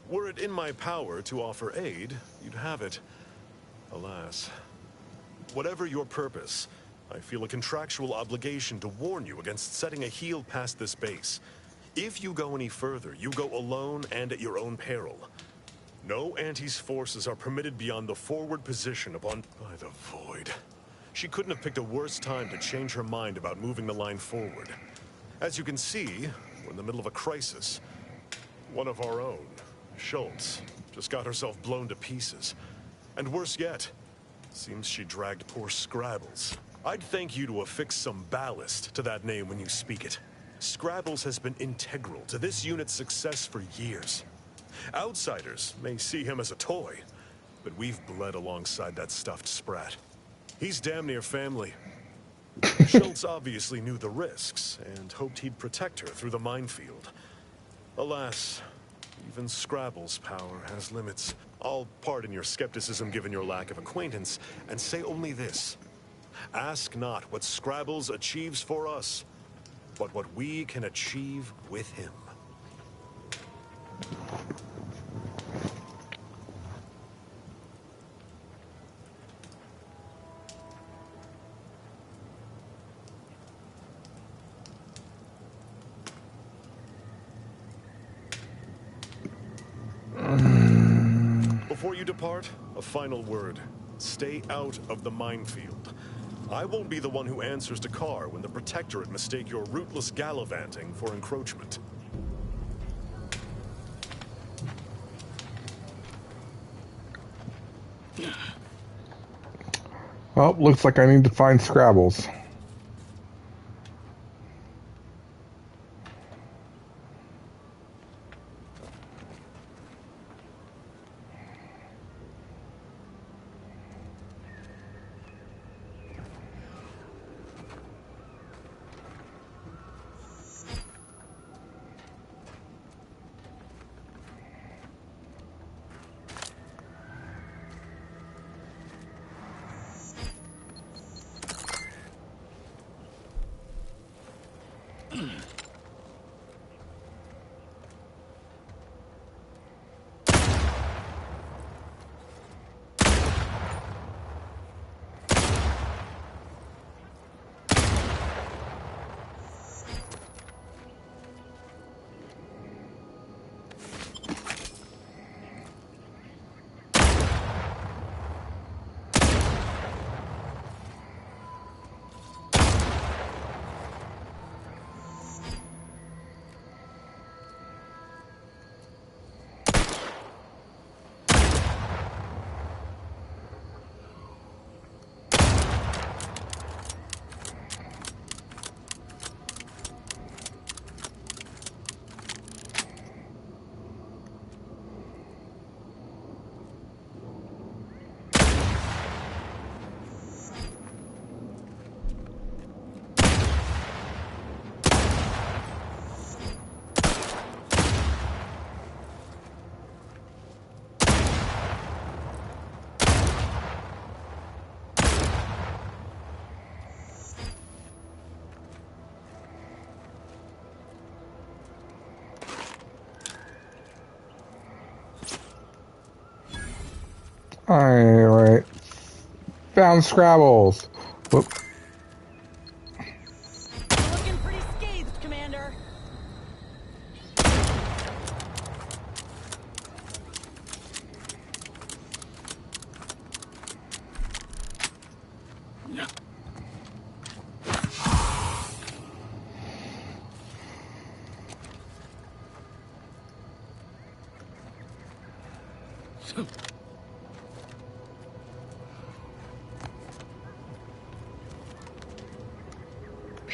Were it in my power to offer aid, you'd have it. Alas. Whatever your purpose, I feel a contractual obligation to warn you against setting a heel past this base. If you go any further, you go alone and at your own peril. No Auntie's forces are permitted beyond the forward position upon by the Void. She couldn't have picked a worse time to change her mind about moving the line forward. As you can see, we're in the middle of a crisis. One of our own, Schultz, just got herself blown to pieces. And worse yet, seems she dragged poor Scrabbles. I'd thank you to affix some ballast to that name when you speak it. Scrabbles has been integral to this unit's success for years. Outsiders may see him as a toy, but we've bled alongside that stuffed sprat. He's damn near family. Schultz obviously knew the risks and hoped he'd protect her through the minefield. Alas, even Scrabble's power has limits. I'll pardon your skepticism given your lack of acquaintance, and say only this. Ask not what Scrabbles achieves for us, but what we can achieve with him. Before you depart, a final word. Stay out of the minefield. I won't be the one who answers to Carr when the Protectorate mistake your rootless gallivanting for encroachment. Well, looks like I need to find Scrabbles. Alright. Found Scrabbles. Whoop. Looking pretty scathed, Commander.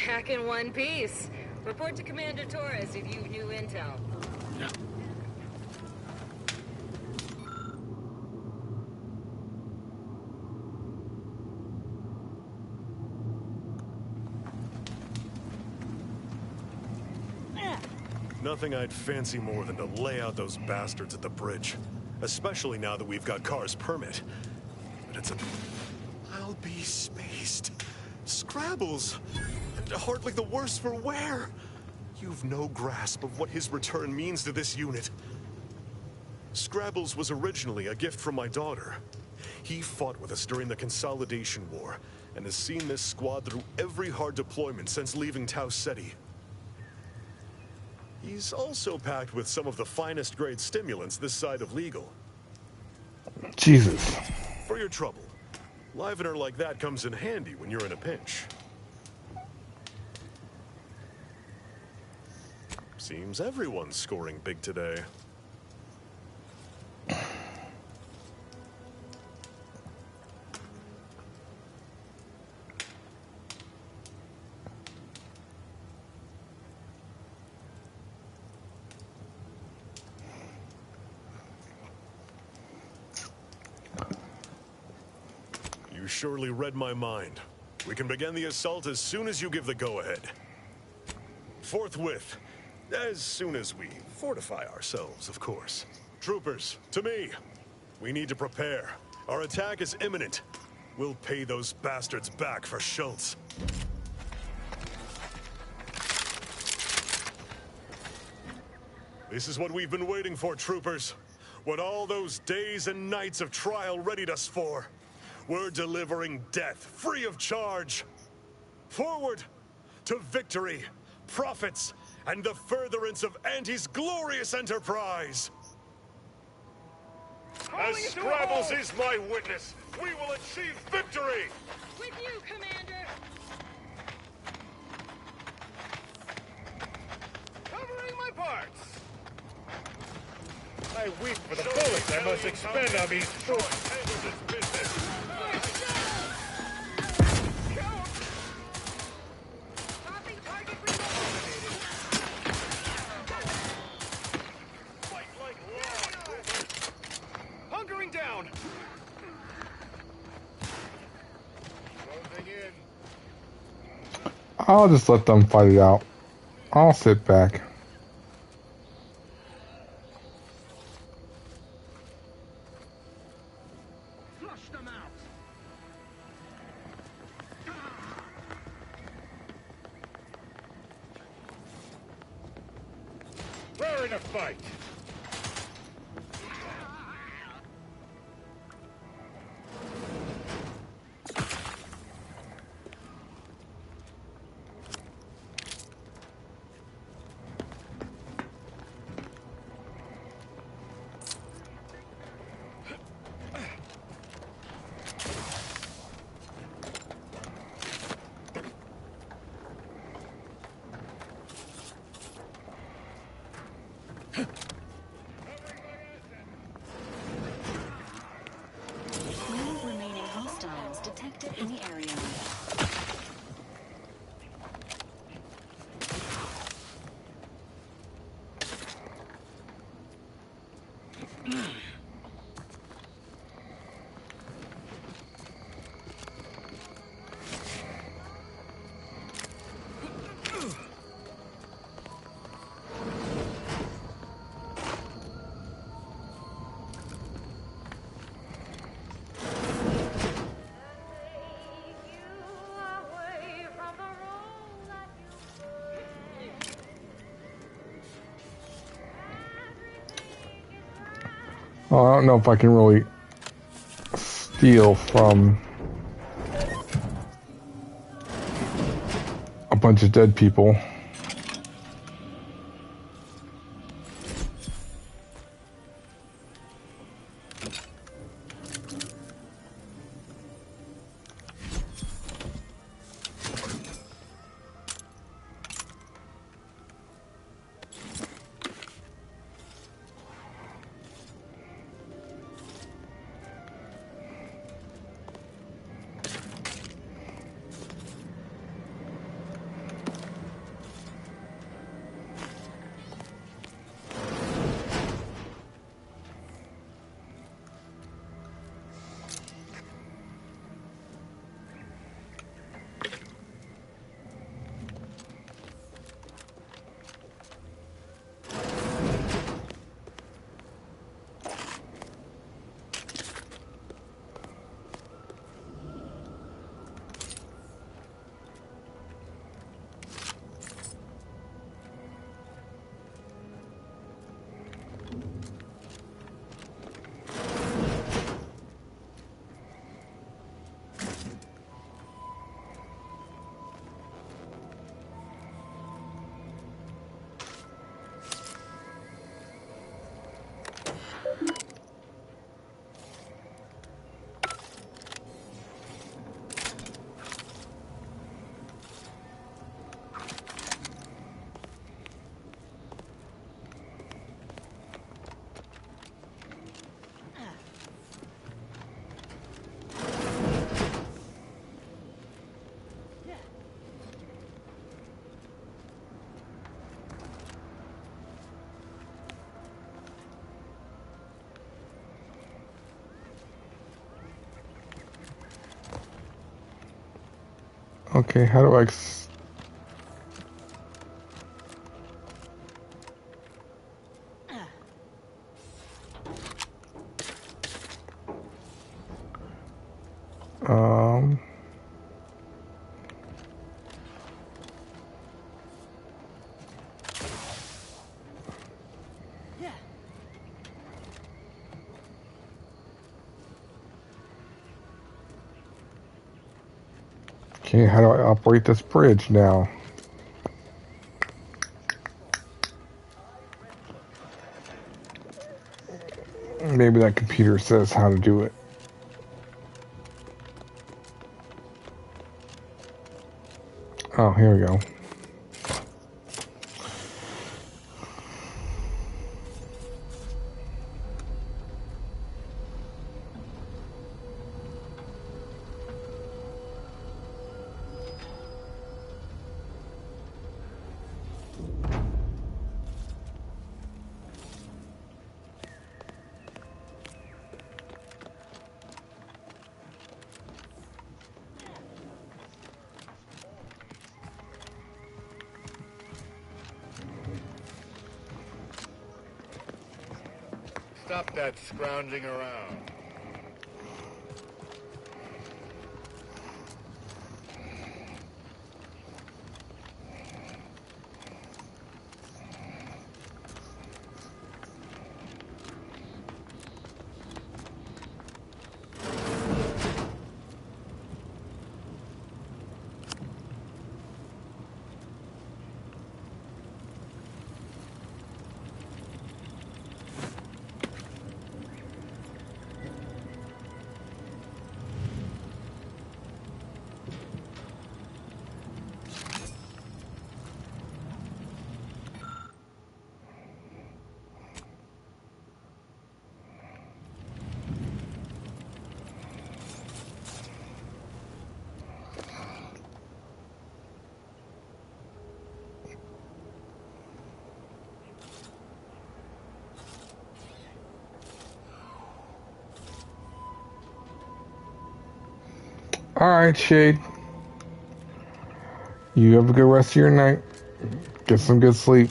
Back in one piece. Report to Commander Torres if you knew intel. Nothing I'd fancy more than to lay out those bastards at the bridge. Especially now that we've got Carr's permit. But it's a... I'll be spaced. Scrabbles! And hardly the worse for wear! You've no grasp of what his return means to this unit. Scrabbles was originally a gift from my daughter. He fought with us during the Consolidation War, and has seen this squad through every hard deployment since leaving Tau Ceti. He's also packed with some of the finest grade stimulants this side of legal. Jesus. For your trouble. Livener like that comes in handy when you're in a pinch. Seems everyone's scoring big today. You surely read my mind. We can begin the assault as soon as you give the go-ahead. Forthwith. As soon as we fortify ourselves, of course. Troopers, to me. We need to prepare. Our attack is imminent. We'll pay those bastards back for Schultz. This is what we've been waiting for, troopers. What all those days and nights of trial readied us for. We're delivering death, free of charge. Forward to victory, profits, and the furtherance of Anti's glorious enterprise. As Scrabbles is my witness, we will achieve victory! With you, Commander! Covering my parts! I weep for the bullets I must expend on these troops. Hunkering down! I'll just let them fight it out. I'll sit back. Flush them out! We're in a fight! No remaining hostiles detected in the area. Oh, I don't know if I can really steal from a bunch of dead people. Okay, how do I... Um... Okay, how do I operate this bridge now? Maybe that computer says how to do it. Oh, here we go. Stop that scrounging around. Alright, Shade. You have a good rest of your night. Get some good sleep.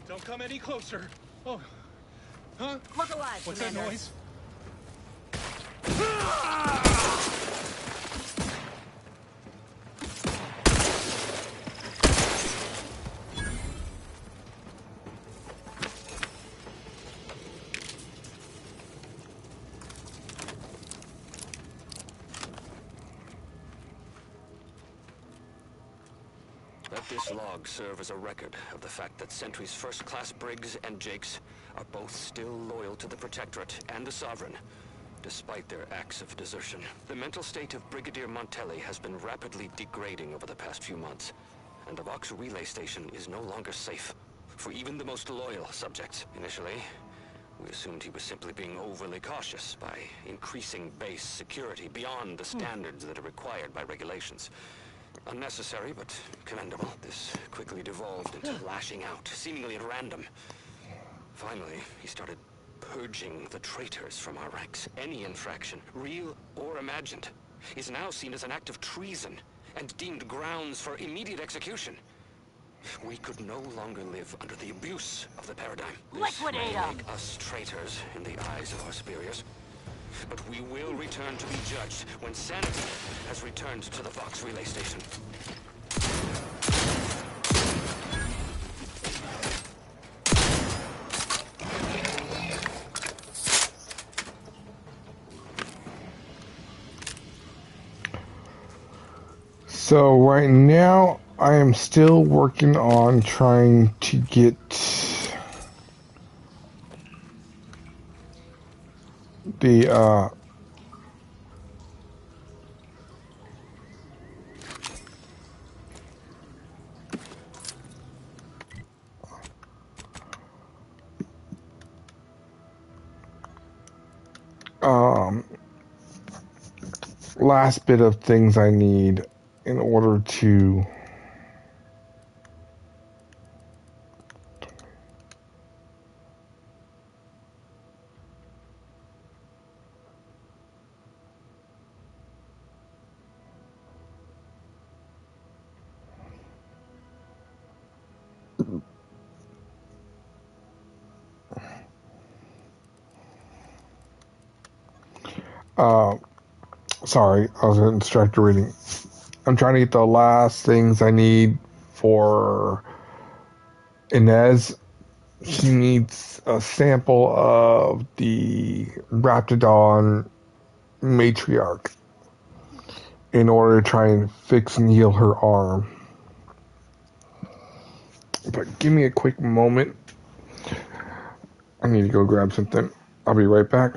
Don't come any closer. Oh. Huh? Look alive, What's Commander. that noise? Let this log serve as a record of the fact that Sentry's first-class Briggs and Jakes are both still loyal to the Protectorate and the Sovereign, despite their acts of desertion. The mental state of Brigadier Montelli has been rapidly degrading over the past few months, and the Vox relay station is no longer safe for even the most loyal subjects. Initially, we assumed he was simply being overly cautious by increasing base security beyond the standards that are required by regulations. Unnecessary, but commendable. This quickly devolved into lashing out, seemingly at random. Finally, he started purging the traitors from our ranks. Any infraction, real or imagined, is now seen as an act of treason and deemed grounds for immediate execution. We could no longer live under the abuse of the paradigm. This may Liquidate 'em. make us traitors in the eyes of our superiors. But we will return to be judged when sanity has returned to the Vox relay station. So right now, I am still working on trying to get the last bit of things I need in order to sorry, I was distracted reading. I'm trying to get the last things I need for Inez. She needs a sample of the Raptidon matriarch in order to try and fix and heal her arm. But give me a quick moment. I need to go grab something. I'll be right back.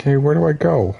Okay, where do I go?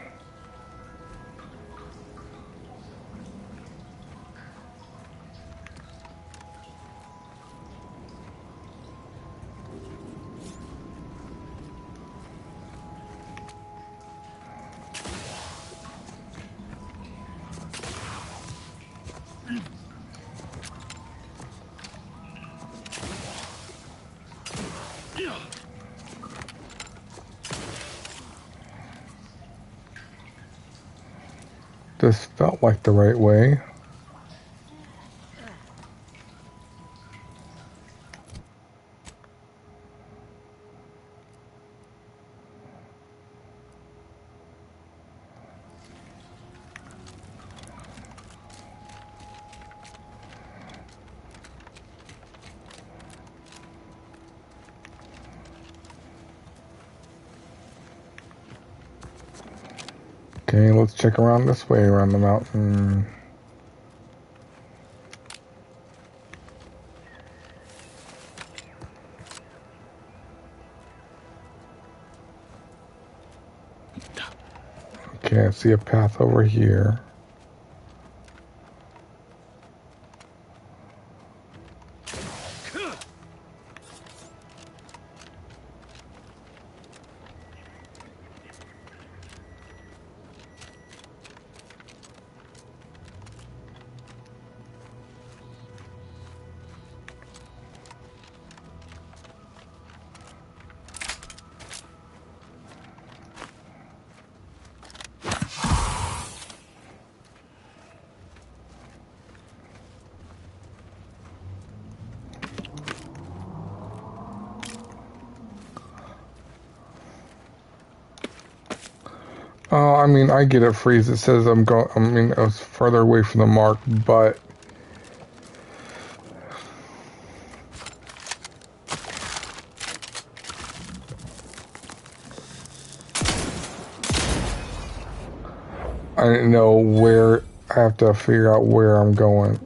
This felt like the right way. Okay, let's check around this way around the mountain. Okay, I see a path over here. I mean, I get it, Freeze. It says I mean, I was further away from the mark, but I didn't know where. I have to figure out where I'm going.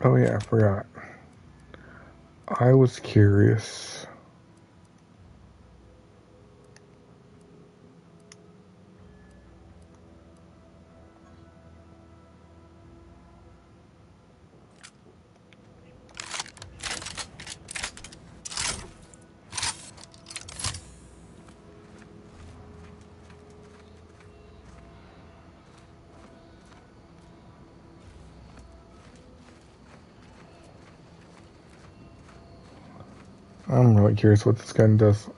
Oh yeah, I forgot. I was curious. I'm really curious what this gun does.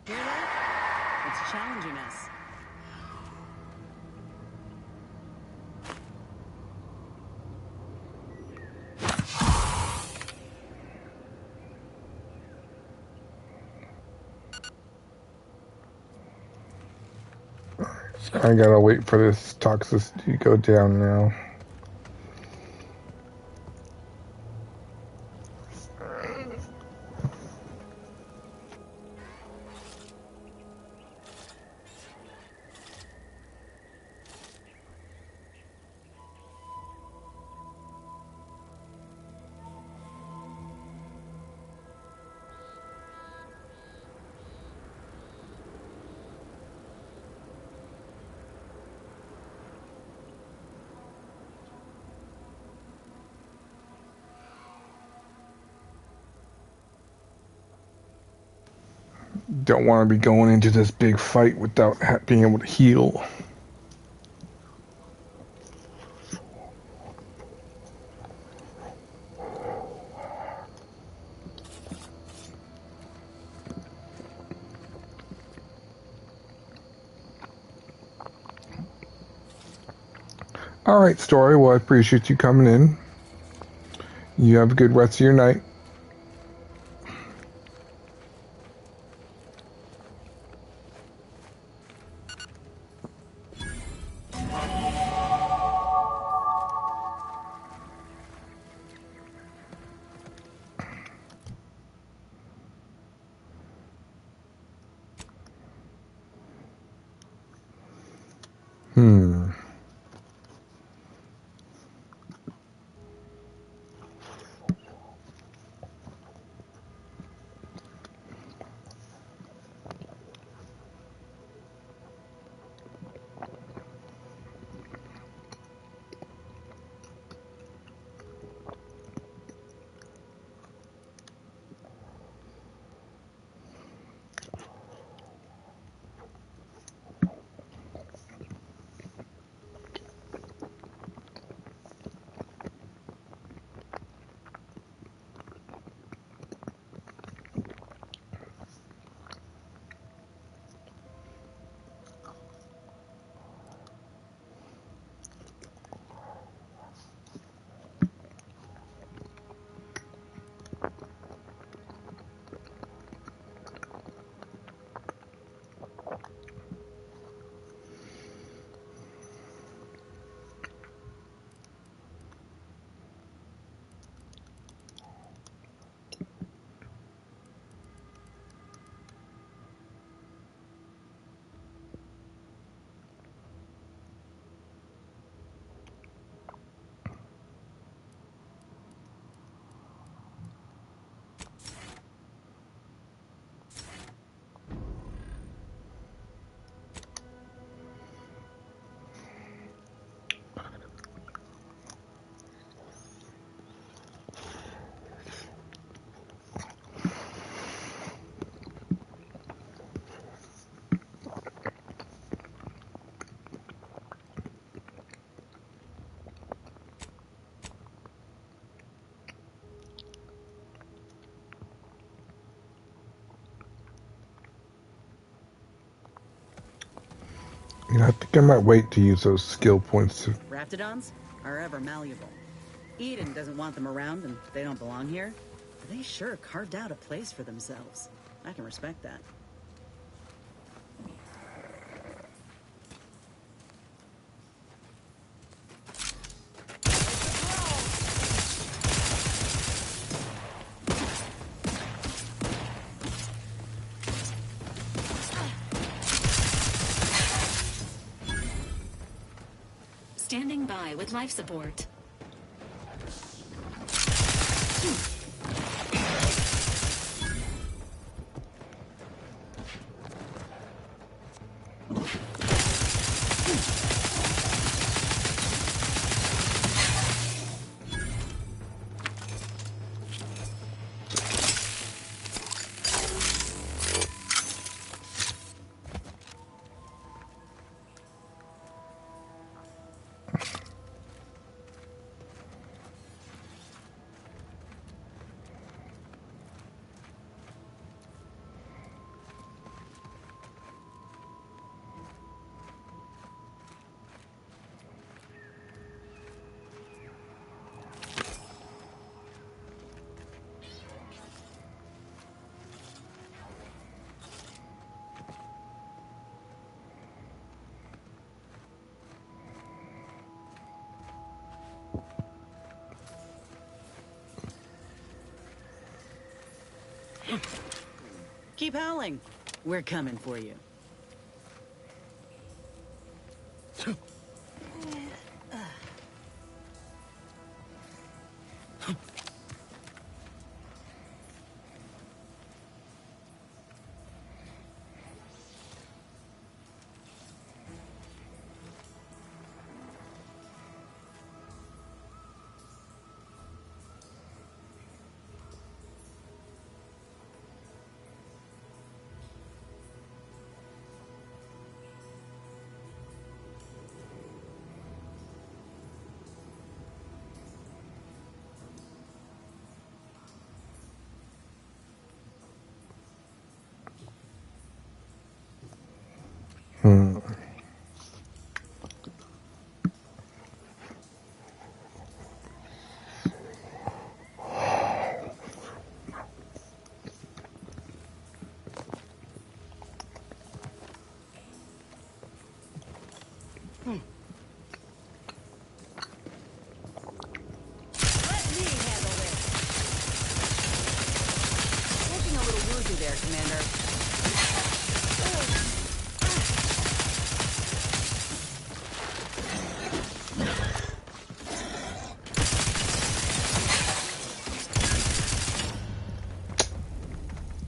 Hear that? It's challenging us. I gotta wait for this toxicity to go down now. Don't want to be going into this big fight without being able to heal. All right, Story. Well, I appreciate you coming in. You have a good rest of your night. I think I might wait to use those skill points. Raptidons are ever malleable. Eden doesn't want them around and they don't belong here. But they sure carved out a place for themselves. I can respect that. Standing by with life support. Keep howling. We're coming for you.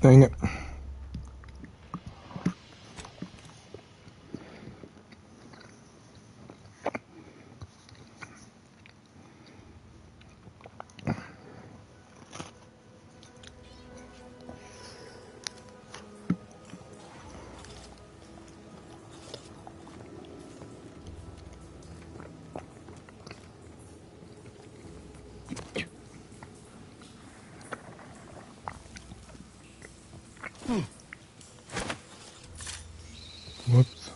Dang it. Whoops.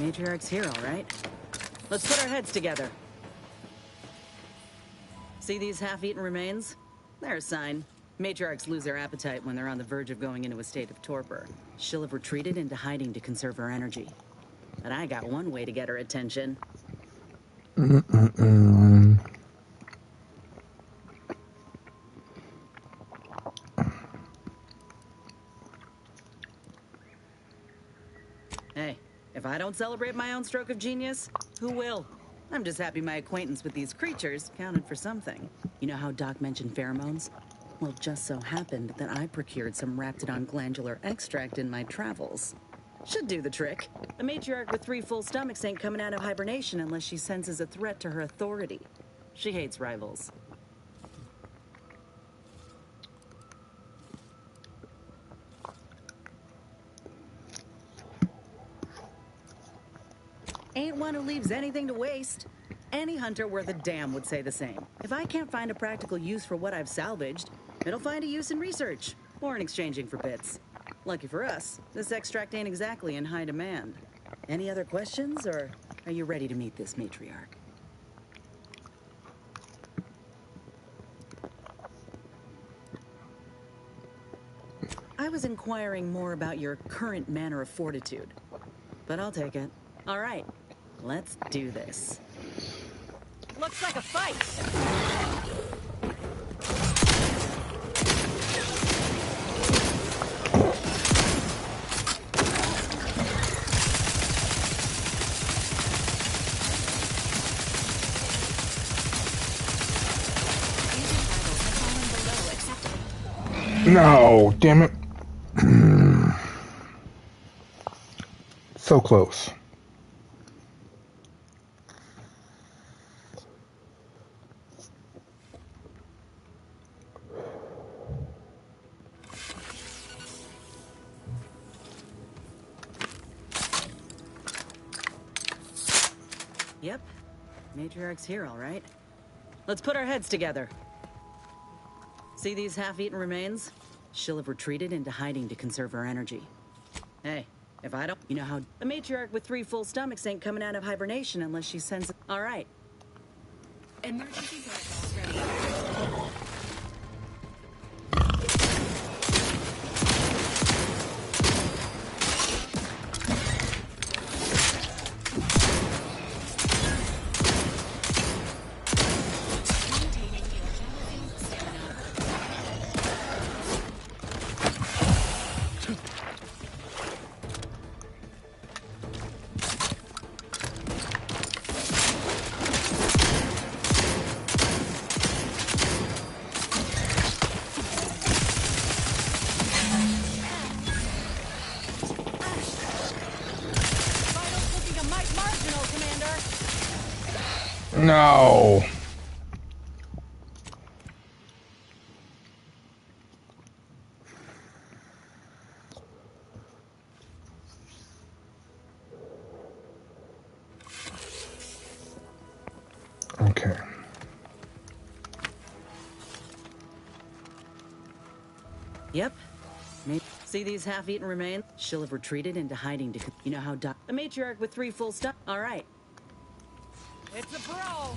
Matriarch's here, all right. Let's put our heads together. See these half-eaten remains? They're a sign. Matriarchs lose their appetite when they're on the verge of going into a state of torpor. She'll have retreated into hiding to conserve her energy. But I got one way to get her attention. Hey, if I don't celebrate my own stroke of genius, who will? I'm just happy my acquaintance with these creatures counted for something. You know how Doc mentioned pheromones? Well, it just so happened that I procured some Raptidon glandular extract in my travels. Should do the trick. A matriarch with 3 full stomachs ain't coming out of hibernation unless she senses a threat to her authority. She hates rivals. Ain't one who leaves anything to waste. Any hunter worth a damn would say the same. If I can't find a practical use for what I've salvaged, it'll find a use in research, or in exchanging for bits. Lucky for us, this extract ain't exactly in high demand. Any other questions, or are you ready to meet this matriarch? I was inquiring more about your current manner of fortitude, but I'll take it. All right, let's do this. Looks like a fight! No, damn it. So close. Yep, matriarch's here, all right. Let's put our heads together. See these half-eaten remains? She'll have retreated into hiding to conserve her energy. Hey, if I don't... You know how... The matriarch with 3 full stomachs ain't coming out of hibernation unless she sends... All right. Emergency protocols ready. No. Okay. Yep. See these half-eaten remains? She'll have retreated into hiding to... You know how Doc... The matriarch with 3 full stomachs... All right. It's a bro!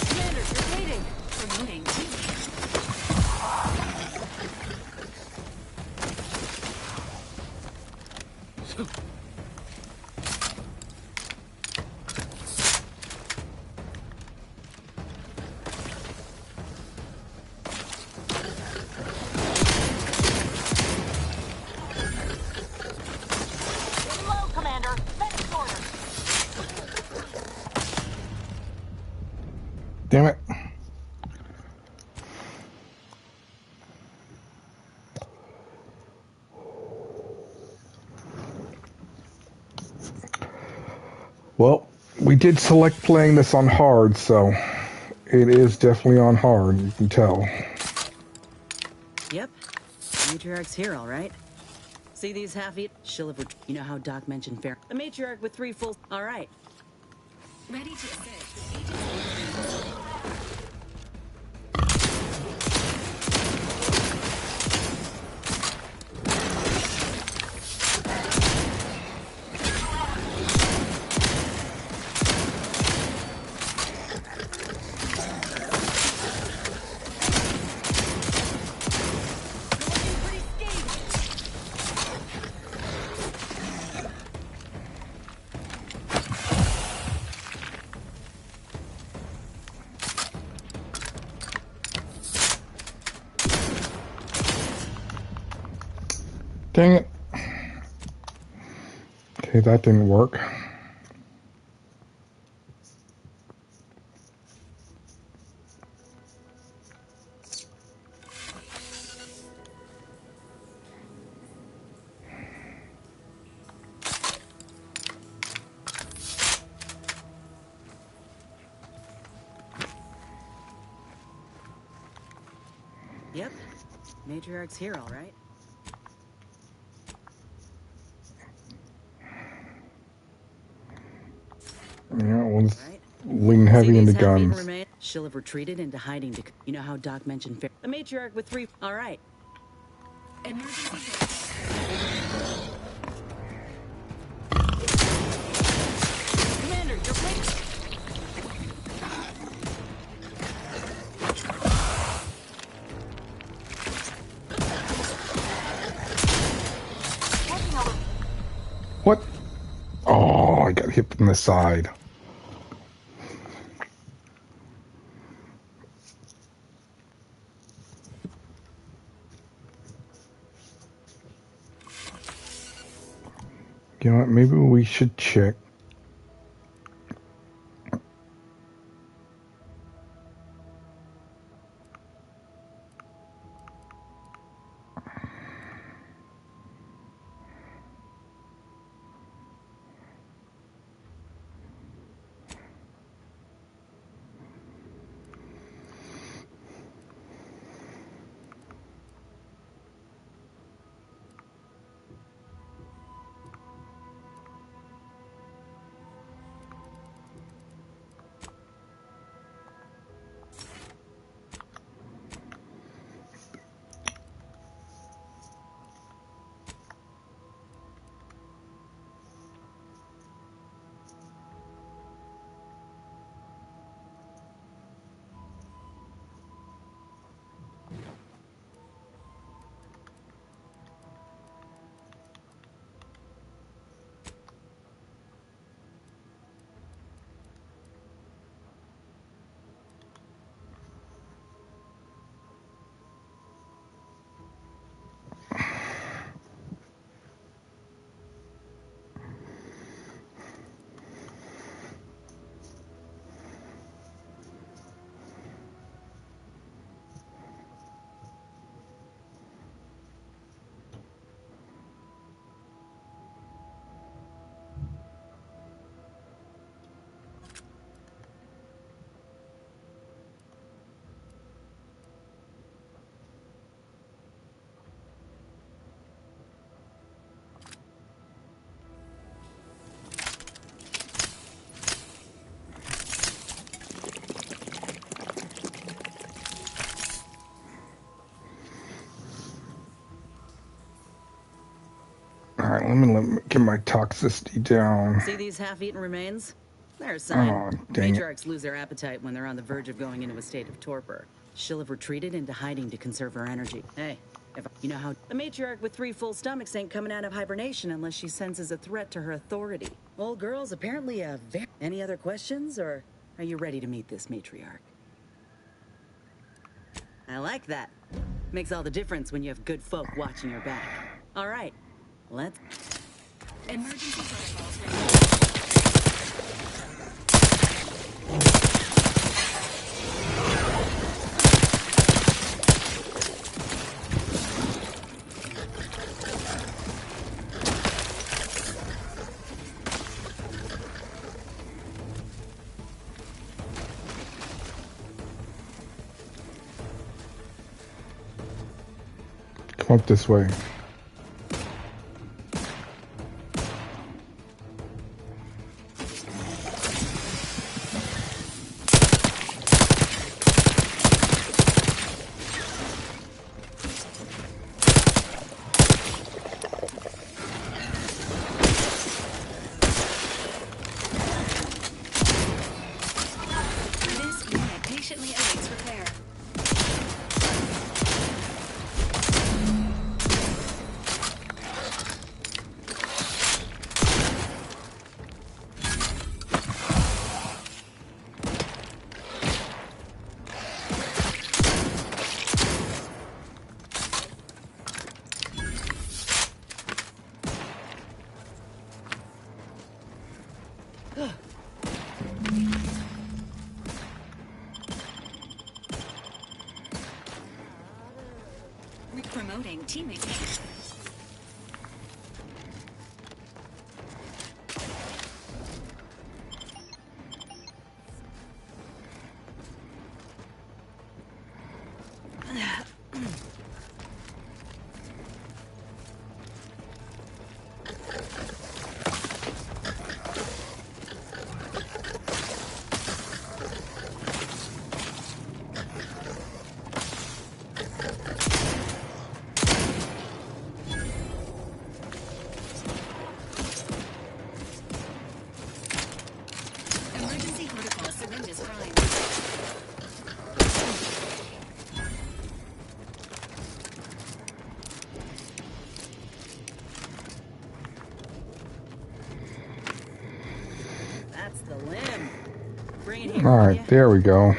Commander, you're waiting. Promoting. Low, Commander. Medic order. Damn it. Well, we did select playing this on hard, so it is definitely on hard, you can tell. Yep. Matriarch's here, all right. See these half-eat... She'll have... You know how Doc mentioned fair... The matriarch with 3 full... All right. Ready to assist. Dang it. Okay, that didn't work. Yep. Matriarch's here, all right. Yeah, we'll lean heavy into guns. She'll have retreated into hiding to... You know how Doc mentioned fair... The matriarch with 3... All right. Emergency. Commander, you're waiting. What? Oh, I got hit from the side. You know what? Maybe we should check. let me get my toxicity down. See these half-eaten remains? They're a Oh, sign. dang it. Matriarchs lose their appetite when they're on the verge of going into a state of torpor. She'll have retreated into hiding to conserve her energy. Hey, you know how the matriarch with 3 full stomachs ain't coming out of hibernation unless she senses a threat to her authority. Old girl's apparently a very... Any other questions, or are you ready to meet this matriarch? I like that. Makes all the difference when you have good folk watching your back. All right, let's... Emergency protocols ready. Come up this way. This unit patiently awaits repair. Promoting teammate. Emergency protocol syringes prime. That's the limb. Bring it here. All right, there we go.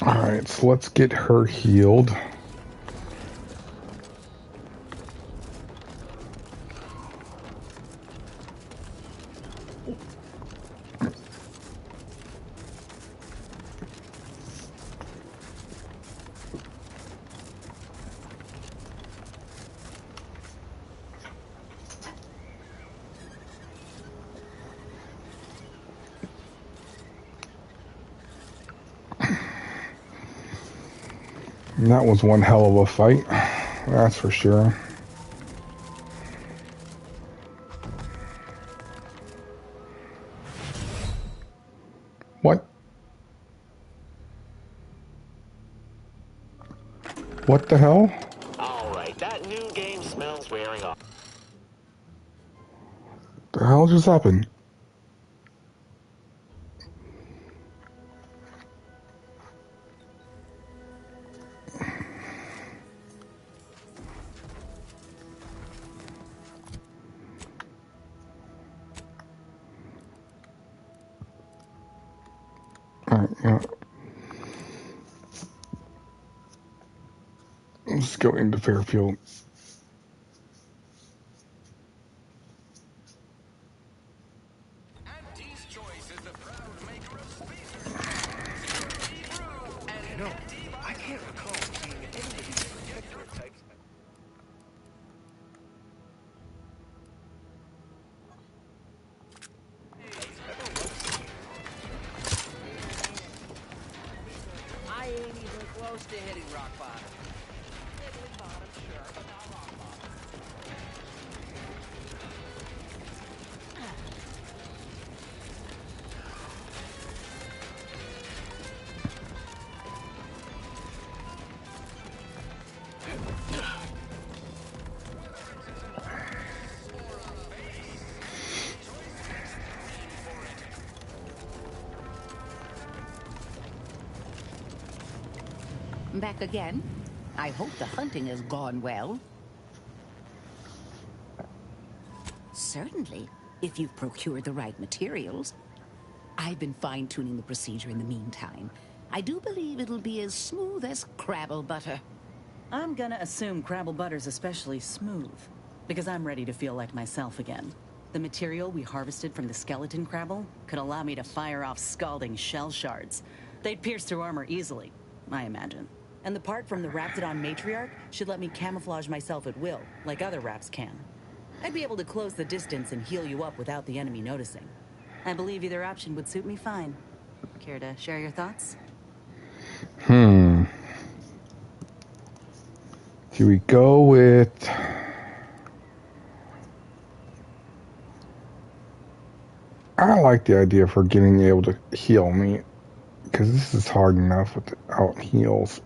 Alright, so let's get her healed. And that was one hell of a fight, that's for sure. What? What the hell? Alright, that new game smells wearing off. The hell just happened? Alright, yeah. Let's go into Fairfield. You know, I can't recall seeing any of these protectorate types. I ain't even close to hitting rock bottom. Middling bottom, sure, but not rock bottom. Back again? I hope the hunting has gone well. Certainly, if you've procured the right materials. I've been fine-tuning the procedure in the meantime. I do believe it'll be as smooth as Crabble butter. I'm gonna assume Crabble butter's especially smooth, because I'm ready to feel like myself again. The material we harvested from the skeleton Crabble could allow me to fire off scalding shell shards. They'd pierce through armor easily, I imagine. And the part from the Raptidon Matriarch should let me camouflage myself at will, like other Raps can. I'd be able to close the distance and heal you up without the enemy noticing. I believe either option would suit me fine. Care to share your thoughts? Do we go with... I like the idea of her getting able to heal me, because this is hard enough without heals.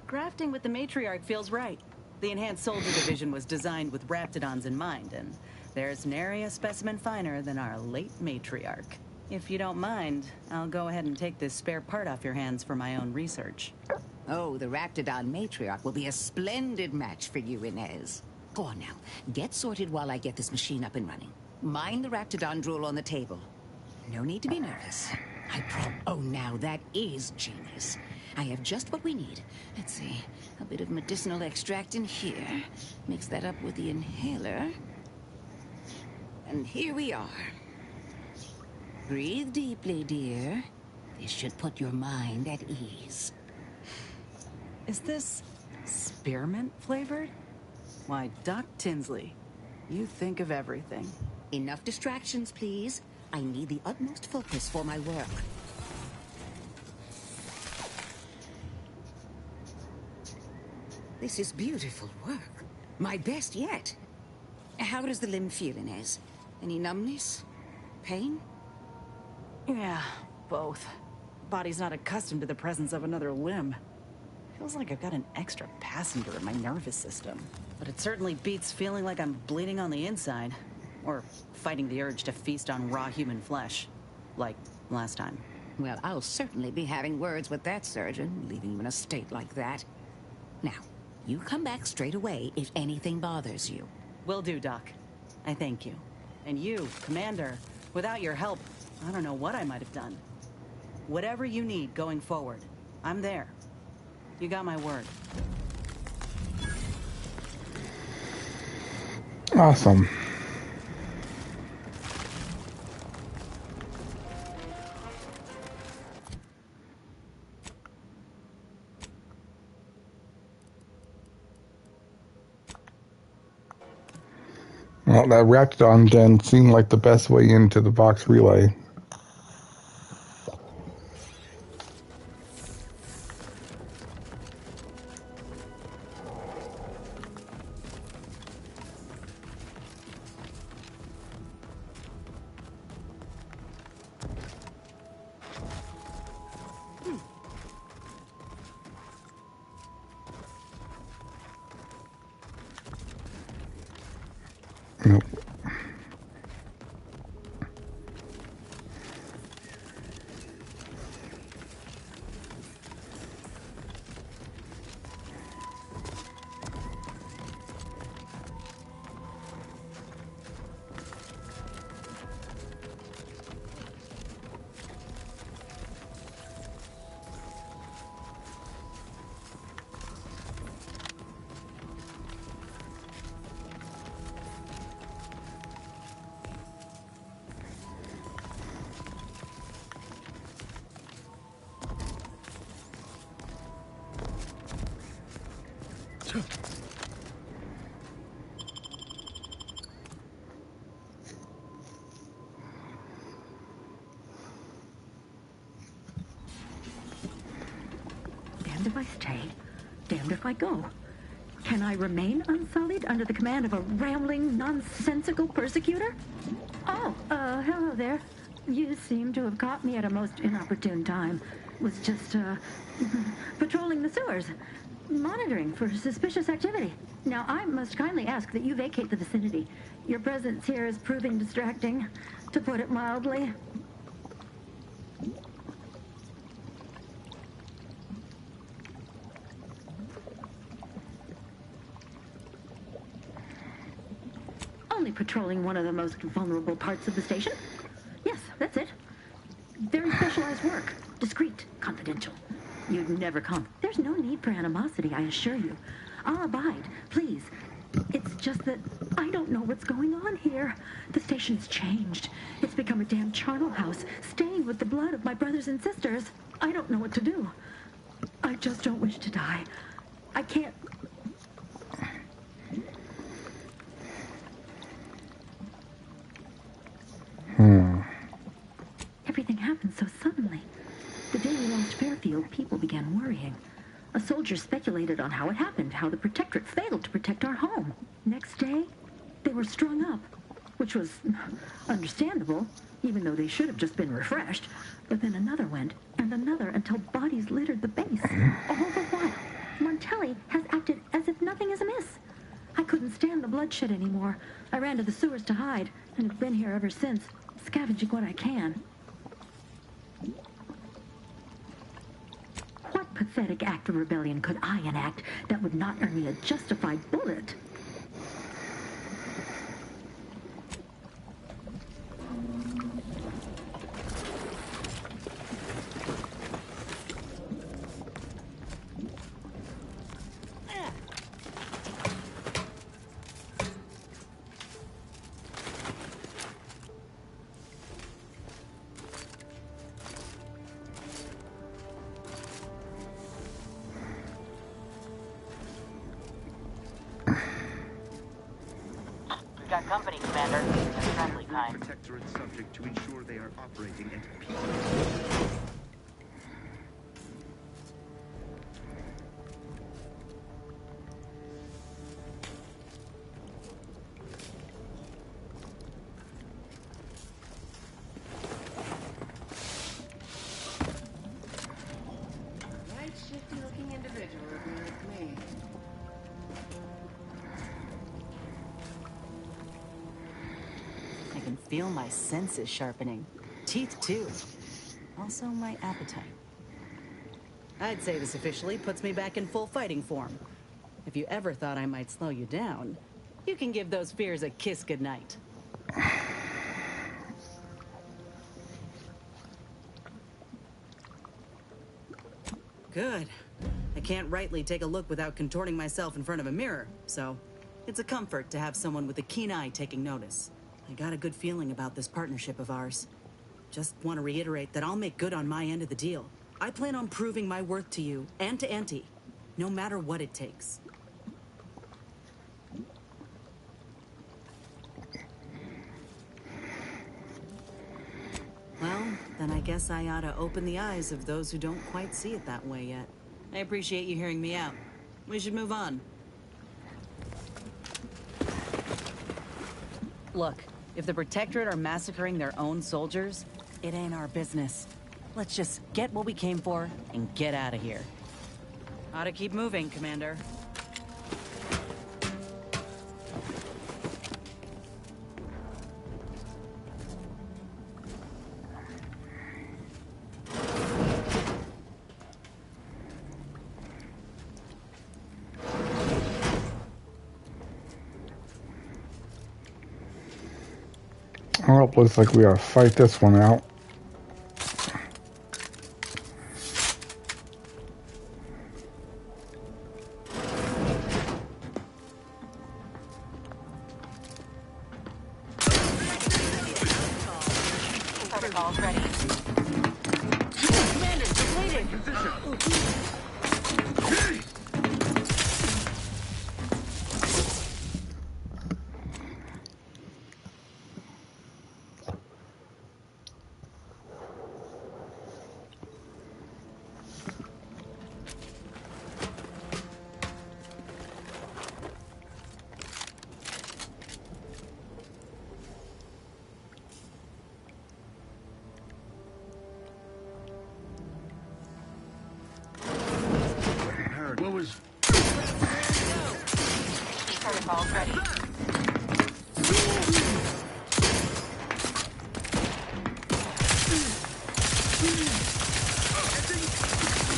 Grafting with the Matriarch feels right. The Enhanced Soldier Division was designed with Raptidons in mind, and there's nary a specimen finer than our late Matriarch. If you don't mind, I'll go ahead and take this spare part off your hands for my own research. Oh, the Raptidon Matriarch will be a splendid match for you, Inez. Go on now. Get sorted while I get this machine up and running. Mind the Raptidon drool on the table. No need to be nervous. Oh, now that is genius. I have just what we need. Let's see. A bit of medicinal extract in here. Mix that up with the inhaler. And here we are. Breathe deeply, dear. This should put your mind at ease. Is this spearmint flavored? Why, Doc Tinsley, you think of everything. Enough distractions, please. I need the utmost focus for my work. This is beautiful work. My best yet. How does the limb feel, Inez? Any numbness? Pain? Yeah, both. Body's not accustomed to the presence of another limb. Feels like I've got an extra passenger in my nervous system. But it certainly beats feeling like I'm bleeding on the inside. Or fighting the urge to feast on raw human flesh. Like last time. Well, I'll certainly be having words with that surgeon, leaving you in a state like that. Now, you come back straight away if anything bothers you. Will do, Doc. I thank you. And you, Commander, without your help, I don't know what I might have done. Whatever you need going forward, I'm there. You got my word. Awesome. Well, that Raptidon den seemed like the best way into the box relay. I stay, damned if I go. Can I remain unsullied under the command of a rambling, nonsensical persecutor? Oh, hello there. You seem to have caught me at a most inopportune time. Was just, patrolling the sewers, monitoring for suspicious activity. Now, I must kindly ask that you vacate the vicinity. Your presence here is proving distracting, to put it mildly. Only patrolling one of the most vulnerable parts of the station. Yes, that's it. Very specialized work. Discreet, confidential. You'd never come. There's no need for animosity, I assure you. I'll abide, please. It's just that I don't know what's going on here. The station's changed. It's become a damn charnel house, stained with the blood of my brothers and sisters. I don't know what to do. I just don't wish to die. I can't... Everything happened so suddenly. The day we lost Fairfield, people began worrying. A soldier speculated on how it happened, how the Protectorate failed to protect our home. Next day, they were strung up, which was understandable, even though they should have just been refreshed. But then another went, and another, until bodies littered the base. All the while, Montelli has acted as if nothing is amiss. I couldn't stand the bloodshed anymore. I ran to the sewers to hide, and have been here ever since, scavenging what I can. What pathetic act of rebellion could I enact that would not earn me a justified bullet? Got company, Commander. A friendly kind. Protectorate subject to ensure they are operating at peak. Nice, shifty-looking individual agreeing with me. I can feel my senses sharpening. Teeth, too. Also, my appetite. I'd say this officially puts me back in full fighting form. If you ever thought I might slow you down, you can give those fears a kiss goodnight. Good. I can't rightly take a look without contorting myself in front of a mirror, so it's a comfort to have someone with a keen eye taking notice. I got a good feeling about this partnership of ours. Just want to reiterate that I'll make good on my end of the deal. I plan on proving my worth to you and to Auntie, no matter what it takes. Well, then I guess I ought to open the eyes of those who don't quite see it that way yet. I appreciate you hearing me out. We should move on. Look, if the Protectorate are massacring their own soldiers, it ain't our business. Let's just get what we came for and get out of here. Ought to keep moving, Commander. Well, it looks like we gotta fight this one out. Protocol's ready. Commander, depleted! protocols ready.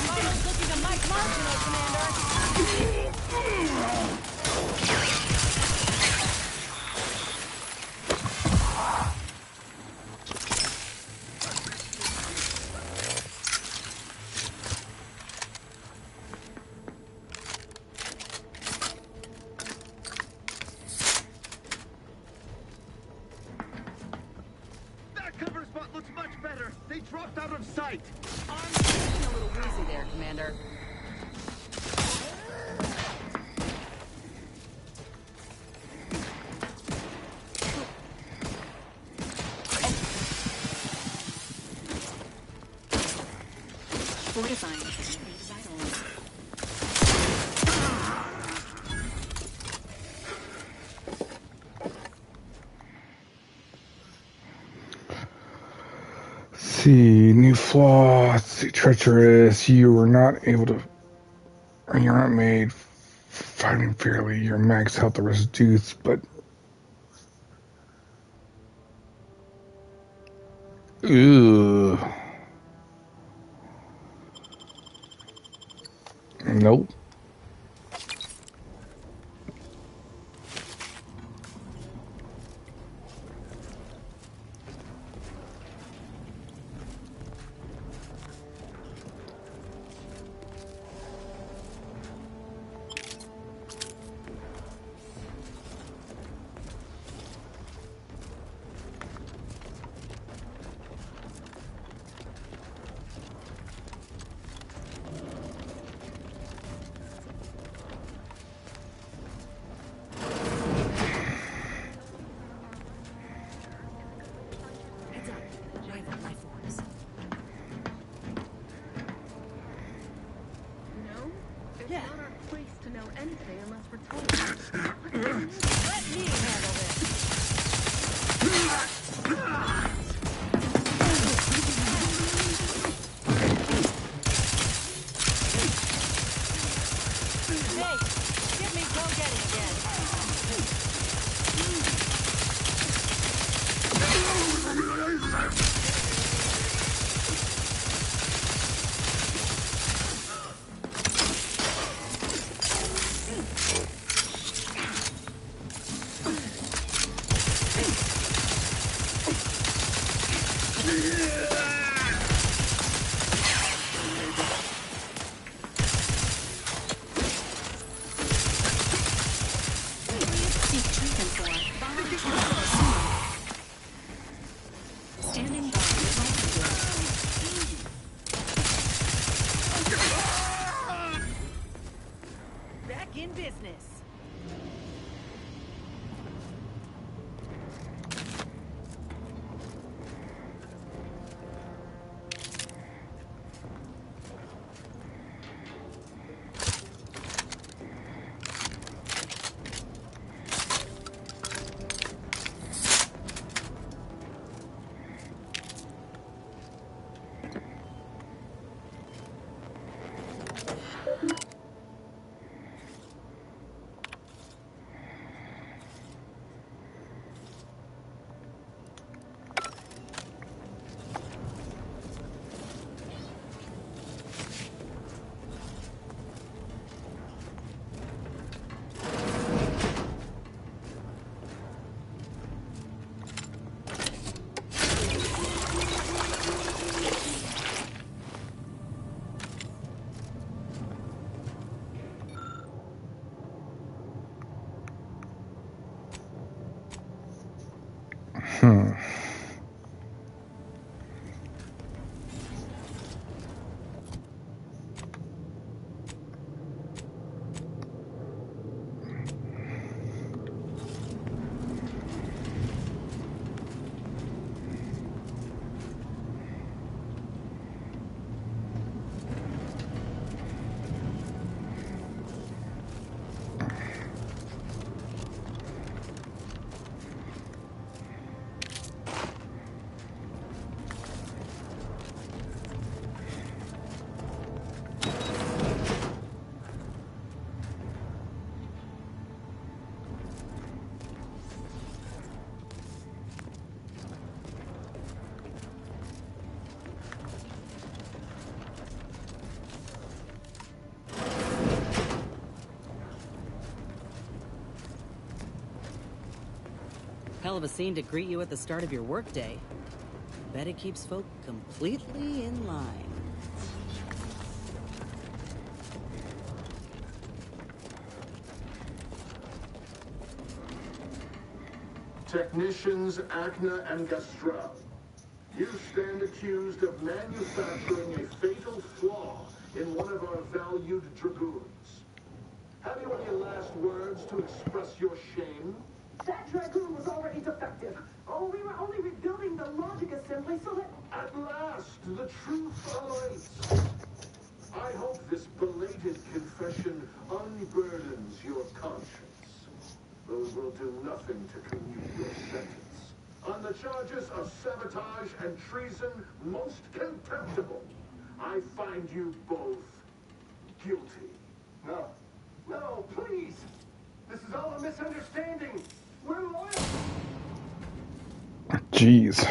Almost looking to Mike Marginal, Commander. That cover spot looks much better. They dropped out of sight. I'm getting a little woozy there, Commander. Fortifying these vitals. See, new flaw, see, treacherous, you were not able to, or you're not made fighting fairly, your max health is reduced, but ugh. Nope. It's not our place to know anything unless we're told. Let me handle this. Hey, get me go-getting again. Standing by. Back in business. hell of a scene to greet you at the start of your workday. Bet it keeps folk completely in line. Technicians Acna and Gastrell, you stand accused of manufacturing a fatal flaw in one of our valued dragoons. Have you any last words to express your shame? That dragoon was already defective. Oh, we were only rebuilding the logic assembly so that... At last, the truth awaits. I hope this belated confession unburdens your conscience. Those will do nothing to commute your sentence. On the charges of sabotage and treason, most contemptible, I find you both guilty. No. No, please! This is all a misunderstanding! We're loyal! Jeez.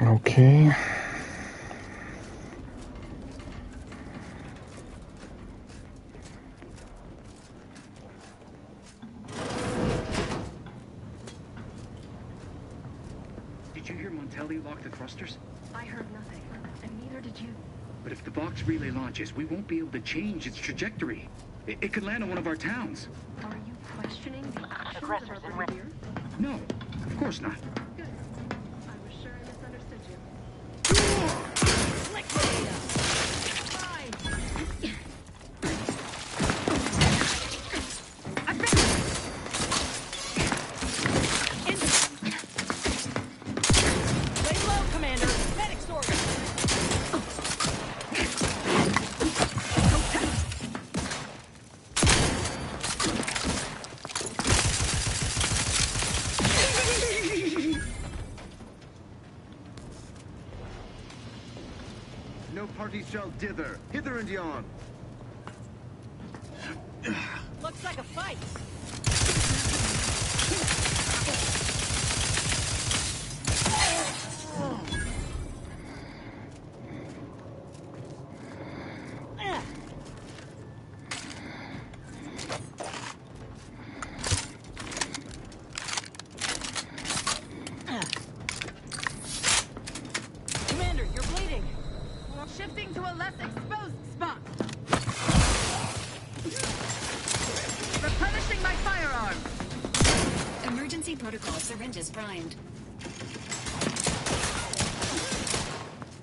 Okay. Did you hear Montelli lock the thrusters? I heard nothing, and neither did you. But if the box relay launches, we won't be able to change its trajectory. It could land on one of our towns. Are you questioning the actions of our brigadiers? No, of course not. Good. I was sure I misunderstood you. Fine. I've been no party shall dither. Hither and yon. Looks like a fight. Commander, you're bleeding. Shifting to a less exposed spot. Replenishing my firearm. Emergency protocol syringes primed.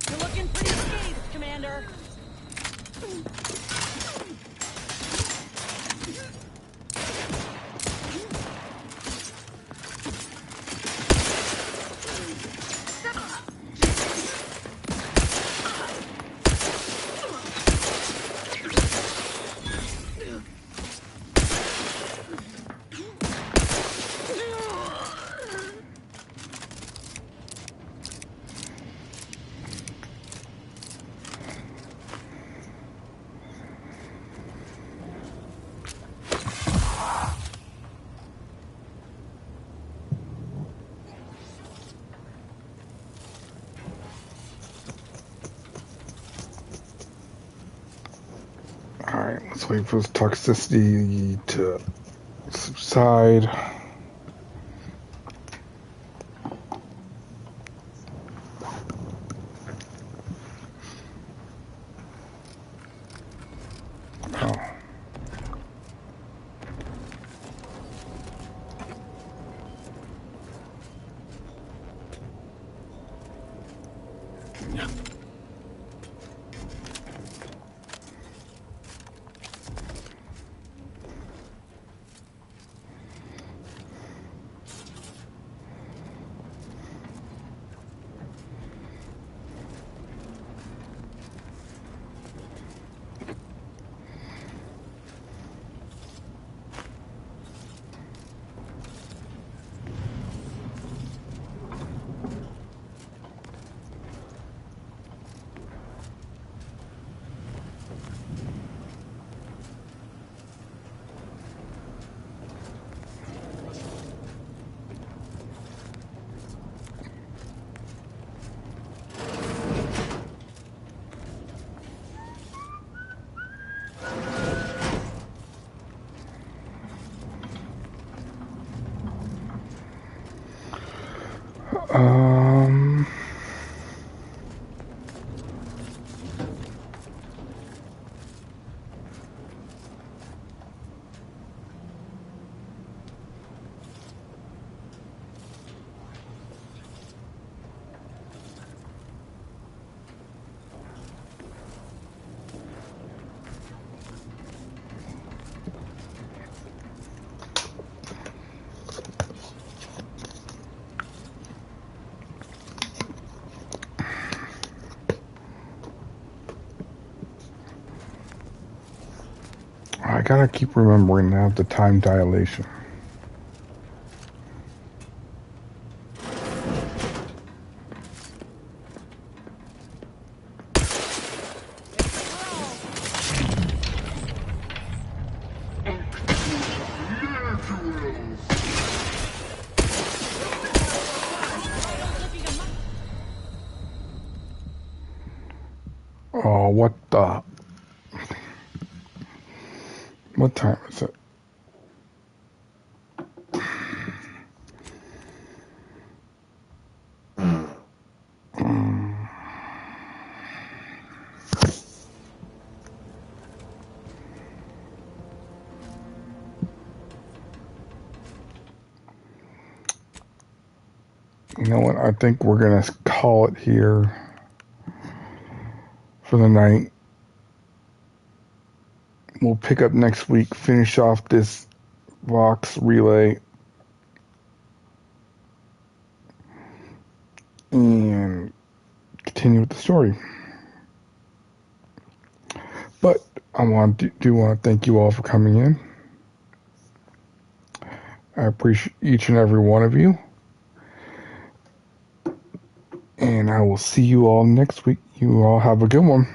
You're looking pretty scathed, Commander. Alright, let's wait for this toxicity to subside. Oh. I gotta keep remembering to have the time dilation. Oh, what the? What time is it? You know what? I think we're gonna call it here for the night. We'll pick up next week, finish off this Vox relay, and continue with the story. But I want to thank you all for coming in. I appreciate each and every one of you. And and I will see you all next week. You all have a good one.